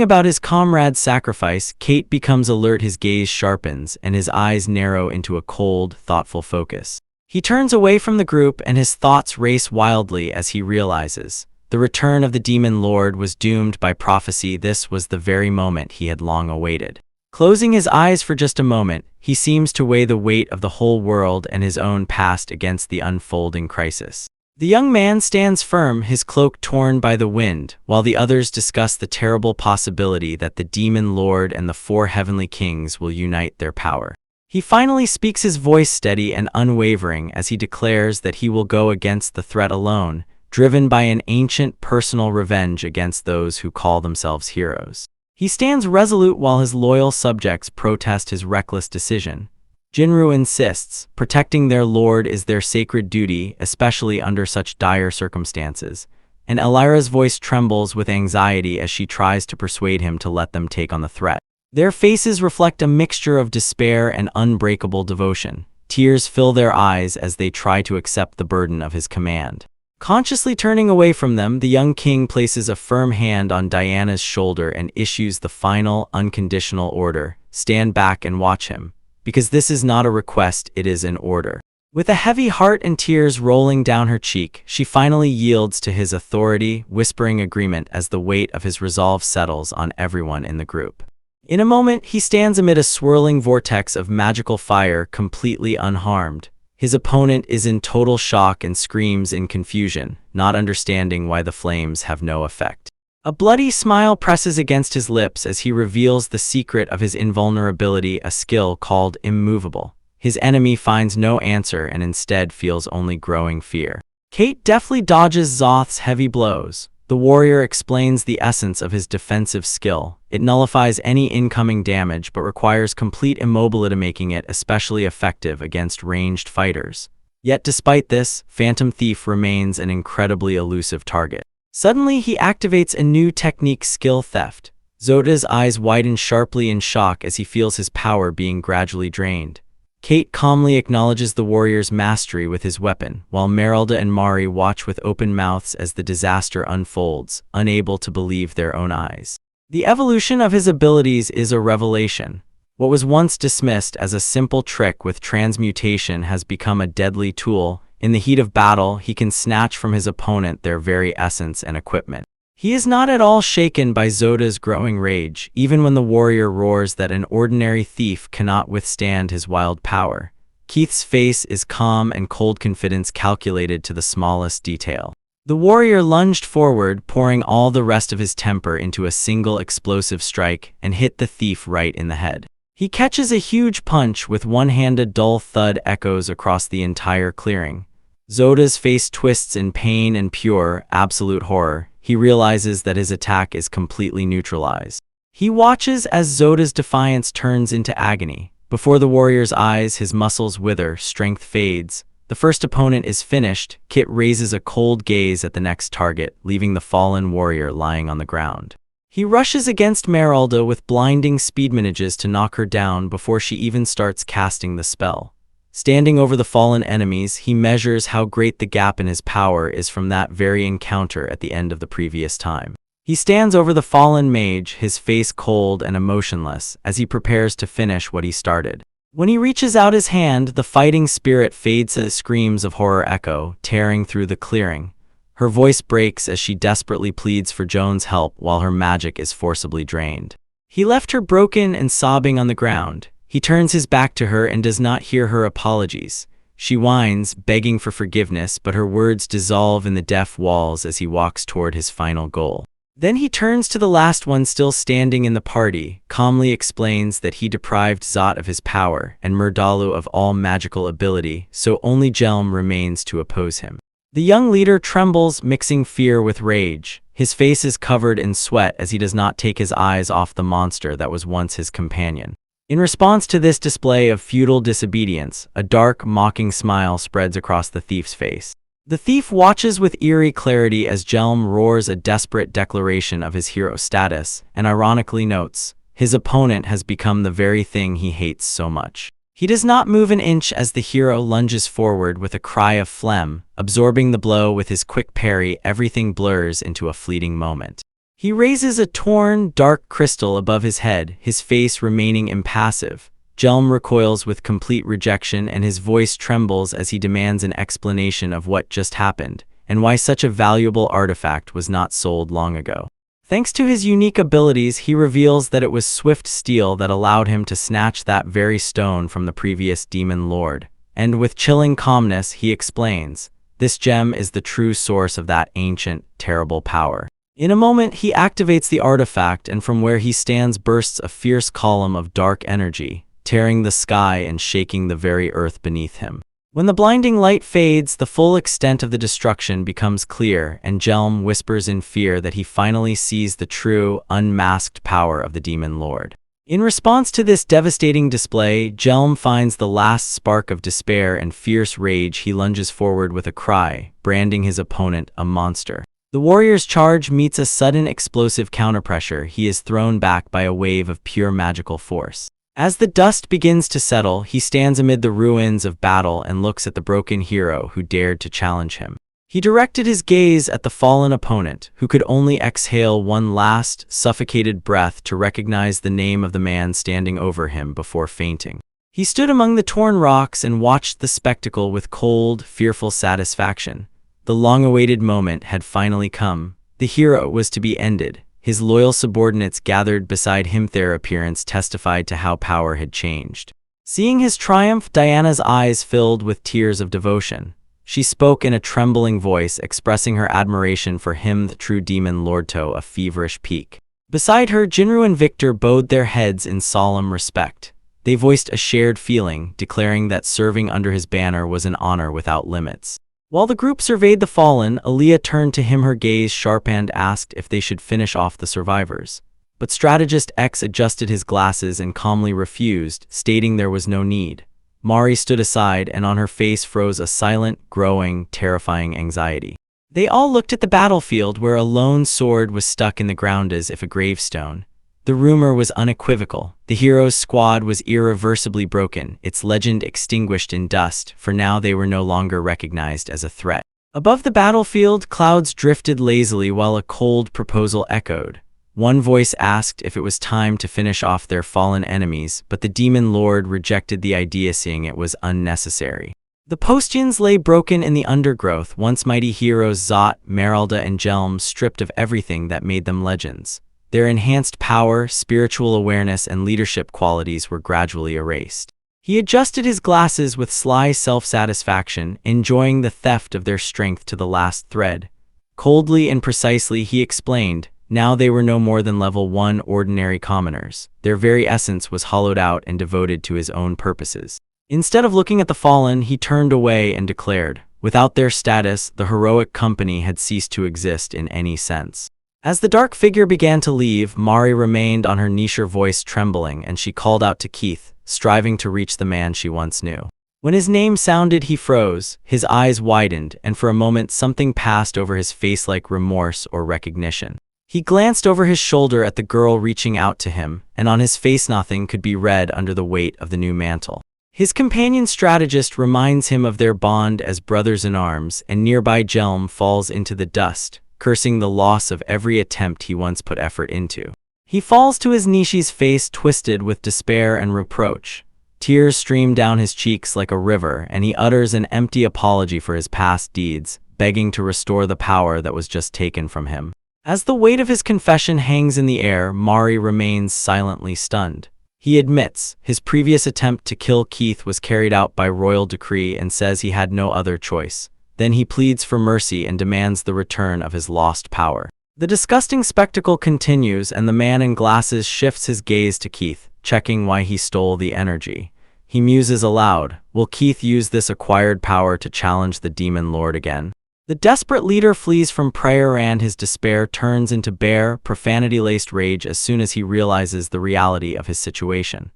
about his comrade's sacrifice, Kate becomes alert. His gaze sharpens and his eyes narrow into a cold, thoughtful focus. He turns away from the group and his thoughts race wildly as he realizes the return of the Demon Lord was doomed by prophecy. This was the very moment he had long awaited. Closing his eyes for just a moment, he seems to weigh the weight of the whole world and his own past against the unfolding crisis. The young man stands firm, his cloak torn by the wind, while the others discuss the terrible possibility that the Demon Lord and the four heavenly kings will unite their power. He finally speaks, his voice steady and unwavering as he declares that he will go against the threat alone, driven by an ancient personal revenge against those who call themselves heroes. He stands resolute while his loyal subjects protest his reckless decision. Jinru insists, protecting their lord is their sacred duty, especially under such dire circumstances, and Elira's voice trembles with anxiety as she tries to persuade him to let them take on the threat. Their faces reflect a mixture of despair and unbreakable devotion. Tears fill their eyes as they try to accept the burden of his command. Consciously turning away from them, the young king places a firm hand on Diana's shoulder and issues the final, unconditional order: stand back and watch him. Because this is not a request, it is an order. With a heavy heart and tears rolling down her cheek, she finally yields to his authority, whispering agreement as the weight of his resolve settles on everyone in the group. In a moment, he stands amid a swirling vortex of magical fire, completely unharmed. His opponent is in total shock and screams in confusion, not understanding why the flames have no effect. A bloody smile presses against his lips as he reveals the secret of his invulnerability, a skill called immovable. His enemy finds no answer and instead feels only growing fear. Kate deftly dodges Zoth's heavy blows. The warrior explains the essence of his defensive skill. It nullifies any incoming damage but requires complete immobility, making it especially effective against ranged fighters. Yet despite this, Phantom Thief remains an incredibly elusive target. Suddenly, he activates a new technique: skill theft. Zota's eyes widen sharply in shock as he feels his power being gradually drained. Kate calmly acknowledges the warrior's mastery with his weapon, while Merelda and Mari watch with open mouths as the disaster unfolds, unable to believe their own eyes. The evolution of his abilities is a revelation. What was once dismissed as a simple trick with transmutation has become a deadly tool. In the heat of battle, he can snatch from his opponent their very essence and equipment. He is not at all shaken by Zota's growing rage, even when the warrior roars that an ordinary thief cannot withstand his wild power. Keith's face is calm and cold, confidence calculated to the smallest detail. The warrior lunged forward, pouring all the rest of his temper into a single explosive strike, and hit the thief right in the head. He catches a huge punch with one hand. A dull thud echoes across the entire clearing. Zota's face twists in pain and pure, absolute horror. He realizes that his attack is completely neutralized. He watches as Zota's defiance turns into agony. Before the warrior's eyes, his muscles wither, strength fades. The first opponent is finished. Kit raises a cold gaze at the next target, leaving the fallen warrior lying on the ground. He rushes against Merelda with blinding speed, manages to knock her down before she even starts casting the spell. Standing over the fallen enemies, he measures how great the gap in his power is from that very encounter at the end of the previous time. He stands over the fallen mage, his face cold and emotionless, as he prepares to finish what he started. When he reaches out his hand, the fighting spirit fades as screams of horror echo, tearing through the clearing. Her voice breaks as she desperately pleads for Joan's help while her magic is forcibly drained. He left her broken and sobbing on the ground. He turns his back to her and does not hear her apologies. She whines, begging for forgiveness, but her words dissolve in the deaf walls as he walks toward his final goal. Then he turns to the last one still standing in the party, calmly explains that he deprived Zot of his power and Murdalu of all magical ability, so only Jelm remains to oppose him. The young leader trembles, mixing fear with rage. His face is covered in sweat as he does not take his eyes off the monster that was once his companion. In response to this display of feudal disobedience, a dark, mocking smile spreads across the thief's face. The thief watches with eerie clarity as Jelm roars a desperate declaration of his hero status, and ironically notes, his opponent has become the very thing he hates so much. He does not move an inch as the hero lunges forward with a cry of phlegm, absorbing the blow with his quick parry. Everything blurs into a fleeting moment. He raises a torn, dark crystal above his head, his face remaining impassive. Jelm recoils with complete rejection, and his voice trembles as he demands an explanation of what just happened, and why such a valuable artifact was not sold long ago. Thanks to his unique abilities, he reveals that it was swift steel that allowed him to snatch that very stone from the previous demon lord. And with chilling calmness, he explains, this gem is the true source of that ancient, terrible power. In a moment, he activates the artifact, and from where he stands bursts a fierce column of dark energy, tearing the sky and shaking the very earth beneath him. When the blinding light fades, the full extent of the destruction becomes clear, and Jelm whispers in fear that he finally sees the true, unmasked power of the demon lord. In response to this devastating display, Jelm finds the last spark of despair and fierce rage. He lunges forward with a cry, branding his opponent a monster. The warrior's charge meets a sudden explosive counterpressure. He is thrown back by a wave of pure magical force. As the dust begins to settle, he stands amid the ruins of battle and looks at the broken hero who dared to challenge him. He directed his gaze at the fallen opponent, who could only exhale one last, suffocated breath to recognize the name of the man standing over him before fainting. He stood among the torn rocks and watched the spectacle with cold, fearful satisfaction. The long-awaited moment had finally come. The hero was to be ended. His loyal subordinates gathered beside him. Their appearance testified to how power had changed. Seeing his triumph, Diana's eyes filled with tears of devotion. She spoke in a trembling voice, expressing her admiration for him, the true demon lord, to a feverish peak. Beside her, Jinru and Victor bowed their heads in solemn respect. They voiced a shared feeling, declaring that serving under his banner was an honor without limits. While the group surveyed the fallen, Aaliyah turned to him, her gaze sharp, and asked if they should finish off the survivors. But strategist X adjusted his glasses and calmly refused, stating there was no need. Mari stood aside, and on her face froze a silent, growing, terrifying anxiety. They all looked at the battlefield, where a lone sword was stuck in the ground as if a gravestone. The rumor was unequivocal. The hero's squad was irreversibly broken, its legend extinguished in dust, for now they were no longer recognized as a threat. Above the battlefield, clouds drifted lazily while a cold proposal echoed. One voice asked if it was time to finish off their fallen enemies, but the demon lord rejected the idea, saying it was unnecessary. The Postians lay broken in the undergrowth, once mighty heroes Zot, Meralda, and Jelm, stripped of everything that made them legends. Their enhanced power, spiritual awareness, and leadership qualities were gradually erased. He adjusted his glasses with sly self-satisfaction, enjoying the theft of their strength to the last thread. Coldly and precisely he explained, now they were no more than level 1 ordinary commoners. Their very essence was hollowed out and devoted to his own purposes. Instead of looking at the fallen, he turned away and declared, without their status, the heroic company had ceased to exist in any sense. As the dark figure began to leave, Mari remained on her niche, voice trembling, and she called out to Keith, striving to reach the man she once knew. When his name sounded, he froze, his eyes widened, and for a moment something passed over his face like remorse or recognition. He glanced over his shoulder at the girl reaching out to him, and on his face nothing could be read under the weight of the new mantle. His companion strategist reminds him of their bond as brothers in arms, and nearby Jelm falls into the dust, cursing the loss of every attempt he once put effort into. He falls to his niche's face twisted with despair and reproach. Tears stream down his cheeks like a river, and he utters an empty apology for his past deeds, begging to restore the power that was just taken from him. As the weight of his confession hangs in the air, Mari remains silently stunned. He admits his previous attempt to kill Keith was carried out by royal decree and says he had no other choice. Then he pleads for mercy and demands the return of his lost power. The disgusting spectacle continues, and the man in glasses shifts his gaze to Keith, checking why he stole the energy. He muses aloud, will Keith use this acquired power to challenge the demon lord again? The desperate leader flees from prayer, and his despair turns into bare, profanity-laced rage as soon as he realizes the reality of his situation.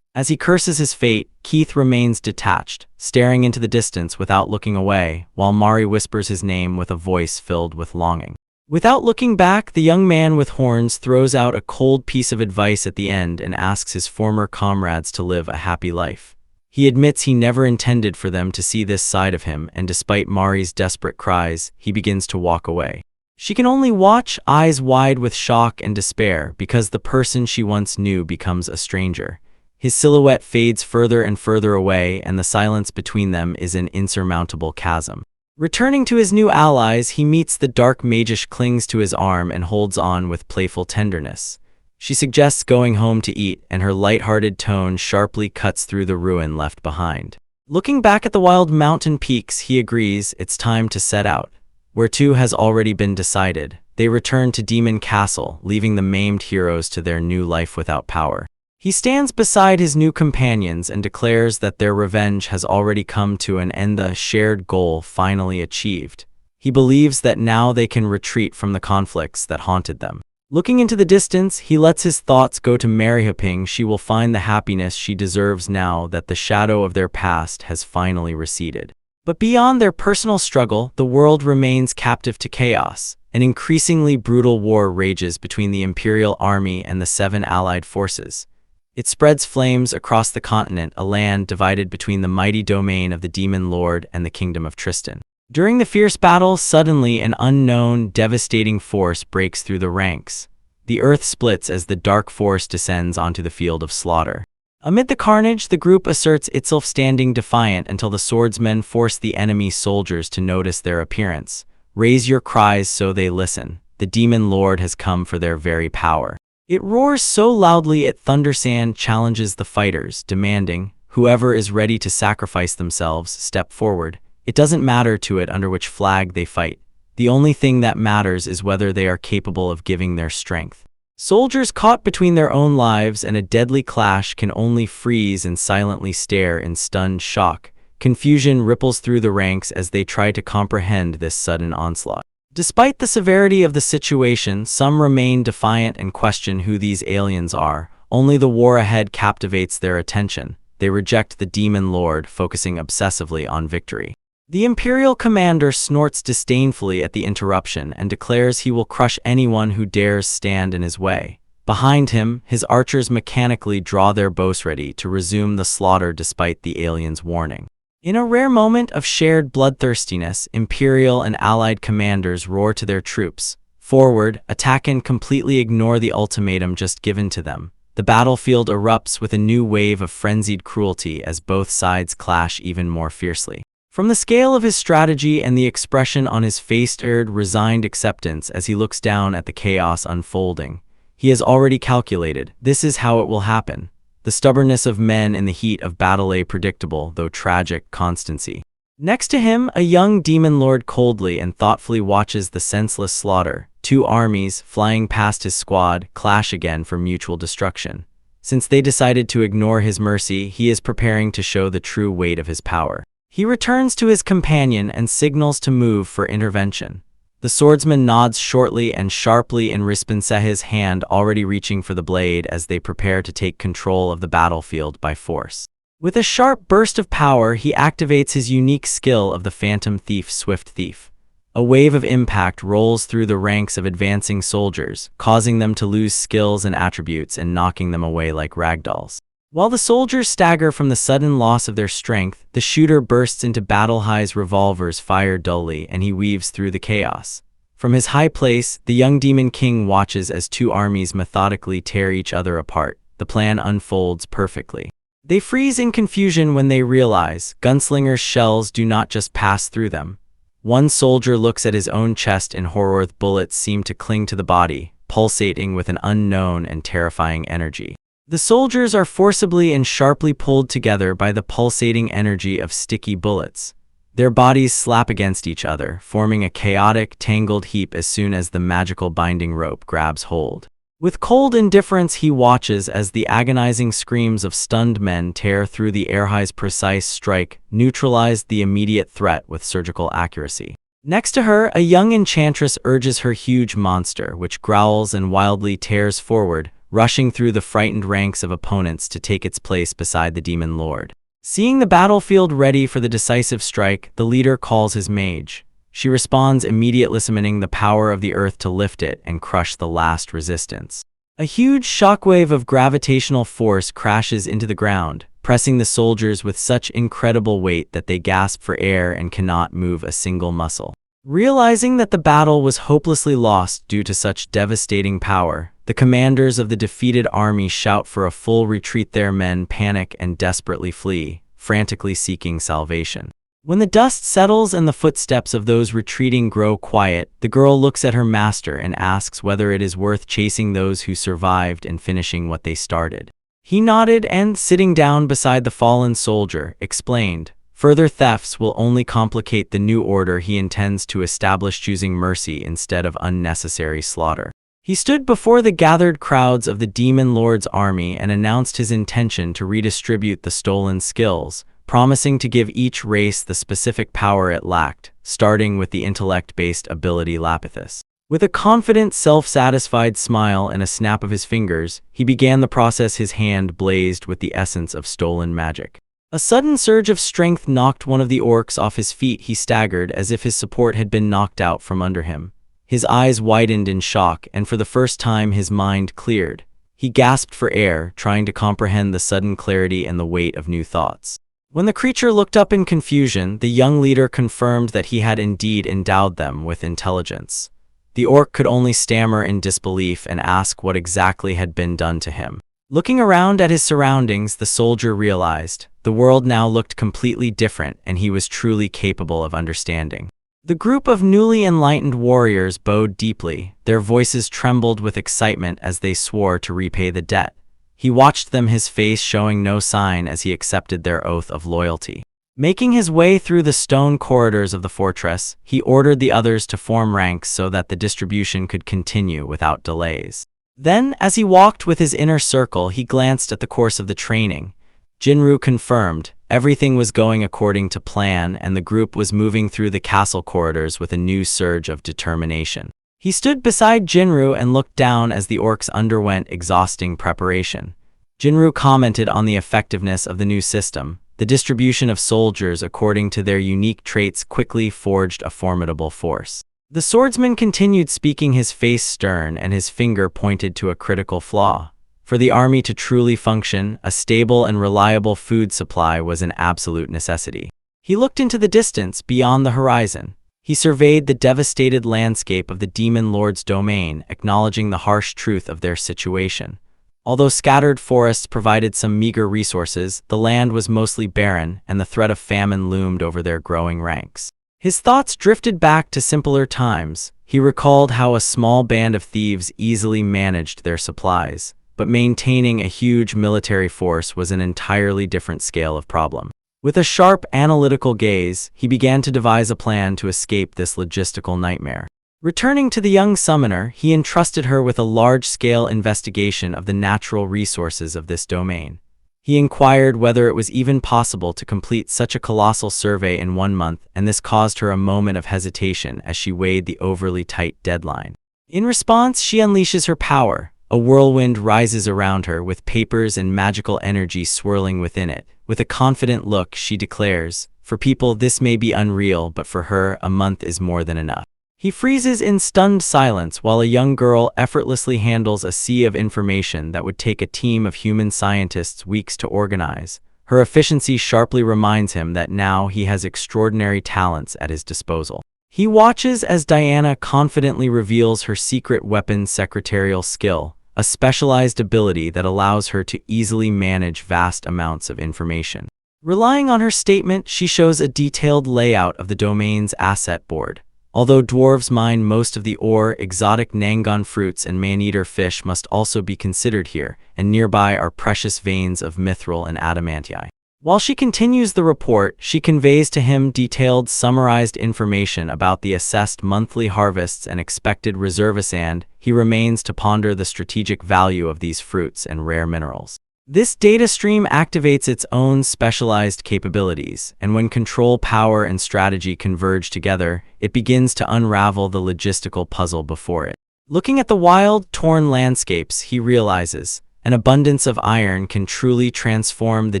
As he curses his fate, Keith remains detached, staring into the distance without looking away, while Mari whispers his name with a voice filled with longing. Without looking back, the young man with horns throws out a cold piece of advice at the end and asks his former comrades to live a happy life. He admits he never intended for them to see this side of him, and despite Mari's desperate cries, he begins to walk away. She can only watch, eyes wide with shock and despair, because the person she once knew becomes a stranger. His silhouette fades further and further away, and the silence between them is an insurmountable chasm. Returning to his new allies, he meets the dark magish, clings to his arm and holds on with playful tenderness. She suggests going home to eat, and her light-hearted tone sharply cuts through the ruin left behind. Looking back at the wild mountain peaks, he agrees it's time to set out. Where to has already been decided. They return to Demon Castle, leaving the maimed heroes to their new life without power. He stands beside his new companions and declares that their revenge has already come to an end, the shared goal finally achieved. He believes that now they can retreat from the conflicts that haunted them. Looking into the distance, he lets his thoughts go to Mary, hoping she will find the happiness she deserves now that the shadow of their past has finally receded. But beyond their personal struggle, the world remains captive to chaos. An increasingly brutal war rages between the Imperial Army and the 7 allied forces. It spreads flames across the continent, a land divided between the mighty domain of the Demon Lord and the Kingdom of Tristan. During the fierce battle, suddenly an unknown, devastating force breaks through the ranks. The earth splits as the dark force descends onto the field of slaughter. Amid the carnage, the group asserts itself, standing defiant until the swordsmen force the enemy soldiers to notice their appearance. Raise your cries so they listen. The Demon Lord has come for their very power. It roars so loudly it thundersand challenges the fighters, demanding, whoever is ready to sacrifice themselves, step forward. It doesn't matter to it under which flag they fight. The only thing that matters is whether they are capable of giving their strength. Soldiers caught between their own lives and a deadly clash can only freeze and silently stare in stunned shock. Confusion ripples through the ranks as they try to comprehend this sudden onslaught. Despite the severity of the situation, some remain defiant and question who these aliens are. Only the war ahead captivates their attention. They reject the Demon Lord, focusing obsessively on victory. The Imperial commander snorts disdainfully at the interruption and declares he will crush anyone who dares stand in his way. Behind him, his archers mechanically draw their bows ready to resume the slaughter despite the aliens' warning. In a rare moment of shared bloodthirstiness, Imperial and Allied commanders roar to their troops, "Forward, attack and completely ignore the ultimatum just given to them." The battlefield erupts with a new wave of frenzied cruelty as both sides clash even more fiercely. From the scale of his strategy and the expression on his face, resigned acceptance as he looks down at the chaos unfolding. He has already calculated, this is how it will happen. The stubbornness of men in the heat of battle, a predictable, though tragic, constancy. Next to him, a young demon lord coldly and thoughtfully watches the senseless slaughter. 2 armies, flying past his squad, clash again for mutual destruction. Since they decided to ignore his mercy, he is preparing to show the true weight of his power. He returns to his companion and signals to move for intervention. The swordsman nods shortly and sharply in response, his hand already reaching for the blade as they prepare to take control of the battlefield by force. With a sharp burst of power, he activates his unique skill of the Phantom Thief, Swift Thief. A wave of impact rolls through the ranks of advancing soldiers, causing them to lose skills and attributes and knocking them away like ragdolls. While the soldiers stagger from the sudden loss of their strength, the shooter bursts into battle. His revolvers fire dully and he weaves through the chaos. From his high place, the young Demon King watches as 2 armies methodically tear each other apart. The plan unfolds perfectly. They freeze in confusion when they realize gunslingers' shells do not just pass through them. One soldier looks at his own chest in horror. Bullets seem to cling to the body, pulsating with an unknown and terrifying energy. The soldiers are forcibly and sharply pulled together by the pulsating energy of sticky bullets. Their bodies slap against each other, forming a chaotic, tangled heap as soon as the magical binding rope grabs hold. With cold indifference, he watches as the agonizing screams of stunned men tear through the air. His precise strike neutralized the immediate threat with surgical accuracy. Next to her, a young enchantress urges her huge monster, which growls and wildly tears forward, rushing through the frightened ranks of opponents to take its place beside the demon lord. Seeing the battlefield ready for the decisive strike, the leader calls his mage. She responds immediately, summoning the power of the earth to lift it and crush the last resistance. A huge shockwave of gravitational force crashes into the ground, pressing the soldiers with such incredible weight that they gasp for air and cannot move a single muscle. Realizing that the battle was hopelessly lost due to such devastating power, the commanders of the defeated army shout for a full retreat. Their men panic and desperately flee, frantically seeking salvation. When the dust settles and the footsteps of those retreating grow quiet, the girl looks at her master and asks whether it is worth chasing those who survived and finishing what they started. He nodded and, sitting down beside the fallen soldier, explained, "Further thefts will only complicate the new order he intends to establish, choosing mercy instead of unnecessary slaughter." He stood before the gathered crowds of the Demon Lord's army and announced his intention to redistribute the stolen skills, promising to give each race the specific power it lacked, starting with the intellect-based ability Lapithus. With a confident, self-satisfied smile and a snap of his fingers, he began the process. His hand blazed with the essence of stolen magic. A sudden surge of strength knocked one of the orcs off his feet. He staggered as if his support had been knocked out from under him. His eyes widened in shock, and for the first time his mind cleared. He gasped for air, trying to comprehend the sudden clarity and the weight of new thoughts. When the creature looked up in confusion, the young leader confirmed that he had indeed endowed them with intelligence. The orc could only stammer in disbelief and ask what exactly had been done to him. Looking around at his surroundings, the soldier realized the world now looked completely different, and he was truly capable of understanding. The group of newly enlightened warriors bowed deeply. Their voices trembled with excitement as they swore to repay the debt. He watched them, his face showing no sign as he accepted their oath of loyalty. Making his way through the stone corridors of the fortress, he ordered the others to form ranks so that the distribution could continue without delays. Then, as he walked with his inner circle, he glanced at the course of the training. Jinru confirmed everything was going according to plan, and the group was moving through the castle corridors with a new surge of determination. He stood beside Jinru and looked down as the orcs underwent exhausting preparation. Jinru commented on the effectiveness of the new system. The distribution of soldiers according to their unique traits quickly forged a formidable force. The swordsman continued speaking, his face stern and his finger pointed to a critical flaw. For the army to truly function, a stable and reliable food supply was an absolute necessity. He looked into the distance beyond the horizon. He surveyed the devastated landscape of the Demon Lord's domain, acknowledging the harsh truth of their situation. Although scattered forests provided some meager resources, the land was mostly barren, and the threat of famine loomed over their growing ranks. His thoughts drifted back to simpler times. He recalled how a small band of thieves easily managed their supplies, but maintaining a huge military force was an entirely different scale of problem. With a sharp, analytical gaze, he began to devise a plan to escape this logistical nightmare. Returning to the young summoner, he entrusted her with a large-scale investigation of the natural resources of this domain. He inquired whether it was even possible to complete such a colossal survey in 1 month, and this caused her a moment of hesitation as she weighed the overly tight deadline. In response, she unleashes her power. A whirlwind rises around her, with papers and magical energy swirling within it. With a confident look, she declares, "For people this may be unreal, but for her, a month is more than enough." He freezes in stunned silence while a young girl effortlessly handles a sea of information that would take a team of human scientists weeks to organize. Her efficiency sharply reminds him that now he has extraordinary talents at his disposal. He watches as Diana confidently reveals her secret weapons secretarial skill, a specialized ability that allows her to easily manage vast amounts of information. Relying on her statement, she shows a detailed layout of the domain's asset board. Although dwarves mine most of the ore, exotic Nangon fruits and man-eater fish must also be considered here, and nearby are precious veins of mithril and adamantite. While she continues the report, she conveys to him detailed, summarized information about the assessed monthly harvests and expected reserves, and he remains to ponder the strategic value of these fruits and rare minerals. This data stream activates its own specialized capabilities, and when control, power, and strategy converge together, it begins to unravel the logistical puzzle before it. Looking at the wild, torn landscapes, he realizes an abundance of iron can truly transform the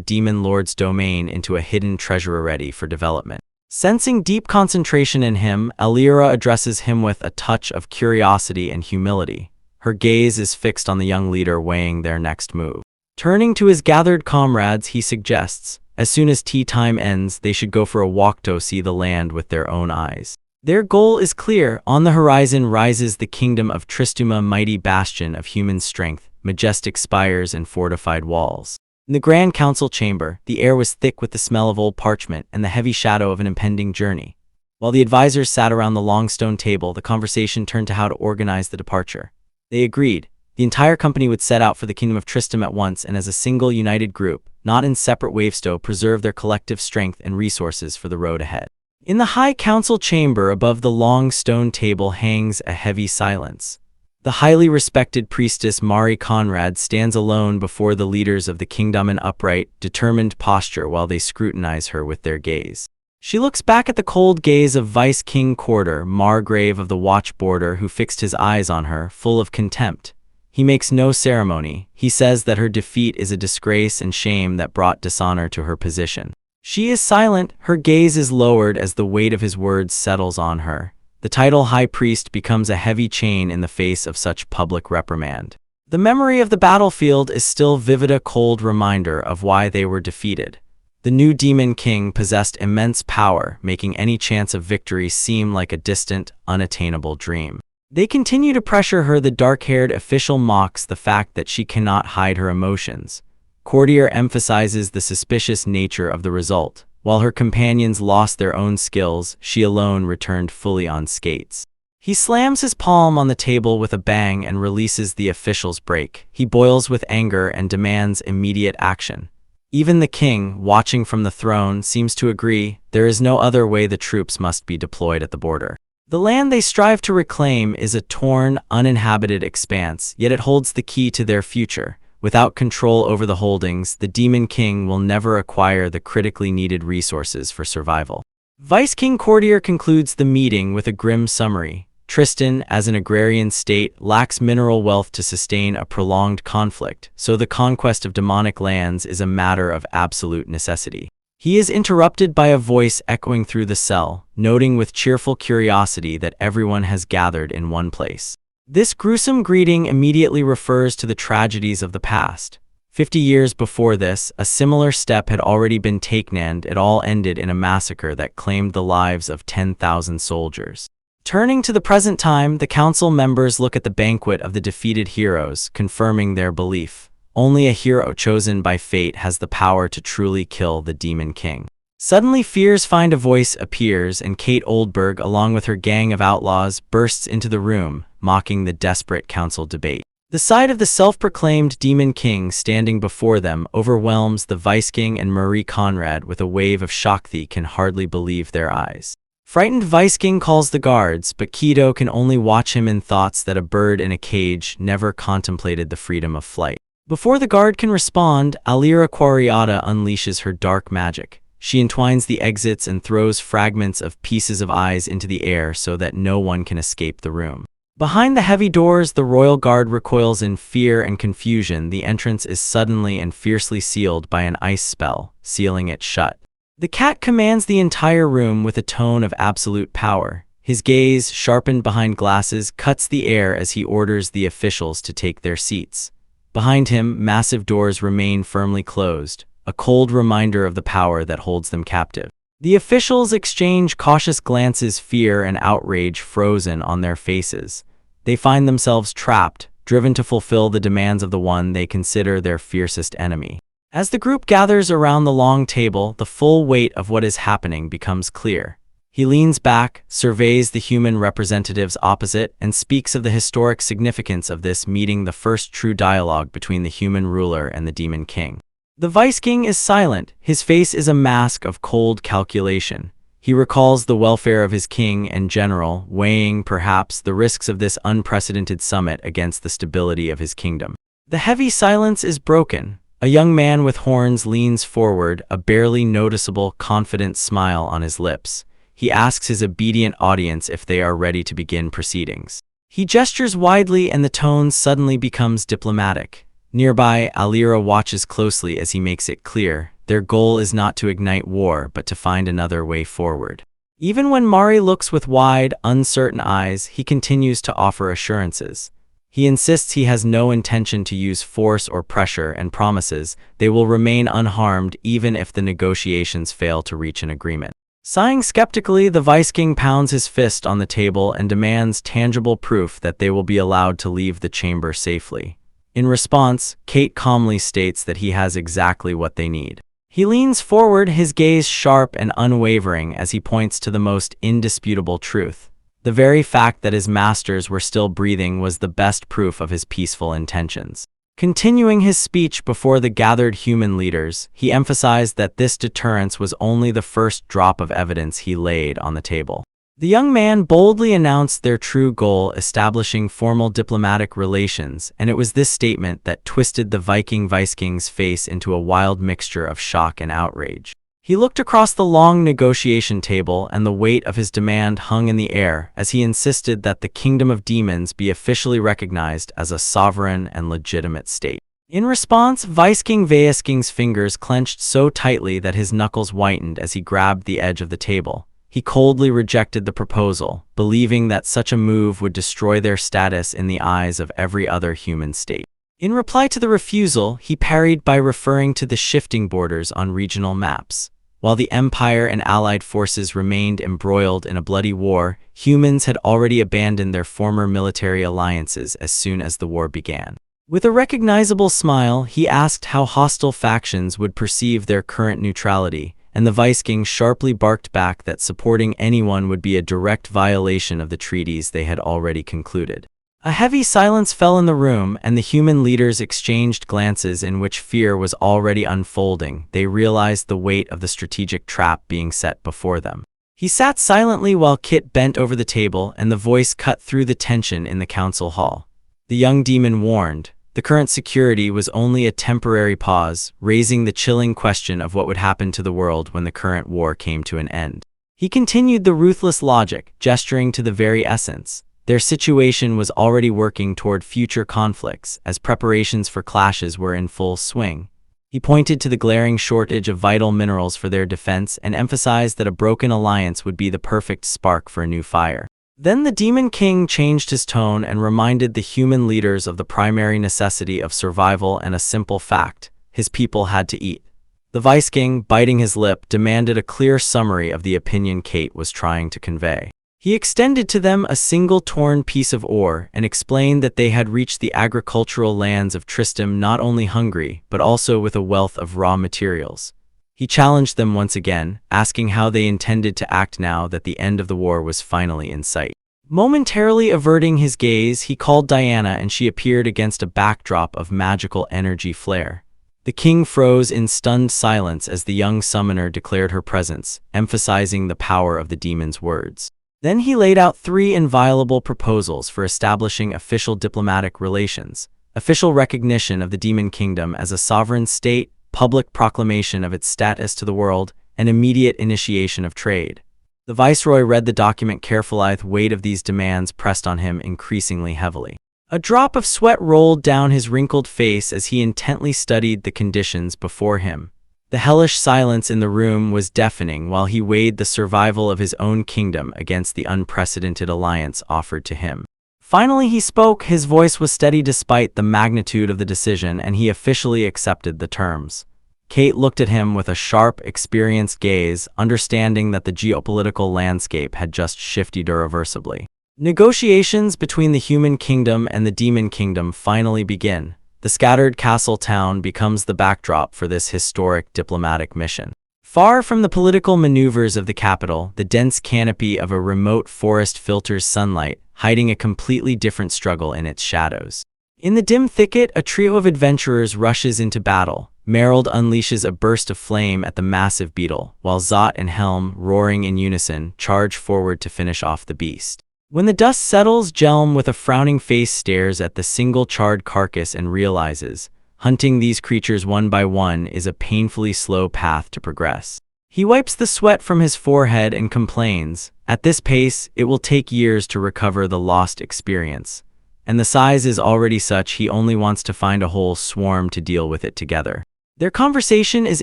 demon lord's domain into a hidden treasure ready for development. Sensing deep concentration in him, Alira addresses him with a touch of curiosity and humility. Her gaze is fixed on the young leader weighing their next move. Turning to his gathered comrades, he suggests, as soon as tea time ends, they should go for a walk to see the land with their own eyes. Their goal is clear. On the horizon rises the kingdom of Tristuma, mighty bastion of human strength, majestic spires and fortified walls. In the Grand Council chamber, the air was thick with the smell of old parchment and the heavy shadow of an impending journey. While the advisors sat around the long stone table, the conversation turned to how to organize the departure. They agreed. The entire company would set out for the kingdom of Tristram at once and as a single united group, not in separate waves, to preserve their collective strength and resources for the road ahead. In the high council chamber above the long stone table hangs a heavy silence. The highly respected priestess Mari Conrad stands alone before the leaders of the kingdom in upright, determined posture while they scrutinize her with their gaze. She looks back at the cold gaze of Vice King Corder, Margrave of the Watch Border, who fixed his eyes on her, full of contempt. He makes no ceremony. He says that her defeat is a disgrace and shame that brought dishonor to her position. She is silent, her gaze is lowered as the weight of his words settles on her. The title High Priest becomes a heavy chain in the face of such public reprimand. The memory of the battlefield is still vivid, a cold reminder of why they were defeated. The new Demon King possessed immense power, making any chance of victory seem like a distant, unattainable dream. They continue to pressure her. The dark-haired official mocks the fact that she cannot hide her emotions. Courtier emphasizes the suspicious nature of the result. While her companions lost their own skills, she alone returned fully on skates. He slams his palm on the table with a bang and releases the official's brake. He boils with anger and demands immediate action. Even the king, watching from the throne, seems to agree. There is no other way. The troops must be deployed at the border. The land they strive to reclaim is a torn, uninhabited expanse, yet it holds the key to their future. Without control over the holdings, the Demon King will never acquire the critically needed resources for survival. Vice King Courtier concludes the meeting with a grim summary. Tristan, as an agrarian state, lacks mineral wealth to sustain a prolonged conflict, so the conquest of demonic lands is a matter of absolute necessity. He is interrupted by a voice echoing through the cell, noting with cheerful curiosity that everyone has gathered in one place. This gruesome greeting immediately refers to the tragedies of the past. 50 years before this, a similar step had already been taken and it all ended in a massacre that claimed the lives of 10,000 soldiers. Turning to the present time, the council members look at the banquet of the defeated heroes, confirming their belief. Only a hero chosen by fate has the power to truly kill the Demon King. Suddenly, Fears Find a Voice appears and Kate Oldberg, along with her gang of outlaws, bursts into the room, mocking the desperate council debate. The sight of the self-proclaimed Demon King standing before them overwhelms the Vice King and Marie Conrad with a wave of shock. They can hardly believe their eyes. Frightened Vice King calls the guards, but Kido can only watch him in thoughts that a bird in a cage never contemplated the freedom of flight. Before the guard can respond, Alira Quarriata unleashes her dark magic. She entwines the exits and throws fragments of pieces of eyes into the air so that no one can escape the room. Behind the heavy doors, the royal guard recoils in fear and confusion. The entrance is suddenly and fiercely sealed by an ice spell, sealing it shut. The cat commands the entire room with a tone of absolute power. His gaze, sharpened behind glasses, cuts the air as he orders the officials to take their seats. Behind him, massive doors remain firmly closed, a cold reminder of the power that holds them captive. The officials exchange cautious glances, fear and outrage frozen on their faces. They find themselves trapped, driven to fulfill the demands of the one they consider their fiercest enemy. As the group gathers around the long table, the full weight of what is happening becomes clear. He leans back, surveys the human representatives opposite, and speaks of the historic significance of this meeting, the first true dialogue between the human ruler and the Demon King. The Vice King is silent. His face is a mask of cold calculation. He recalls the welfare of his king and general, weighing, perhaps, the risks of this unprecedented summit against the stability of his kingdom. The heavy silence is broken. A young man with horns leans forward, a barely noticeable, confident smile on his lips. He asks his obedient audience if they are ready to begin proceedings. He gestures widely and the tone suddenly becomes diplomatic. Nearby, Alira watches closely as he makes it clear their goal is not to ignite war but to find another way forward. Even when Mari looks with wide, uncertain eyes, he continues to offer assurances. He insists he has no intention to use force or pressure and promises they will remain unharmed even if the negotiations fail to reach an agreement. Sighing skeptically, the Vice King pounds his fist on the table and demands tangible proof that they will be allowed to leave the chamber safely. In response, Kate calmly states that he has exactly what they need. He leans forward, his gaze sharp and unwavering as he points to the most indisputable truth. The very fact that his masters were still breathing was the best proof of his peaceful intentions. Continuing his speech before the gathered human leaders, he emphasized that this deterrence was only the first drop of evidence he laid on the table. The young man boldly announced their true goal, establishing formal diplomatic relations, and it was this statement that twisted the Viking Vice King's face into a wild mixture of shock and outrage. He looked across the long negotiation table, and the weight of his demand hung in the air as he insisted that the Kingdom of Demons be officially recognized as a sovereign and legitimate state. In response, Vice King Vaesking's fingers clenched so tightly that his knuckles whitened as he grabbed the edge of the table. He coldly rejected the proposal, believing that such a move would destroy their status in the eyes of every other human state. In reply to the refusal, he parried by referring to the shifting borders on regional maps. While the Empire and allied forces remained embroiled in a bloody war, humans had already abandoned their former military alliances as soon as the war began. With a recognizable smile, he asked how hostile factions would perceive their current neutrality, and the Vice King sharply barked back that supporting anyone would be a direct violation of the treaties they had already concluded. A heavy silence fell in the room, and the human leaders exchanged glances in which fear was already unfolding. They realized the weight of the strategic trap being set before them. He sat silently while Kit bent over the table, and the voice cut through the tension in the council hall. The young demon warned, the current security was only a temporary pause, raising the chilling question of what would happen to the world when the current war came to an end. He continued the ruthless logic, gesturing to the very essence. Their situation was already working toward future conflicts, as preparations for clashes were in full swing. He pointed to the glaring shortage of vital minerals for their defense and emphasized that a broken alliance would be the perfect spark for a new fire. Then the Demon King changed his tone and reminded the human leaders of the primary necessity of survival and a simple fact: his people had to eat. The Vice King, biting his lip, demanded a clear summary of the opinion Kate was trying to convey. He extended to them a single torn piece of ore and explained that they had reached the agricultural lands of Tristram not only hungry, but also with a wealth of raw materials. He challenged them once again, asking how they intended to act now that the end of the war was finally in sight. Momentarily averting his gaze, he called Diana, and she appeared against a backdrop of magical energy flare. The king froze in stunned silence as the young summoner declared her presence, emphasizing the power of the demon's words. Then he laid out 3 inviolable proposals for establishing official diplomatic relations: official recognition of the Demon Kingdom as a sovereign state, public proclamation of its status to the world, and immediate initiation of trade. The viceroy read the document carefully, the weight of these demands pressed on him increasingly heavily. A drop of sweat rolled down his wrinkled face as he intently studied the conditions before him. The hellish silence in the room was deafening while he weighed the survival of his own kingdom against the unprecedented alliance offered to him. Finally he spoke. His voice was steady despite the magnitude of the decision, and he officially accepted the terms. Kate looked at him with a sharp, experienced gaze, understanding that the geopolitical landscape had just shifted irreversibly. Negotiations between the human kingdom and the demon kingdom finally begin. The scattered castle town becomes the backdrop for this historic diplomatic mission. Far from the political maneuvers of the capital, the dense canopy of a remote forest filters sunlight, hiding a completely different struggle in its shadows. In the dim thicket, a trio of adventurers rushes into battle. Merrild unleashes a burst of flame at the massive beetle, while Zot and Helm, roaring in unison, charge forward to finish off the beast. When the dust settles, Jelm with a frowning face stares at the single charred carcass and realizes, hunting these creatures one by one is a painfully slow path to progress. He wipes the sweat from his forehead and complains, "At this pace, it will take years to recover the lost experience." And the size is already such he only wants to find a whole swarm to deal with it together. Their conversation is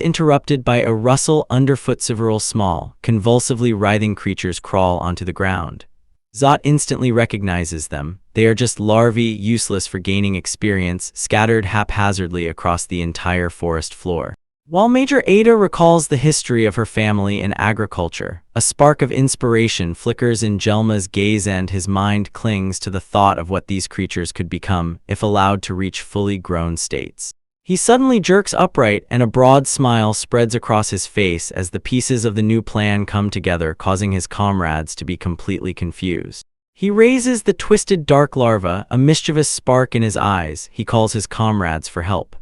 interrupted by a rustle underfoot. Several small, convulsively writhing creatures crawl onto the ground. Zot instantly recognizes them. They are just larvae, useless for gaining experience, scattered haphazardly across the entire forest floor. While Major Ada recalls the history of her family and agriculture, a spark of inspiration flickers in Jelma's gaze and his mind clings to the thought of what these creatures could become if allowed to reach fully grown states. He suddenly jerks upright and a broad smile spreads across his face as the pieces of the new plan come together, causing his comrades to be completely confused. He raises the twisted dark larva, a mischievous spark in his eyes. He calls his comrades for help.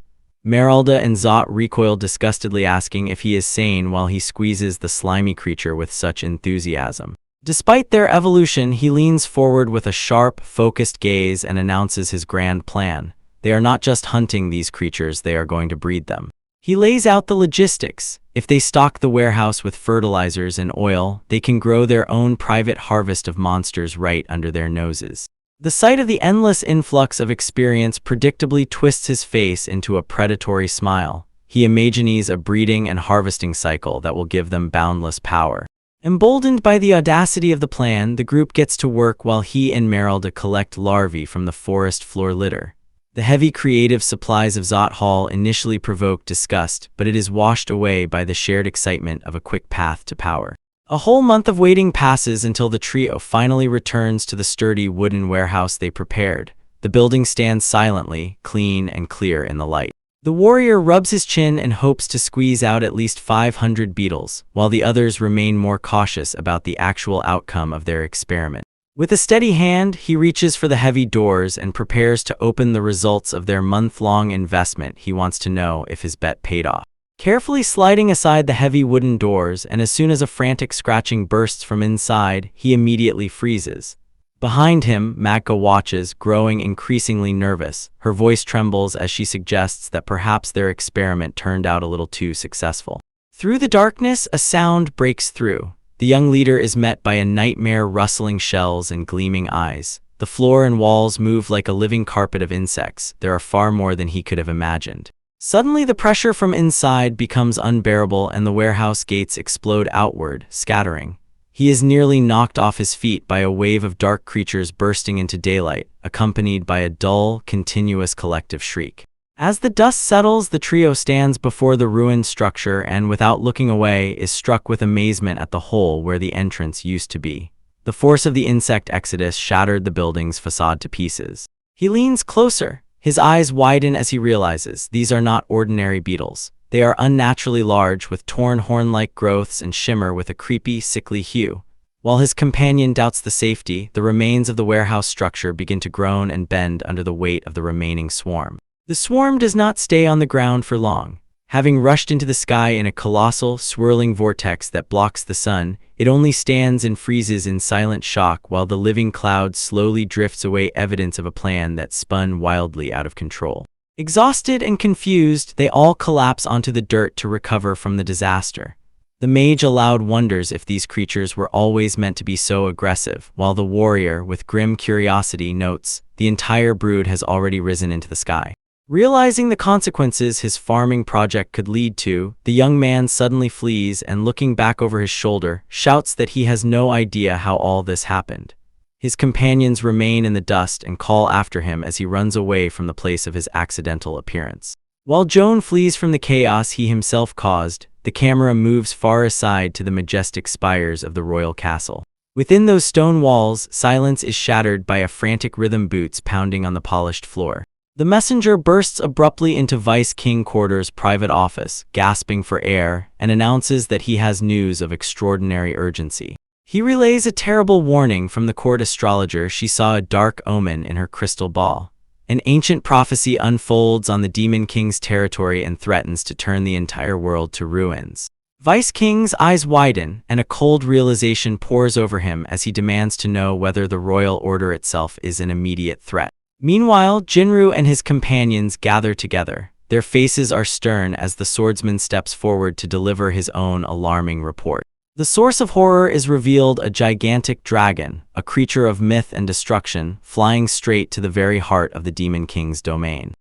Meralda and Zot recoil disgustedly, asking if he is sane while he squeezes the slimy creature with such enthusiasm. Despite their evolution, he leans forward with a sharp, focused gaze and announces his grand plan. They are not just hunting these creatures, they are going to breed them. He lays out the logistics. If they stock the warehouse with fertilizers and oil, they can grow their own private harvest of monsters right under their noses. The sight of the endless influx of experience predictably twists his face into a predatory smile. He imagines a breeding and harvesting cycle that will give them boundless power. Emboldened by the audacity of the plan, the group gets to work while he and Meralda collect larvae from the forest floor litter. The heavy creative supplies of Zot Hall initially provoke disgust, but it is washed away by the shared excitement of a quick path to power. A whole month of waiting passes until the trio finally returns to the sturdy wooden warehouse they prepared. The building stands silently, clean and clear in the light. The warrior rubs his chin and hopes to squeeze out at least 500 beetles, while the others remain more cautious about the actual outcome of their experiment. With a steady hand, he reaches for the heavy doors and prepares to open the results of their month-long investment. He wants to know if his bet paid off. Carefully sliding aside the heavy wooden doors, and as soon as a frantic scratching bursts from inside, he immediately freezes. Behind him, Manga watches, growing increasingly nervous. Her voice trembles as she suggests that perhaps their experiment turned out a little too successful. Through the darkness, a sound breaks through. The young leader is met by a nightmare rustling shells and gleaming eyes. The floor and walls move like a living carpet of insects. There are far more than he could have imagined. Suddenly, the pressure from inside becomes unbearable and the warehouse gates explode outward, scattering. He is nearly knocked off his feet by a wave of dark creatures bursting into daylight, accompanied by a dull, continuous collective shriek. As the dust settles, the trio stands before the ruined structure and, without looking away, is struck with amazement at the hole where the entrance used to be. The force of the insect exodus shattered the building's facade to pieces. He leans closer. His eyes widen as he realizes these are not ordinary beetles. They are unnaturally large, with torn horn-like growths and shimmer with a creepy, sickly hue. While his companion doubts the safety, the remains of the warehouse structure begin to groan and bend under the weight of the remaining swarm. The swarm does not stay on the ground for long. Having rushed into the sky in a colossal, swirling vortex that blocks the sun, it only stands and freezes in silent shock while the living cloud slowly drifts away, evidence of a plan that spun wildly out of control. Exhausted and confused, they all collapse onto the dirt to recover from the disaster. The mage aloud wonders if these creatures were always meant to be so aggressive, while the warrior, with grim curiosity, notes the entire brood has already risen into the sky. Realizing the consequences his farming project could lead to, the young man suddenly flees and, looking back over his shoulder, shouts that he has no idea how all this happened. His companions remain in the dust and call after him as he runs away from the place of his accidental appearance. While Joan flees from the chaos he himself caused, the camera moves far aside to the majestic spires of the royal castle. Within those stone walls, silence is shattered by a frantic rhythm, boots pounding on the polished floor. The messenger bursts abruptly into Vice King Quarter's private office, gasping for air, and announces that he has news of extraordinary urgency. He relays a terrible warning from the court astrologer. She saw a dark omen in her crystal ball. An ancient prophecy unfolds on the Demon King's territory and threatens to turn the entire world to ruins. Vice King's eyes widen, and a cold realization pours over him as he demands to know whether the royal order itself is an immediate threat. Meanwhile, Jinru and his companions gather together. Their faces are stern as the swordsman steps forward to deliver his own alarming report. The source of horror is revealed: a gigantic dragon, a creature of myth and destruction, flying straight to the very heart of the Demon King's domain.